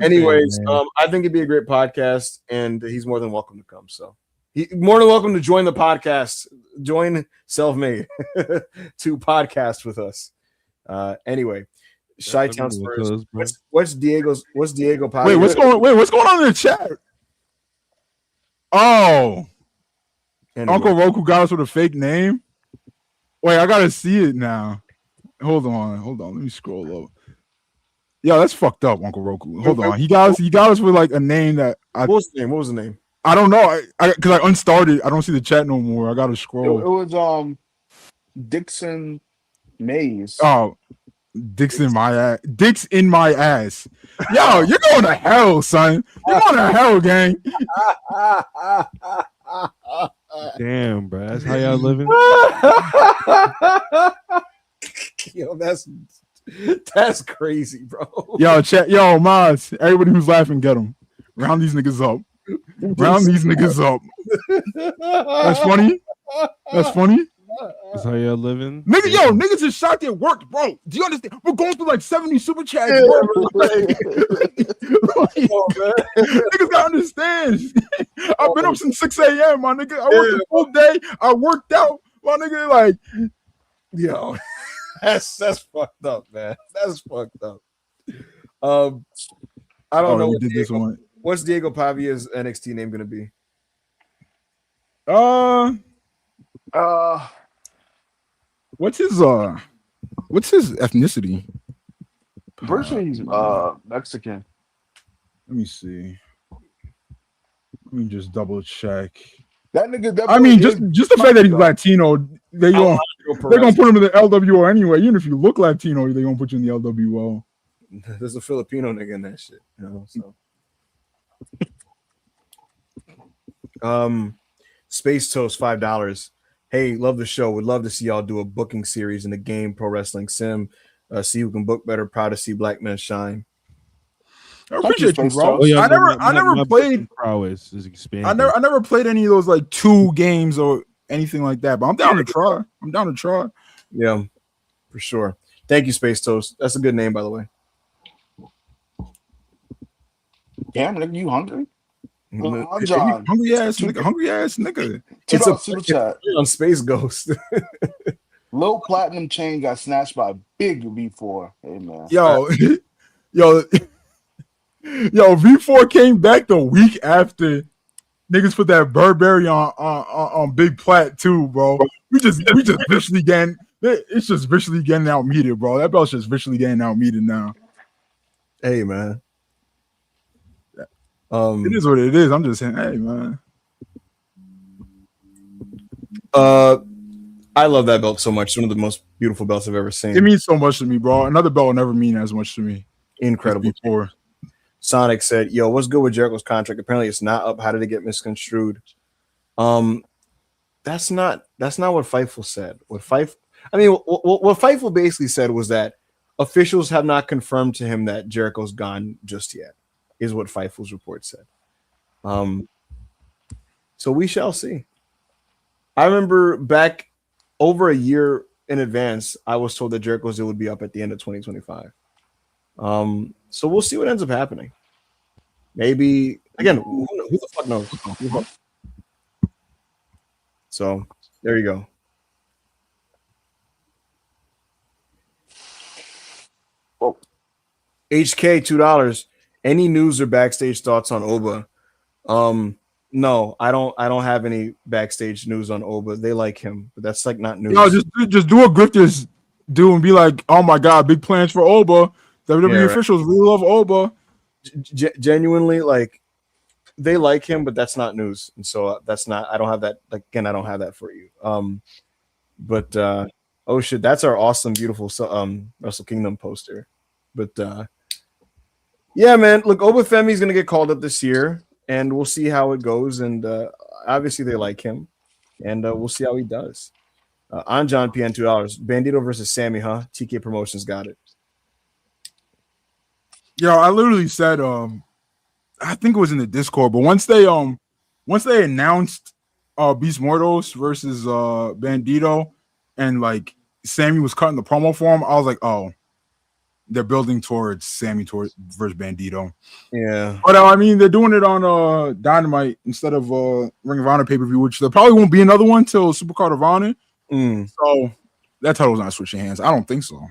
Anyways, I think it'd be a great podcast, and he's more than welcome to come. So he's more than welcome to join the podcast. Join Self-Made to podcast with us. Anyway, Chi-Town Spurs. What's Diego? Wait, what's going on in the chat? Oh. Anyway. Uncle Roku got us with a fake name. Wait, I gotta see it now. Hold on. Let me scroll up. Yeah, that's fucked up, Uncle Roku. Hold on. He got us with like a name that What was the name? I don't know. Because I unstarted. I don't see the chat no more. I gotta scroll. It was Dixon Mays. Oh, Dicks in my ass. Dicks in my ass. Yo, you're going to hell, son. You're going to hell, gang. Damn, bro. That's how y'all living. Yo, that's crazy, bro. Yo, chat. Yo, Maz. Everybody who's laughing, get them. Round these niggas up. That's funny. That's how y'all living. Niggas is shocked it worked, bro. Do you understand? We're going through like 70 super chats, bro. Niggas gotta understand. I've been up since 6 a.m., my nigga. I worked the full day. I worked out, my nigga. Like, yo, that's fucked up, man. That's fucked up. I don't know. What's Diego Pavia's NXT name gonna be? What's his ethnicity? Virtually he's Mexican. Let me see. Let me just double check. That nigga. I mean, just the fact that he's Latino, they're gonna put him in the LWO anyway. Even if you look Latino, they're gonna put you in the LWO. There's a Filipino nigga in that shit, So. Space Toast $5. Hey, love the show. Would love to see y'all do a booking series in the game Pro Wrestling Sim. See who can book better. Proud to see black men shine. I appreciate you, bro. I never played prowess is expanding. I never played any of those like 2 games or anything like that, but I'm down to try. Yeah, for sure. Thank you, Space Toast. That's a good name, by the way. Damn, nigga, you hungry? John. Hungry ass nigga. It's a super chat on Space Ghost. Low platinum chain got snatched by Big V4. Hey man. Yo, V4 came back the week after niggas put that Burberry on Big Plat too, bro. We just visually getting it's just visually getting out media, bro. That belt's just visually getting out media now. Hey man. It is what it is. I'm just saying, hey man. I love that belt so much. It's one of the most beautiful belts I've ever seen. It means so much to me, bro. Another belt will never mean as much to me. Incredible. Sonic said, yo, what's good with Jericho's contract? Apparently it's not up. How did it get misconstrued? that's not what Fightful said. What Fightful basically said was that officials have not confirmed to him that Jericho's gone just yet, is what Fightful's report said. So we shall see. I remember back over a year in advance, I was told that Jericho's deal would be up at the end of 2025. So we'll see what ends up happening. Maybe again, who the fuck knows? So there you go. Whoa. HK $2. Any news or backstage thoughts on Oba? No, I don't have any backstage news on Oba. They like him, but that's like not news. No, just do what Grifters do and be like, oh my god, big plans for Oba. WWE officials really love Oba. Genuinely, like they like him, but that's not news, and so that's not. I don't have that. Like again, I don't have that for you. But oh shit, that's our awesome, beautiful Wrestle Kingdom poster. But yeah, man, look, Oba Femi's gonna get called up this year. And we'll see how it goes. And obviously they like him. And we'll see how he does. Anjan PN $2. Bandito versus Sammy, huh? TK Promotions got it. Yo, I literally said, I think it was in the Discord, but once they announced Beast Mortos versus Bandito and like Sammy was cutting the promo for him, I was like, oh, they're building towards Sammy versus Bandito. Yeah. But I mean, they're doing it on Dynamite instead of Ring of Honor pay-per-view, which there probably won't be another one till Supercard of Honor. So that title's not switching hands. I don't think so.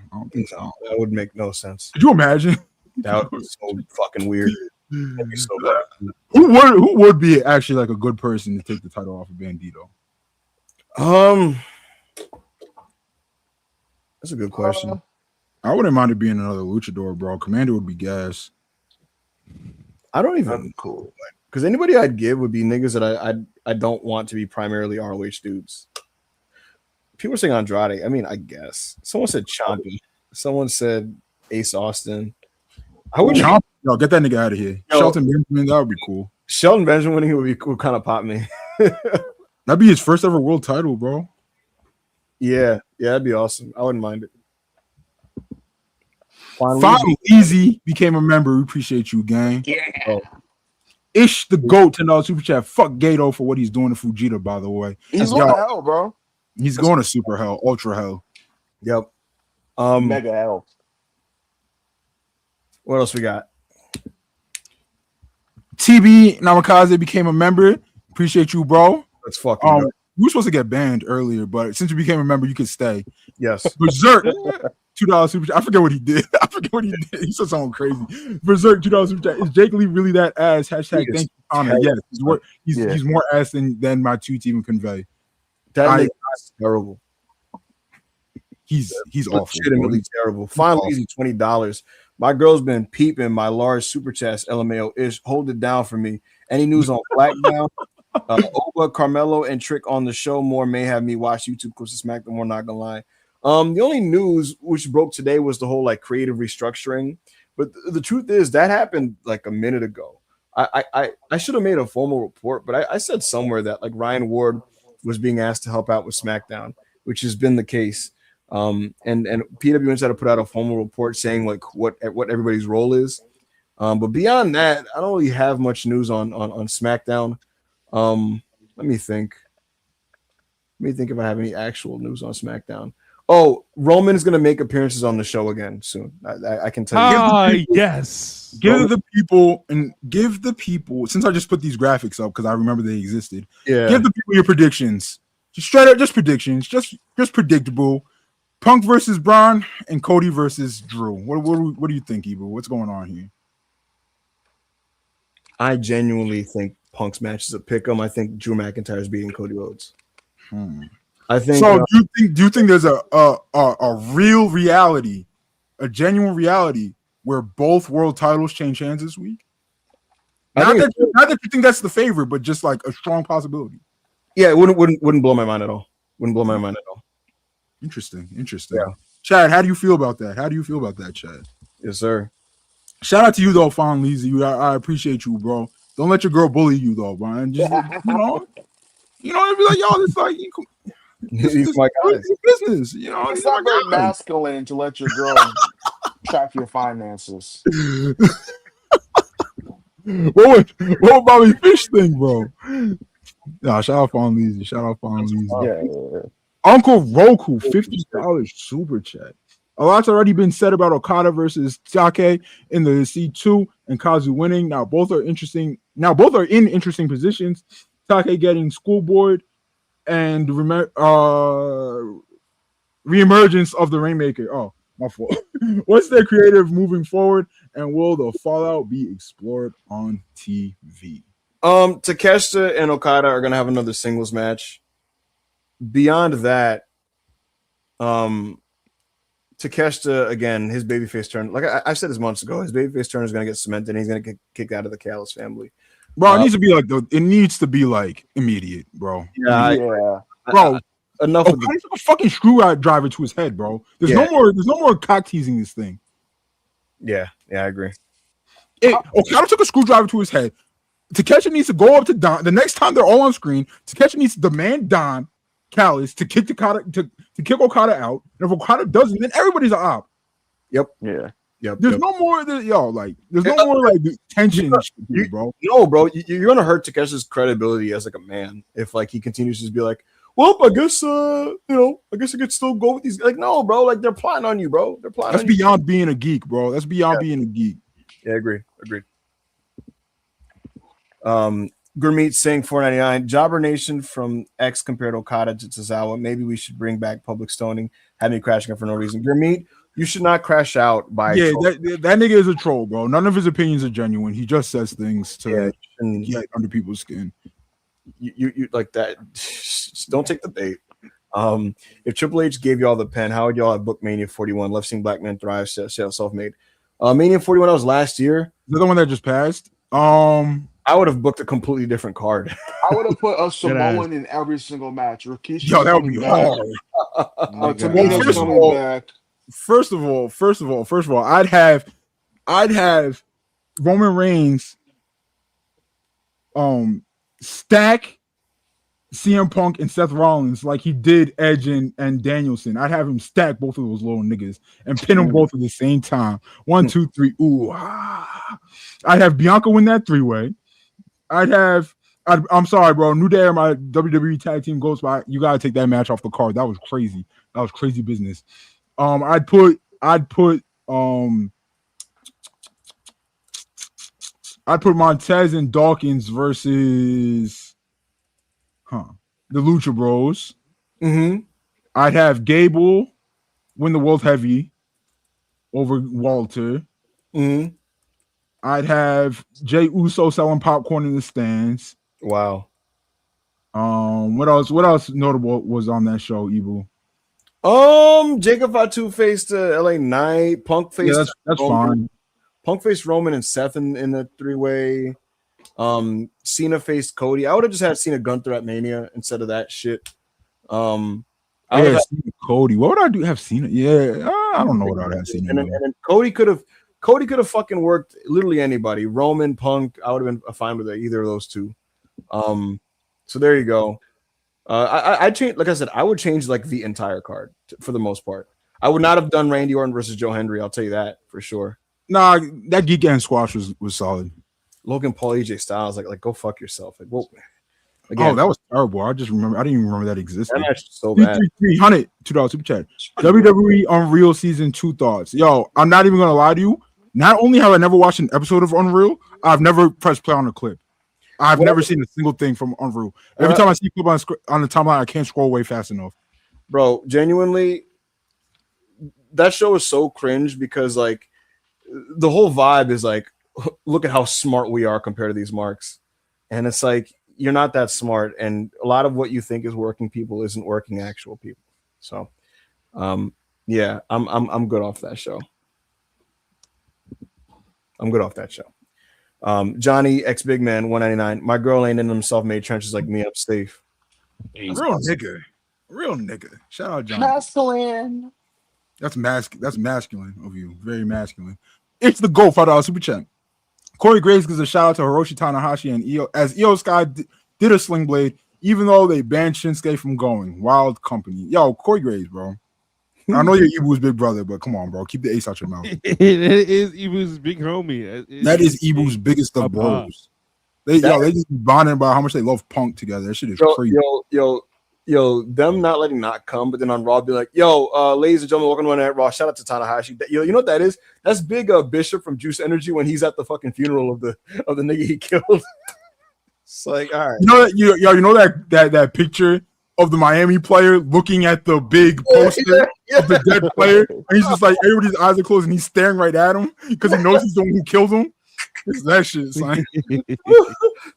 So. That would make no sense. Could you imagine? That would be so fucking weird. That'd be so bad. Who would be actually like a good person to take the title off of Bandito? That's a good question. I wouldn't mind it being another luchador, bro. Commander would be gas. I don't even cool because anybody I'd give would be niggas that I don't want to be primarily ROH dudes. People are saying Andrade. I mean, I guess someone said Ciampa. Someone said Ace Austin. I would Ciampa. Yo, get that nigga out of here. Shelton Benjamin, that would be cool. Shelton Benjamin winning would be cool. Kind of pop me. That'd be his first ever world title, bro. Yeah, that'd be awesome. I wouldn't mind it. Finally, Easy became a member. We appreciate you, gang. Yeah. Ish the GOAT $10 super chat. Fuck Gato for what he's doing to Fujita, by the way. He's going to hell, bro. He's going to super hell, ultra hell. Yep. Mega hell. What else we got? TB Namikaze became a member. Appreciate you, bro. Let's fucking you were supposed to get banned earlier, but since you became a member, you can stay. Yes. Berserk. $2 super chat. I forget what he did. He said something crazy. Berserk $2 super chat. Is Jake Lee really that ass? Hashtag thank you, Connor. Yes, he's more ass than my tweets even convey. That is terrible. He's awful. Legitimately terrible. Finally, easy $20. My girl's been peeping my large super chest. LMAO ish. Hold it down for me. Any news on Blackdown? Oba, Carmelo, and Trick on the show. More may have me watch YouTube clips to SmackDown. We're not gonna lie. The only news which broke today was the whole like creative restructuring, but the truth is that happened like a minute ago. I should have made a formal report, but I said somewhere that like Ryan Ward was being asked to help out with SmackDown, which has been the case. And PW Insider put out a formal report saying like what everybody's role is. But beyond that, I don't really have much news on SmackDown. Let me think if I have any actual news on SmackDown. Oh, Roman is going to make appearances on the show again soon. I can tell you. Yes. Give the people, since I just put these graphics up because I remember they existed. Yeah. Give the people your predictions. Just straight up, just predictions. Just predictable. Punk versus Braun and Cody versus Drew. What do you think, Ebro? What's going on here? I genuinely think Punk's match is a pick-em. I think Drew McIntyre is beating Cody Rhodes. I think. So do you think there's a real reality, a genuine reality where both world titles change hands this week? Not that you think that's the favorite, but just like a strong possibility. Yeah, it wouldn't blow my mind at all. Wouldn't blow my mind at all. Interesting. Yeah. Chad, how do you feel about that? Chad? Yes, sir. Shout out to you though, Fawn Leezy. I appreciate you, bro. Don't let your girl bully you though, Brian. Just You know, it'd be like, yo, it's like These my guys. business. You know, It's these are not very my guys. masculine to let your girl track your finances. What would Bobby Fish think, bro? Nah, shout out Fawn Leezy. Shout out Fawn Leezy. Yeah. Uncle Roku, $50 super chat. A lot's already been said about Okada versus Take in the C2 and Kazu winning. Now both are interesting. Now both are in interesting positions. Take getting schoolboard and reemergence of the Rainmaker. Oh, my fault. What's their creative moving forward, and will the fallout be explored on TV? Takeshita and Okada are gonna have another singles match. Beyond that, Takeshita again, his babyface turn. Like I said this months ago, his babyface turn is gonna get cemented, and he's gonna get kicked out of the Callis family. Bro, it needs to be like it needs to be like immediate, bro. Yeah. Bro. Enough of He took a fucking screwdriver to his head, bro. There's no more cock teasing this thing. Yeah, I agree. Okada took a screwdriver to his head. Takeshi needs to go up to Don. The next time they're all on screen, Takeshi needs to demand Don Callis to kick Okada out. And if Okada doesn't, then everybody's an op. Yep. Yeah. Yep. There's no more there's no more like tension, bro. No, bro, you're gonna hurt Takeshi's credibility as like a man if like he continues to just be like, well, I guess I could still go with these. Like, no, bro, like they're plotting on you, bro. They're plotting. That's on beyond you. being a geek, bro. That's beyond being a geek. Yeah, agreed. Gurmeet saying $4.99. Jobber Nation from X compared Okada to Tozawa. Maybe we should bring back public stoning. Had me crashing out for no reason. Gurmeet, you should not crash out by that nigga is a troll, bro. None of his opinions are genuine. He just says things to get under people's skin. You like that. Just don't take the bait. If Triple H gave y'all the pen, how would y'all have booked Mania 41? Love seeing Black Men Thrive, self-made. Mania 41 was last year. The other one that just passed. I would have booked a completely different card. I would have put a Samoan in every single match. Rikishi. Yo, that would be hard. Tamina's coming back. First of all, I'd have Roman Reigns stack CM Punk and Seth Rollins like he did Edge and Danielson. I'd have him stack both of those little niggas and pin them both at the same time. 1, 2, 3. Ooh. I'd have Bianca win that 3-way. I'm sorry, bro. New Day, my WWE tag team goes by. You gotta take that match off the card. That was crazy. That was crazy business. I'd put Montez and Dawkins versus the Lucha Bros. Mm-hmm. I'd have Gable win the World Heavy over Walter. Mm-hmm. I'd have Jey Uso selling popcorn in the stands. Wow. What else notable was on that show, Ibu? Jacob Fatu faced LA Knight. Punk faced that's fine. Punk faced Roman and Seth in the 3-way. Cena faced Cody. I would have just had Cena Gunther at Mania instead of that shit. I would have Cena Cody. What would I do? Have Cena? Yeah, I don't know what I'd have Cena. And then Cody could have fucking worked literally anybody. Roman, Punk. I would have been fine with either of those two. So there you go. I change, like I said, I would change like the entire card for the most part. I would not have done Randy Orton versus Joe Hendry. I'll tell you that for sure. Nah, that Geek and Squash was solid. Logan Paul, AJ Styles, like go fuck yourself. Like, whoa. Again, that was terrible. I didn't even remember that existed. That match was so bad. $2 super chat. WWE Unreal Season 2 thoughts. Yo, I'm not even gonna lie to you. Not only have I never watched an episode of Unreal, I've never pressed play on a clip. I've never seen a single thing from Unreal. Every time I see a clip on the timeline, I can't scroll away fast enough. Bro, genuinely, that show is so cringe because like the whole vibe is like, look at how smart we are compared to these marks. And it's like, you're not that smart. And a lot of what you think is working people isn't working actual people. So, yeah, I'm good off that show. I'm good off that show. Johnny X Big Man 199. My girl ain't in them self-made trenches like me. I'm safe. Real nigga. Shout out Johnny. Masculine. That's masculine of you. Very masculine. It's the GOAT $5 super chat. Corey Graves gives a shout out to Hiroshi Tanahashi and Io as Io Sky did a sling blade. even though they banned Shinsuke from going. Wild company. Yo, Corey Graves, bro. I know you're Ibu's big brother, but come on, bro. Keep the ace out your mouth. It is Ibu's big homie. That is Ibu's biggest of bros. They just bonding about how much they love Punk together. That shit is crazy. Yo, them not letting not come, but then on Raw be like, ladies and gentlemen, welcome to that Raw. Shout out to Tanahashi. You know what that is? That's big Bishop from Juice Energy when he's at the fucking funeral of the nigga he killed. It's like, all right. You know that picture of the Miami player looking at the big poster of the dead player, and he's just like, everybody's eyes are closed and he's staring right at him because he knows he's the one who killed him. It's that shit, son.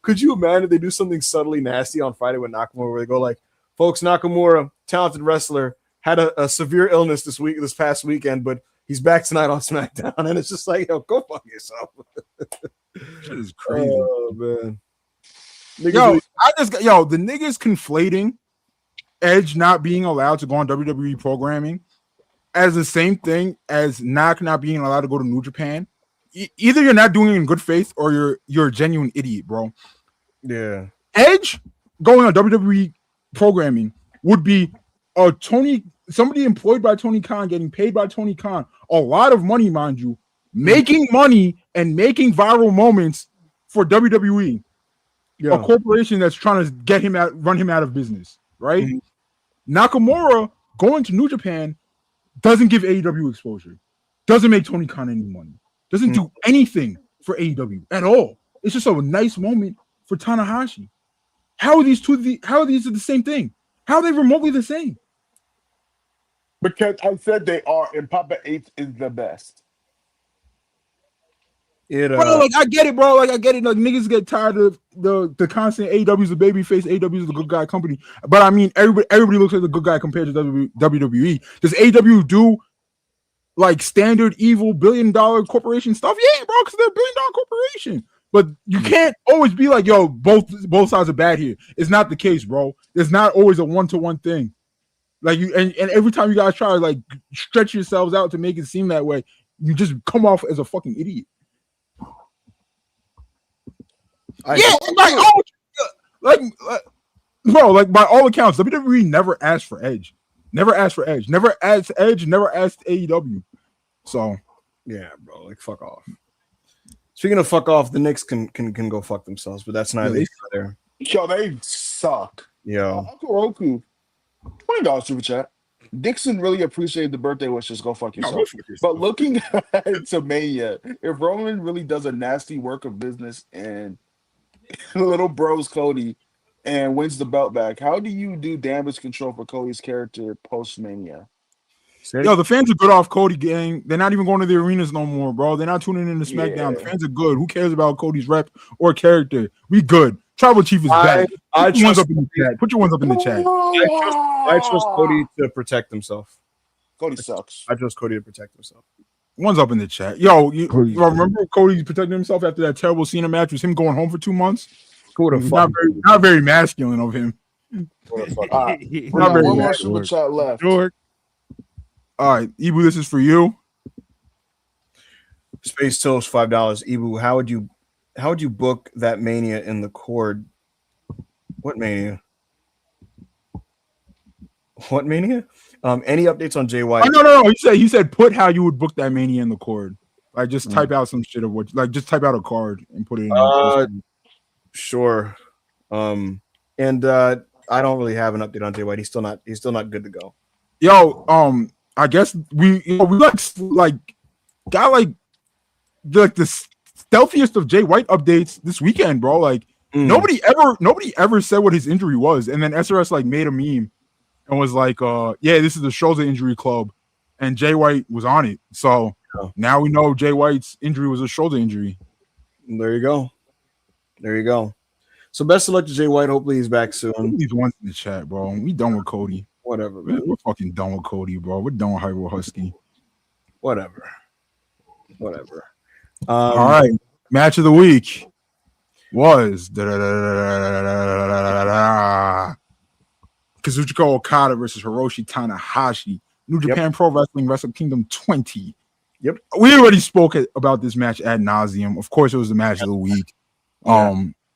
Could you imagine if they do something subtly nasty on Friday with Nakamura where they go like, folks, Nakamura, talented wrestler, had a severe illness this past weekend, but he's back tonight on SmackDown, and it's just like, yo, go fuck yourself. That is crazy. Oh man. The niggas conflating Edge not being allowed to go on WWE programming as the same thing as not being allowed to go to New Japan. Either you're not doing it in good faith or you're a genuine idiot, bro. Yeah. Edge going on WWE programming would be somebody employed by Tony Khan, getting paid by Tony Khan, a lot of money, mind you, making money and making viral moments for WWE. Yeah. A corporation that's trying to run him out of business, right? Mm-hmm. Nakamura going to New Japan doesn't give AEW exposure, doesn't make Tony Khan any money, doesn't do anything for AEW at all. It's just a nice moment for Tanahashi. How are these the same thing? How are they remotely the same? Because I said they are, and Papa H is the best. Bro, I get it, bro. Like, niggas get tired of the constant AEW's the babyface, AEW's the good guy company. But I mean, everybody looks like the good guy compared to WWE. Does AEW do like standard evil $1 billion corporation stuff? Yeah, bro, because they're a $1 billion corporation. But you can't always be like, yo, both sides are bad here. It's not the case, bro. There's not always a one-to-one thing. Like you and every time you guys try to like stretch yourselves out to make it seem that way, you just come off as a fucking idiot. Bro, by all accounts, WWE never asked for Edge. Never asked Edge, never asked AEW. So yeah, bro, like fuck off. Speaking of fuck off, the Knicks can go fuck themselves, but that's neither there. Yo, they suck. Yo. Uncle Roku, $20 super chat. Dixon really appreciated the birthday wishes. Go fuck yourself. But looking ahead to Mania, if Roman really does a nasty work of business and little bros Cody and wins the belt back, how do you do damage control for Cody's character post-Mania? Yo, the fans are good off Cody gang. They're not even going to the arenas no more, bro. They're not tuning in to SmackDown. The fans are good. Who cares about Cody's rep or character? We good. Tribal Chief is back. Put your ones up in the chat. I trust Cody to protect himself. Cody sucks. I trust Cody to protect himself. One's up in the chat. Yo, you remember Cody protecting himself after that terrible Cena match? Was him going home for 2 months? Not very masculine of him. One more super chat left. All right, Ibu, this is for you. Space Toast $5. Ibu, how would you book that Mania in the Cord? What Mania? What Mania? Any updates on Jay White? Oh, no. He said put how you would book that Mania in the Cord. Like just type out some shit of what, like just type out a card and put it in. Sure. And I don't really have an update on Jay White. He's still not good to go. Yo, I guess we got the stealthiest of Jay White updates this weekend, bro. Like nobody ever said what his injury was, and then SRS like made a meme and was like, yeah, this is the shoulder injury club, and Jay White was on it. So now we know Jay White's injury was a shoulder injury. There you go. So best of luck to Jay White. Hopefully he's back soon. These ones in the chat, bro. We done with Cody. Whatever, man. We're fucking done with Cody, bro. We're done with Hyper Husky. Whatever. All right. Match of the week was Kazuchika Okada versus Hiroshi Tanahashi. New Japan Pro Wrestling Wrestle Kingdom 20. Yep. We already spoke about this match ad nauseum. Of course, it was the match of the week.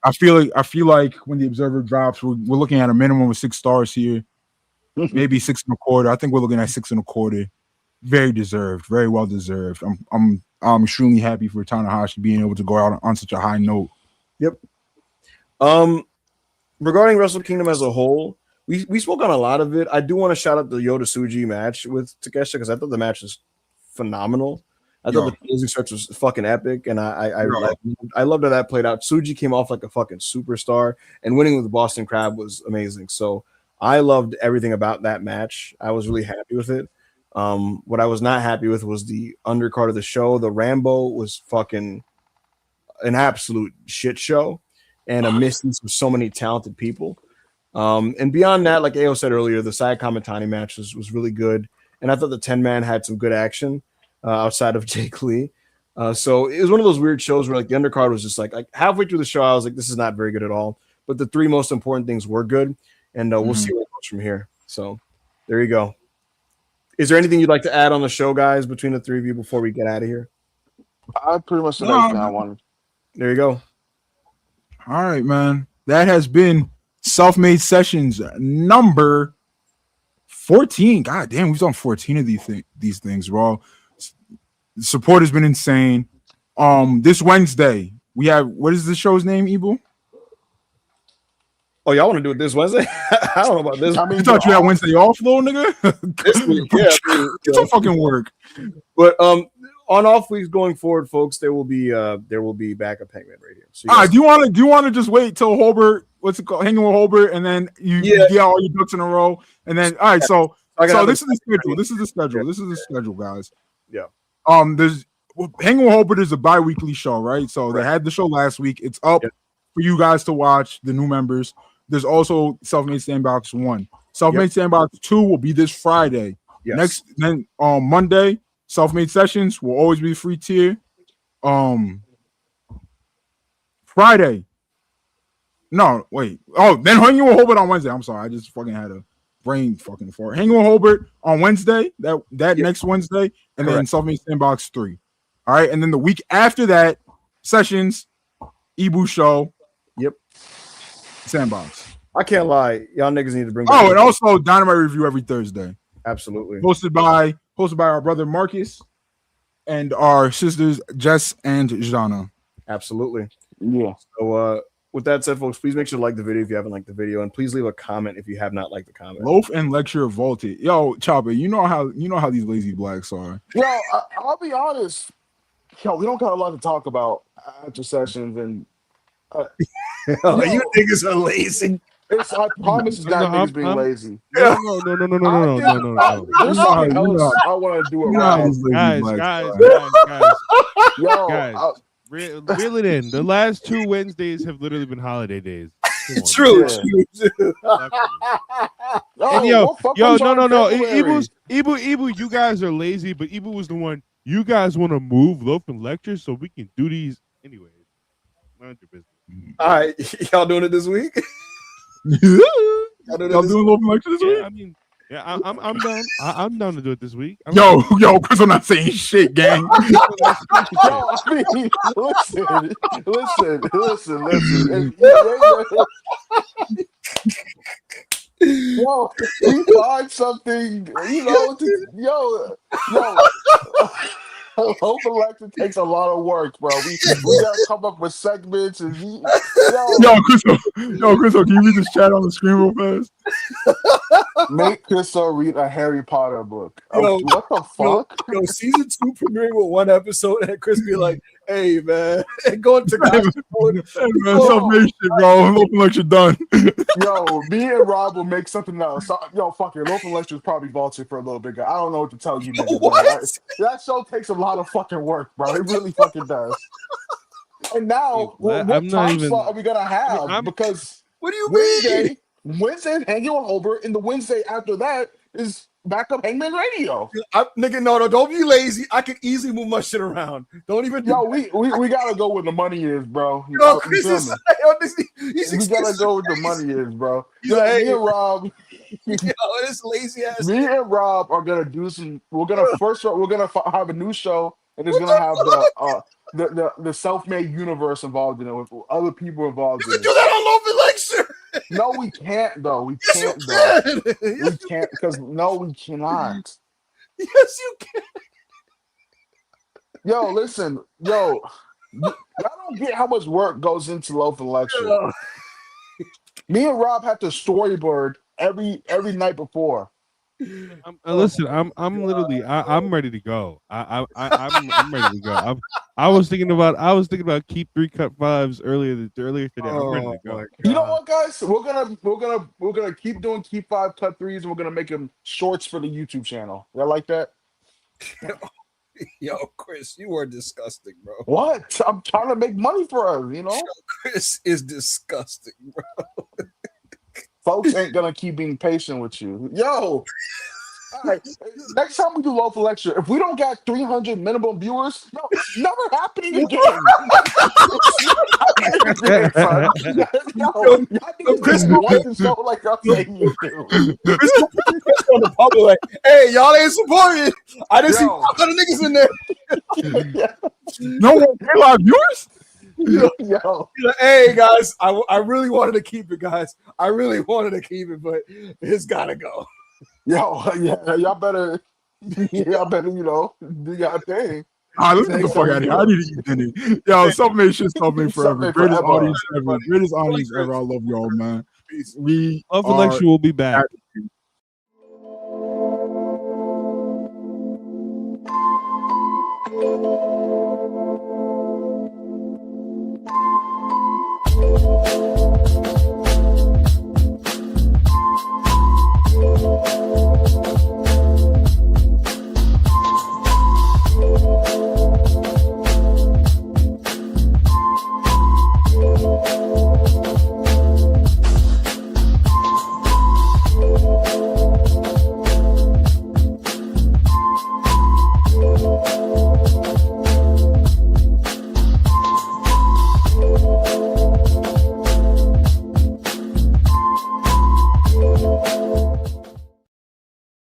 I feel like when the Observer drops, we're looking at a minimum of 6 stars here, maybe 6.25. I think we're looking at 6.25. Very deserved, very well deserved. I'm extremely happy for Tanahashi being able to go out on such a high note. Yep. Regarding Wrestle Kingdom as a whole, we spoke on a lot of it. I do want to shout out the Yota Tsuji match with Takeshita because I thought the match was phenomenal. I thought the closing stretch was fucking epic, and I loved how that played out. Tsuji came off like a fucking superstar, and winning with the Boston Crab was amazing. So I loved everything about that match. I was really happy with it. What I was not happy with was the undercard of the show. The Rambo was fucking an absolute shit show and a misuse of so many talented people. And beyond that, like Ayo said earlier, the Saya Kamitani match was really good. And I thought the 10-man had some good action outside of Jake Lee. So it was one of those weird shows where like the undercard was just like halfway through the show, I was like, this is not very good at all. But the 3 most important things were good. And we'll see what goes from here. So there you go. Is there anything you'd like to add on the show, guys, between the 3 of you before we get out of here? I pretty much said everything I wanted. There you go. All right, man. That has been Self-Made Sessions number 14. God damn, we've done 14 of these things, bro. The support has been insane. This Wednesday, we have, what is the show's name, Ibu? Oh, y'all want to do it this Wednesday? I don't know about this. I mean, you thought you had Wednesday off, though, nigga? This week, yeah. It's a fucking work. But on off weeks going forward, folks, there will be backup Hangman Radio. So do you want to just wait till Holbert? What's it called? Hanging with Holbert, and then you get all your ducks in a row, and then all right. So this is the schedule. This is the schedule. This is the schedule, guys. Yeah. There's Hanging with Holbert is a bi-weekly show, right? So they had the show last week. It's up for you guys to watch, the new members. There's also Self-Made Sandbox 1. Self-Made Sandbox 2 will be this Friday. Yes. Then on Monday, Self-Made Sessions will always be free tier. Friday. No, wait. Oh, then Hanging with Holbert on Wednesday. I'm sorry. I just fucking had a brain fucking for it. Hanging with Holbert on Wednesday, that next Wednesday, and then Self-Made Sandbox 3. All right. And then the week after that, Sessions, Ibu Show. Yep. Sandbox. I can't lie. Y'all niggas need to bring and also Dynamite Review every Thursday. Absolutely. Hosted by our brother Marcus and our sisters Jess and Jana. Absolutely. Yeah. So with that said, folks, please make sure to like the video if you haven't liked the video, and please leave a comment if you have not liked the comment. Loaf and Lecture Vaulted. Yo, Chopper, you know how these lazy blacks are. Yo, I'll be honest. Yo, we don't got a lot to talk about after Sessions, and you niggas are lazy. I promise it's not niggas being lazy. No. There's something else I want to do around. Guys, reel it in. The last 2 Wednesdays have literally been holiday days. True. And no. Ibu, you guys are lazy, but Ibu was the one. You guys want to move Loaf and Lecture so we can do these anyways. Mind your business. All right, y'all doing it this week? Y'all doing Loaf and Lecture this week? I mean, I'm down. I'm down to do it this week. Yo, Chris, I'm not saying shit, gang. Yo, I mean, listen. Yo, we find something, Hope Electric takes a lot of work, bro. We gotta come up with segments and Crystal, can you read this chat on the screen real fast? Make Crystal read a Harry Potter book. What the fuck? Yo, season 2 premiering with 1 episode, and Chris be like, "Hey man," and going to self-made shit, bro. Loaf Lecture done. Yo, me and Rob will make something else. Yo, fuck it. Loaf Lecture is probably vaulted for a little bit. I don't know what to tell you, niggas. That show takes a lot of fucking work, bro. It really fucking does. And now, what time slot are we gonna have? Because what do you mean? Wednesday is Hanging with Holbert, and the Wednesday after that is backup Hangman Radio. Nigga, no, don't be lazy. I can easily move my shit around. Don't even. Yo, we gotta go where the money is, bro. No, Chris is. We gotta go where the money is, bro. Me and Rob. This lazy ass. Me and Rob are gonna do some. We're gonna have a new show, and it's gonna have the self-made universe involved in it with other people involved You in can do it. that on Loafing Lecture. No, we can't though. We Yes, you can't though. can. We Yes, can't because no, we cannot. yes, you can. Yo, listen, yo, y'all don't get how much work goes into Loafing Lecture. Yo. Me and Rob have to storyboard every night before. Listen, I'm literally I'm ready to go. I'm ready to go. I was thinking about keep 3 cut 5s earlier today. I'm ready to go. You know what, guys? We're gonna keep doing keep 5 cut 3s, and we're gonna make them shorts for the YouTube channel. Y'all like that? Yo, Chris, you are disgusting, bro. What? I'm trying to make money for us, you know? Chris is disgusting, bro. Folks ain't gonna keep being patient with you. Yo, all right. Next time we do Loafing Lecture, if we don't got 300 minimum viewers, no, it's never happening again. It's never happening again, son. Y'all Chris want the show like y'all say you do. Chris on the public like, hey, y'all ain't supporting. I didn't see 500 niggas in there. No one pay live viewers. Yo. He's like, hey guys, I really wanted to keep it, guys. I really wanted to keep it, but it's gotta go. Yo, yeah, y'all better, you know, do your thing. Let's get the fuck out of here. I need to eat dinner. Yo, self-made shit, self-made forever. Self-made Greatest forever. audience ever. Greatest audience ever. I love y'all, man. We Loafing Lecture will be back.